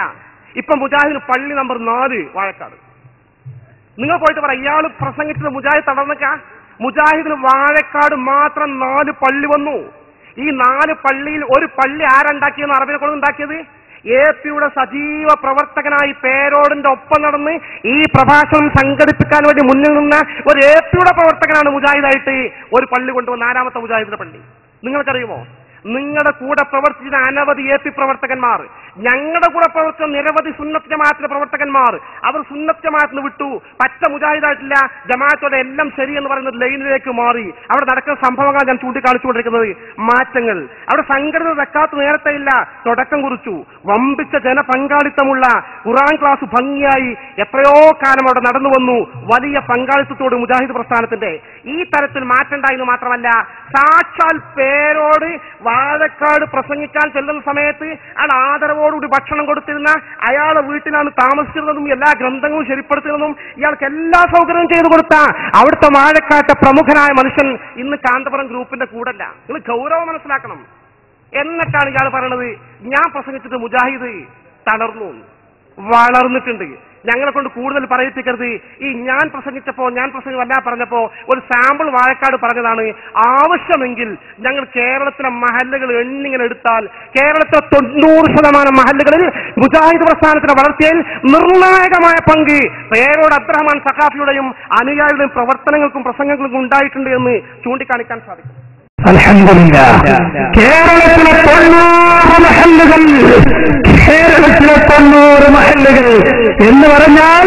ഇപ്പൊ മുജാഹിദിന് പള്ളി നമ്പർ 4 വാഴക്കാട്. നിങ്ങൾ പോയിട്ട് പറ, ഇയാൾ പ്രസംഗിച്ചത് മുജാഹിദ് തടർന്നക്ക. മുജാഹിദിന് വാഴക്കാട് മാത്രം 4 പള്ളി വന്നു. ഈ 4 പള്ളിയിൽ ഒരു പള്ളി ആരുണ്ടാക്കിയെന്ന് അറബിനെ കൊണ്ട് ഉണ്ടാക്കിയത്? APയുടെ സജീവ പ്രവർത്തകനായി പേരോടിന്റെ ഒപ്പം നടന്ന് ഈ പ്രഭാഷണം സംഘടിപ്പിക്കാൻ വേണ്ടി മുന്നിൽ നിന്ന ഒരു APയുടെ പ്രവർത്തകനാണ് മുജാഹിദായിട്ട് ഒരു പള്ളി കൊണ്ടുവന്ന 4ാമത്തെ മുജാഹിദിന്റെ പള്ളി. നിങ്ങൾക്കറിയുമോ? നിങ്ങളുടെ കൂടെ പ്രവർത്തിച്ച അനവധി AP പ്രവർത്തകന്മാർ, ഞങ്ങളുടെ കൂടെ പ്രവർത്തിച്ച നിരവധി സുന്നത്ത് ജമാഅത്തിന്റെ പ്രവർത്തകന്മാർ, അവർ സുന്നത്ത് ജമാഅത്തിന് വിട്ടു, പച്ച മുജാഹിദായിട്ടില്ല, ജമാഅത്തോടെ എല്ലാം ശരിയെന്ന് പറയുന്ന ലൈനിലേക്ക് മാറി. അവിടെ നടക്കുന്ന സംഭവങ്ങൾ ഞാൻ ചൂണ്ടിക്കാണിച്ചുകൊണ്ടിരിക്കുന്നത്. മാറ്റങ്ങൾ അവിടെ സംഘടിത സക്കാത്ത് നേരത്തെ ഇല്ല, തുടക്കം കുറിച്ചു. വമ്പിച്ച ജനപങ്കാളിത്തമുള്ള ഖുർആൻ ക്ലാസ് ഭംഗിയായി എത്രയോ കാലം അവിടെ നടന്നു വന്നു. വലിയ പങ്കാളിത്തത്തോട് മുജാഹിദ് പ്രസ്ഥാനത്തിന്റെ ഈ തരത്തിൽ മാറ്റമുണ്ടായെന്ന് മാത്രമല്ല, സാക്ഷാൽ പേരോട് വാഴക്കാട് പ്രസംഗിക്കാൻ ചെല്ലുന്ന സമയത്ത് അയാൾ ആദരവോടുകൂടി ഭക്ഷണം കൊടുത്തിരുന്ന, അയാളുടെ വീട്ടിലാണ് താമസിച്ചിരുന്നതും എല്ലാ ഗ്രന്ഥങ്ങളും ശരിപ്പെടുത്തിയിരുന്നതും ഇയാൾക്ക് എല്ലാ സൗകര്യവും ചെയ്തു കൊടുത്ത അവിടുത്തെ വാഴക്കാട്ടെ പ്രമുഖനായ മനുഷ്യൻ ഇന്ന് കാന്തപുരം ഗ്രൂപ്പിന്റെ കൂടല്ല. നിങ്ങൾ ഗൗരവം മനസ്സിലാക്കണം. എന്നിട്ടാണ് ഇയാൾ പറയണത് ഞാൻ പ്രസംഗിച്ചിട്ട് മുജാഹിദ് തളർന്നു, വളർന്നിട്ടുണ്ട്, ഞങ്ങളെ കൊണ്ട് കൂടുതൽ പറയിപ്പിക്കരുത്. ഈ ഞാൻ പ്രസംഗമല്ല പറഞ്ഞപ്പോ ഒരു സാമ്പിൾ വാഴക്കാട് പറഞ്ഞതാണ്. ആവശ്യമെങ്കിൽ ഞങ്ങൾ കേരളത്തിലെ മഹല്ലുകൾ എണ്ണിങ്ങനെ എടുത്താൽ കേരളത്തിലെ 90% മഹല്ലുകളിൽ മുജാഹിദ് പ്രസ്ഥാനത്തിന്റെ വളർച്ചയിൽ നിർണായകമായ പങ്ക് പേരോട് അബ്ദുറഹ്മാൻ സഖാഫിയുടെയും അനുയായികളുടെയും പ്രവർത്തനങ്ങൾക്കും പ്രസംഗങ്ങൾക്കും ഉണ്ടായിട്ടുണ്ട് എന്ന് ചൂണ്ടിക്കാണിക്കാൻ സാധിക്കും. അൽഹംദുലില്ലാഹ്. കേരളത്തിലെ 90 മഹല്ലുകൾ എന്ന് പറഞ്ഞാൽ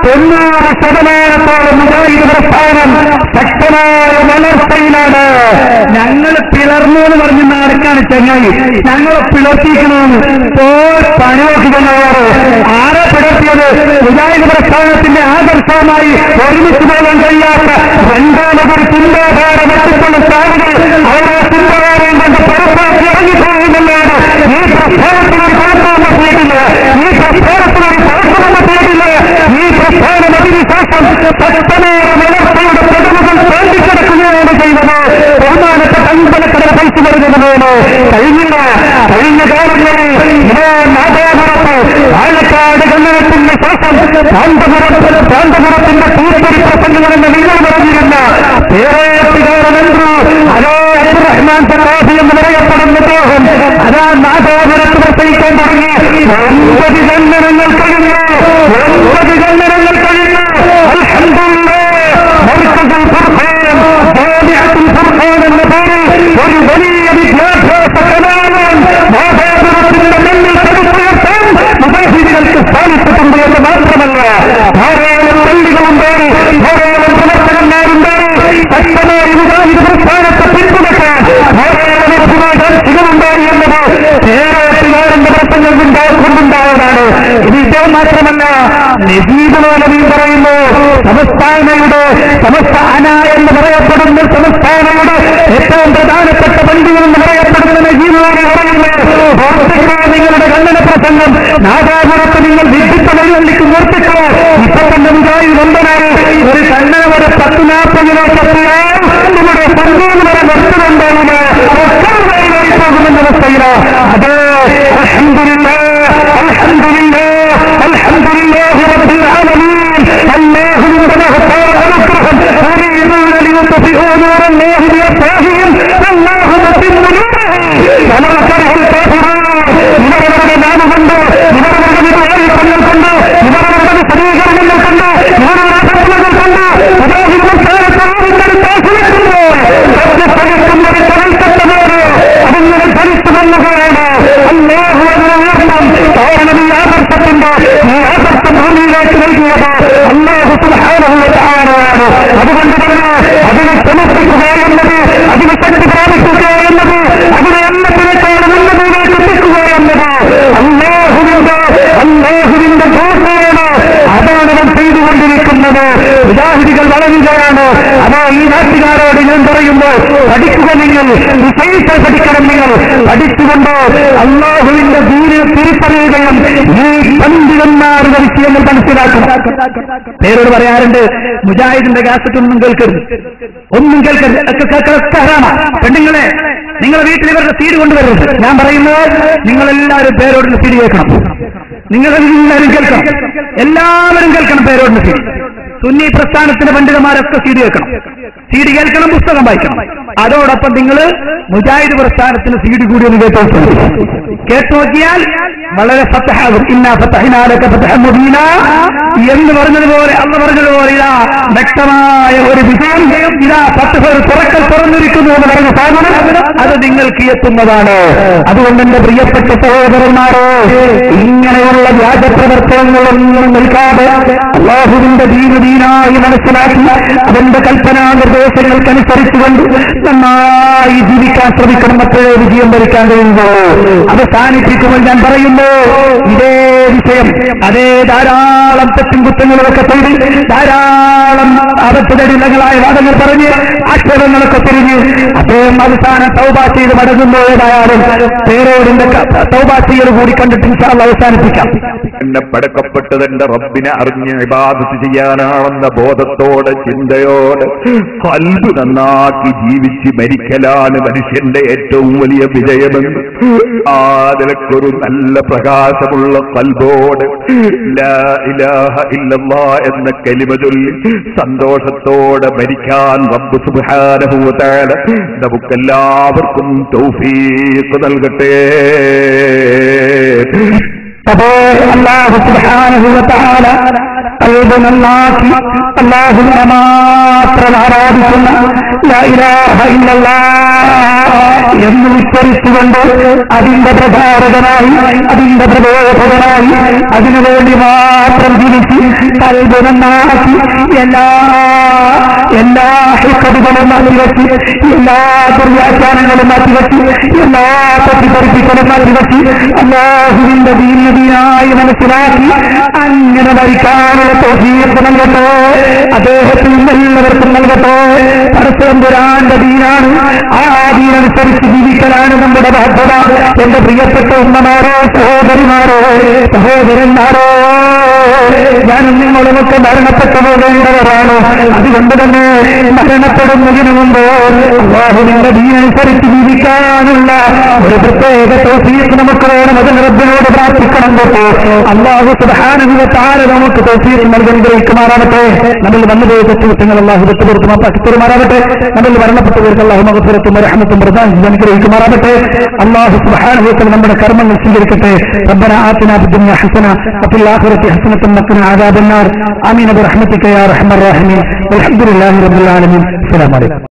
90% മുജാഹിദ് പ്രസ്ഥാനം ശക്തമായ വളർച്ചയിലാണ്. ഞങ്ങൾ പിളർന്നു എന്ന് പറഞ്ഞ് നടക്കാണ് ചങ്ങായി. ഞങ്ങളെ പിളർത്തിക്കണമെന്ന് പണിയോക്കിക്കുന്നവർ ആരെ പിളർത്തിയത്? മുജാഹിദ് പ്രസ്ഥാനത്തിന്റെ ആദർശമായി ഒരുമിച്ച് പോകാൻ കഴിയാത്ത രണ്ടാമതൊരു ചിന്താധാര വെട്ടിക്കൊണ്ട സ്ഥാനങ്ങൾ അവരെ ചിന്തകാരെയും കൊണ്ട് പുറത്താക്കി ഇറങ്ങിപ്പോകുന്നതാണ്. ഈ പ്രസ്ഥാനത്തിനൊരു കുഴപ്പം പറ്റിയിട്ടില്ല, ഈ പ്രസ്ഥാനത്തിനൊരു പ്രവർത്തനം പറ്റിയിട്ടില്ല. ഈ പ്രസ്ഥാനം അതിനുശേഷം ശക്തമായ വളർച്ചയുടെ പ്രതിമകൾ തോണ്ടിക്കിടക്കുകയാണ് ചെയ്തത്. ബഹുമാനപ്പെട്ട അമ്പലക്കട പൈസ വരുന്നതുപോലെ കഴിഞ്ഞ കാലങ്ങളിൽ നാദാപുരത്ത് പാലക്കാട് കന്നഡത്തിന്റെ ശേഷം കാന്തപുരത്തിന്റെ പൂപ്പരി പ്രസംഗങ്ങളെന്ന് നിങ്ങൾ പറഞ്ഞിരുന്ന പേരോട്ടുകാരനെന്തോ അതോ അബ്ദുറഹ്മാൻ സഖാഫി എന്ന് പറയപ്പെടുന്ന അദ്ദേഹം അതാ നാദാപുരത്ത് പ്രസംഗിക്കാൻ തുടങ്ങി. 9 ജന്മങ്ങൾ കഴിഞ്ഞു. അൽഹംദുലില്ലാഹ്. മർകസുൽ ഫർഖാൻ, ജാമിഅത്തുൽ ഫർഖാൻ എന്ന പേരിൽ ഒരു വലിയ വിദ്യാഭ്യാസ കലാലയം നാദാപുരത്തിന്റെ മണ്ണിൽ പടുത്തുയർത്താൻ മുജാഹിദുകൾക്ക് സാധിച്ചിട്ടുണ്ട് എന്ന് മാത്രമല്ല, ധാരാളം പള്ളികളുണ്ടായി, ധാരാളം പ്രവർത്തകന്മാരുണ്ടായി, ശക്തമായി മുജാഹിദ് പ്രസ്ഥാനത്തെ പിന്തുണയ്ക്കാൻ ധാരാളം അഭ്യുദയകാംക്ഷികളുണ്ടായി എന്നത് കേരളത്തിലാറിന്റെ പ്രസംഗം കൊണ്ടുണ്ടായതാണ്. ഇത് ഇദ്ദേഹം മാത്രമല്ല, നജീബ് മൗലവി പറയുന്നു, സമസ്ത അന എന്ന് പറയപ്പെടുന്ന സമസ്താനയുടെ ഏറ്റവും പ്രധാനപ്പെട്ട പണ്ഡിതൻ എന്ന് പറയപ്പെടുന്ന നജീബ് മൗലവി പറയുന്നു, നിങ്ങളുടെ കണ്ണന പ്രസംഗം നാദാപുരത്ത് നിങ്ങൾ വിദ്യുത്ത വഴിവള്ളിക്ക് നിർത്തിക്കോ. ഇപ്പൊ തന്നെ മുജാഹിദ് നമ്പനായി ഒരു കണ്ണന വരെ 10-40 കിലോ കത്തിയാൽ നമ്മുടെ 13 വരെ നിർത്തുന്നുണ്ടാവുന്ന പോകുമെന്ന അവസ്ഥയില് അത് അൽഹംദുലില്ലാഹ് റബ്ബിൽ ആലമീൻ. അല്ലാഹുവിന്റെ മഹത്തായ അനുഗ്രഹം ഈ നാട്ടുകാരോട് ഞാൻ പറയുമ്പോൾ പഠിക്കുക, നിങ്ങൾ റിസൈറ്റ് പഠിക്കണം, നിങ്ങൾ പഠിച്ചുകൊണ്ട് അല്ലാഹുവിന്റെ ദീനിനെ തിരിച്ചറിയുകയും ഈ പണ്ഡിതന്മാരുടെ വിഷയങ്ങൾ മനസ്സിലാക്കണം. പേരോട് പറയാറുണ്ട്, മുജാഹിദിന്റെ കാസറ്റ് ഒന്നും കേൾക്കരുത്, ഒന്നും കേൾക്കരുത്, പെണ്ണുങ്ങളെ നിങ്ങളെ വീട്ടിൽ ഇവരുടെ സീഡ് കൊണ്ടുവരരുത്. ഞാൻ പറയുന്നത് നിങ്ങളെല്ലാവരും പേരോടിന്റെ സീഡ് കേൾക്കണം, നിങ്ങളെല്ലാവരും കേൾക്കണം, എല്ലാവരും കേൾക്കണം പേരോടിന്റെ സീഡ്. സുന്നി പ്രസ്ഥാനത്തിന്റെ പണ്ഡിതന്മാരൊക്കെ സീഡ് കേൾക്കണം, സീഡ് കേൾക്കണം, പുസ്തകം വായിക്കണം. അതോടൊപ്പം നിങ്ങൾ മുജാഹിദ് പ്രസ്ഥാനത്തിന് സീഡ് കൂടി ഒന്ന് കേട്ടു നോക്കിയാൽ വളരെ ഫതഹാകും. ഇന്നാ ഫതഹ്നാ ലക ഫതഹൻ മുബീനാ എന്ന് പറഞ്ഞതുപോലെ, അള്ള പറഞ്ഞതുപോലെ ഇതാ വ്യക്തമായ ഒരു വിജയം, ഇതാ ഫതഹ് തുറക്കൽ തുറന്നിരിക്കുന്നു എന്ന് പറഞ്ഞ സാധനം അത് നിങ്ങൾക്ക് എത്തുന്നതാണ്. അതുകൊണ്ട് എന്റെ പ്രിയപ്പെട്ട സഹോദരന്മാരെ, ഇങ്ങനെയുള്ള വ്യാജ പ്രവർത്തനങ്ങളൊന്നും നിൽക്കാതെ അല്ലാഹുവിന്റെ ദീനായി മനസ്സിലാക്കി അവന്റെ കൽപ്പനാ നിർദ്ദേശങ്ങൾക്കനുസരിച്ചുകൊണ്ട് നന്നായി ജീവിക്കാൻ ശ്രമിക്കണം. മറ്റൊരു വിജയം ഭരിക്കാൻ കഴിയുമ്പോൾ അവസാനിപ്പിക്കുമ്പോൾ ഞാൻ പറയുന്നു, ഇതേ വിഷയം അതേ ധാരാളം തെറ്റും കുറ്റങ്ങളൊക്കെ ചെയ്ത് ധാരാളം അബദ്ധജടിലങ്ങളായ വാദങ്ങൾ പറഞ്ഞ് ആക്ഷേപങ്ങളൊക്കെ തിരിഞ്ഞ് അദ്ദേഹം അവസാനം തൗബ ചെയ്ത് മടങ്ങുമ്പോഴേതായാലും പേരോടിന്റെ തൗബ ചെയ്യൽ കൂടി കണ്ടിട്ട് ഇൻഷാ അല്ലാഹ് അവസാനിപ്പിക്കാം. എന്നെ പടക്കപ്പെട്ടത് എന്റെ റബ്ബിനെ അറിഞ്ഞ് ഇബാദത്ത് ചെയ്യാനാണെന്ന ബോധത്തോടെ, ചിന്തയോടെ ഖൽബ് നന്നാക്കി ജീവിച്ച് മരിക്കലാണ് മനുഷ്യന്റെ ഏറ്റവും വലിയ വിജയമെന്ന് ആ നിലക്കൊരു നല്ല പ്രകാശമുള്ള ഖൽബോടെ ലാ ഇലാഹ ഇല്ലല്ലാഹ് എന്ന കലിമ ചൊല്ലി സന്തോഷത്തോടെ മരിക്കാൻ റബ്ബ് സുബ്ഹാനഹു വ തആല നമുക്കെല്ലാവർക്കും തൗഫീഖ് നൽകട്ടെ. അപ്പോൾ അല്ലാഹു സുബ്ഹാനഹു വ തആല ഖൽബ് നന്നാക്കി അല്ലാഹുവിനെ മാത്രം ആരാധിക്കുന്ന ലാ ഇലാഹ ഇല്ലല്ലാഹ് എന്ന് വിസ്തരിച്ചുകൊണ്ട് അതിന്റെ പ്രചാരകനായി, അതിന്റെ പ്രബോധകനായി, അതിനുവേണ്ടി മാത്രം ജീവിച്ച് ഖൽബ് നന്നാക്കി എല്ലാ ഹിക്കതുകളും മാറ്റിവെച്ച്, എല്ലാ ദുർവ്യാഖ്യാനങ്ങളും മാറ്റിവെച്ച്, എല്ലാ തെറ്റിദ്ധരിപ്പിക്കലും മാറ്റിവെച്ച് അല്ലാഹുവിന്റെ ദീനായി മനസ്സിലാക്കി അങ്ങനെ ഭരിക്കാനുള്ള തൗഫീഖ് നൽകട്ടെ. അദ്ദേഹത്തിന് എല്ലാവർക്കും നൽകട്ടെ. പരസ്പരന്റെ ദീനാണ്, ആ ദീനനുസരിച്ച് ജീവിക്കലാണ് നമ്മുടെ ബാധ്യത. എന്റെ പ്രിയപ്പെട്ട ഉമ്മമാരോ, സഹോദരിമാരോ, സഹോദരന്മാരോ, ഞാനും നിങ്ങളുമൊക്കെ മരണപ്പെട്ടു പോകേണ്ടവരാണ്. അതുകൊണ്ട് തന്നെ മരണപ്പെടുന്നതിന് മുമ്പ് അല്ലാഹുവിന്റെ ദീനനുസരിച്ച് ജീവിക്കാനുള്ള ഒരു പ്രത്യേക തൗഫീഖ് നമുക്ക് വേണം. അതിന് റബ്ബിനോട് പ്രാർത്ഥിക്കണം. കേട്ടോ, അല്ലാഹു സുബ്ഹാനഹു വ തആല നമുക്ക് തൗഫീഖ് നൽകി അനുഗ്രഹിക്കുമാറാവട്ടെ. നമ്മൾ വന്നുപോയ തെറ്റുകുറ്റങ്ങൾ അല്ലാഹു വിട്ടുപുറത്തുമാറാവട്ടെ. നമ്മൾ മരണപ്പെട്ടവർക്ക് അല്ലാഹു മഗ്ഫിറത്തും റഹ്മത്തും പ്രദാനം അനുഗ്രഹിക്കുമാറാവട്ടെ. അല്ലാഹു സുബ്ഹാനഹു വ തആല നമ്മുടെ കർമ്മങ്ങൾ സ്വീകരിക്കട്ടെ. റബ്ബനാ ആതിനാ ഫിദ്ദുനിയ ഹസന വഫിൽ ആഖിറതി ഹസനതൻ വഖിനാ അദാബന്നാർ. ആമീൻ ബിറഹ്മതിക യാ അർഹമർ റഹീമീൻ. വൽഹംദുലില്ലാഹി റബ്ബിൽ ആലമീൻ. അസ്സലാമു അലൈക്കും.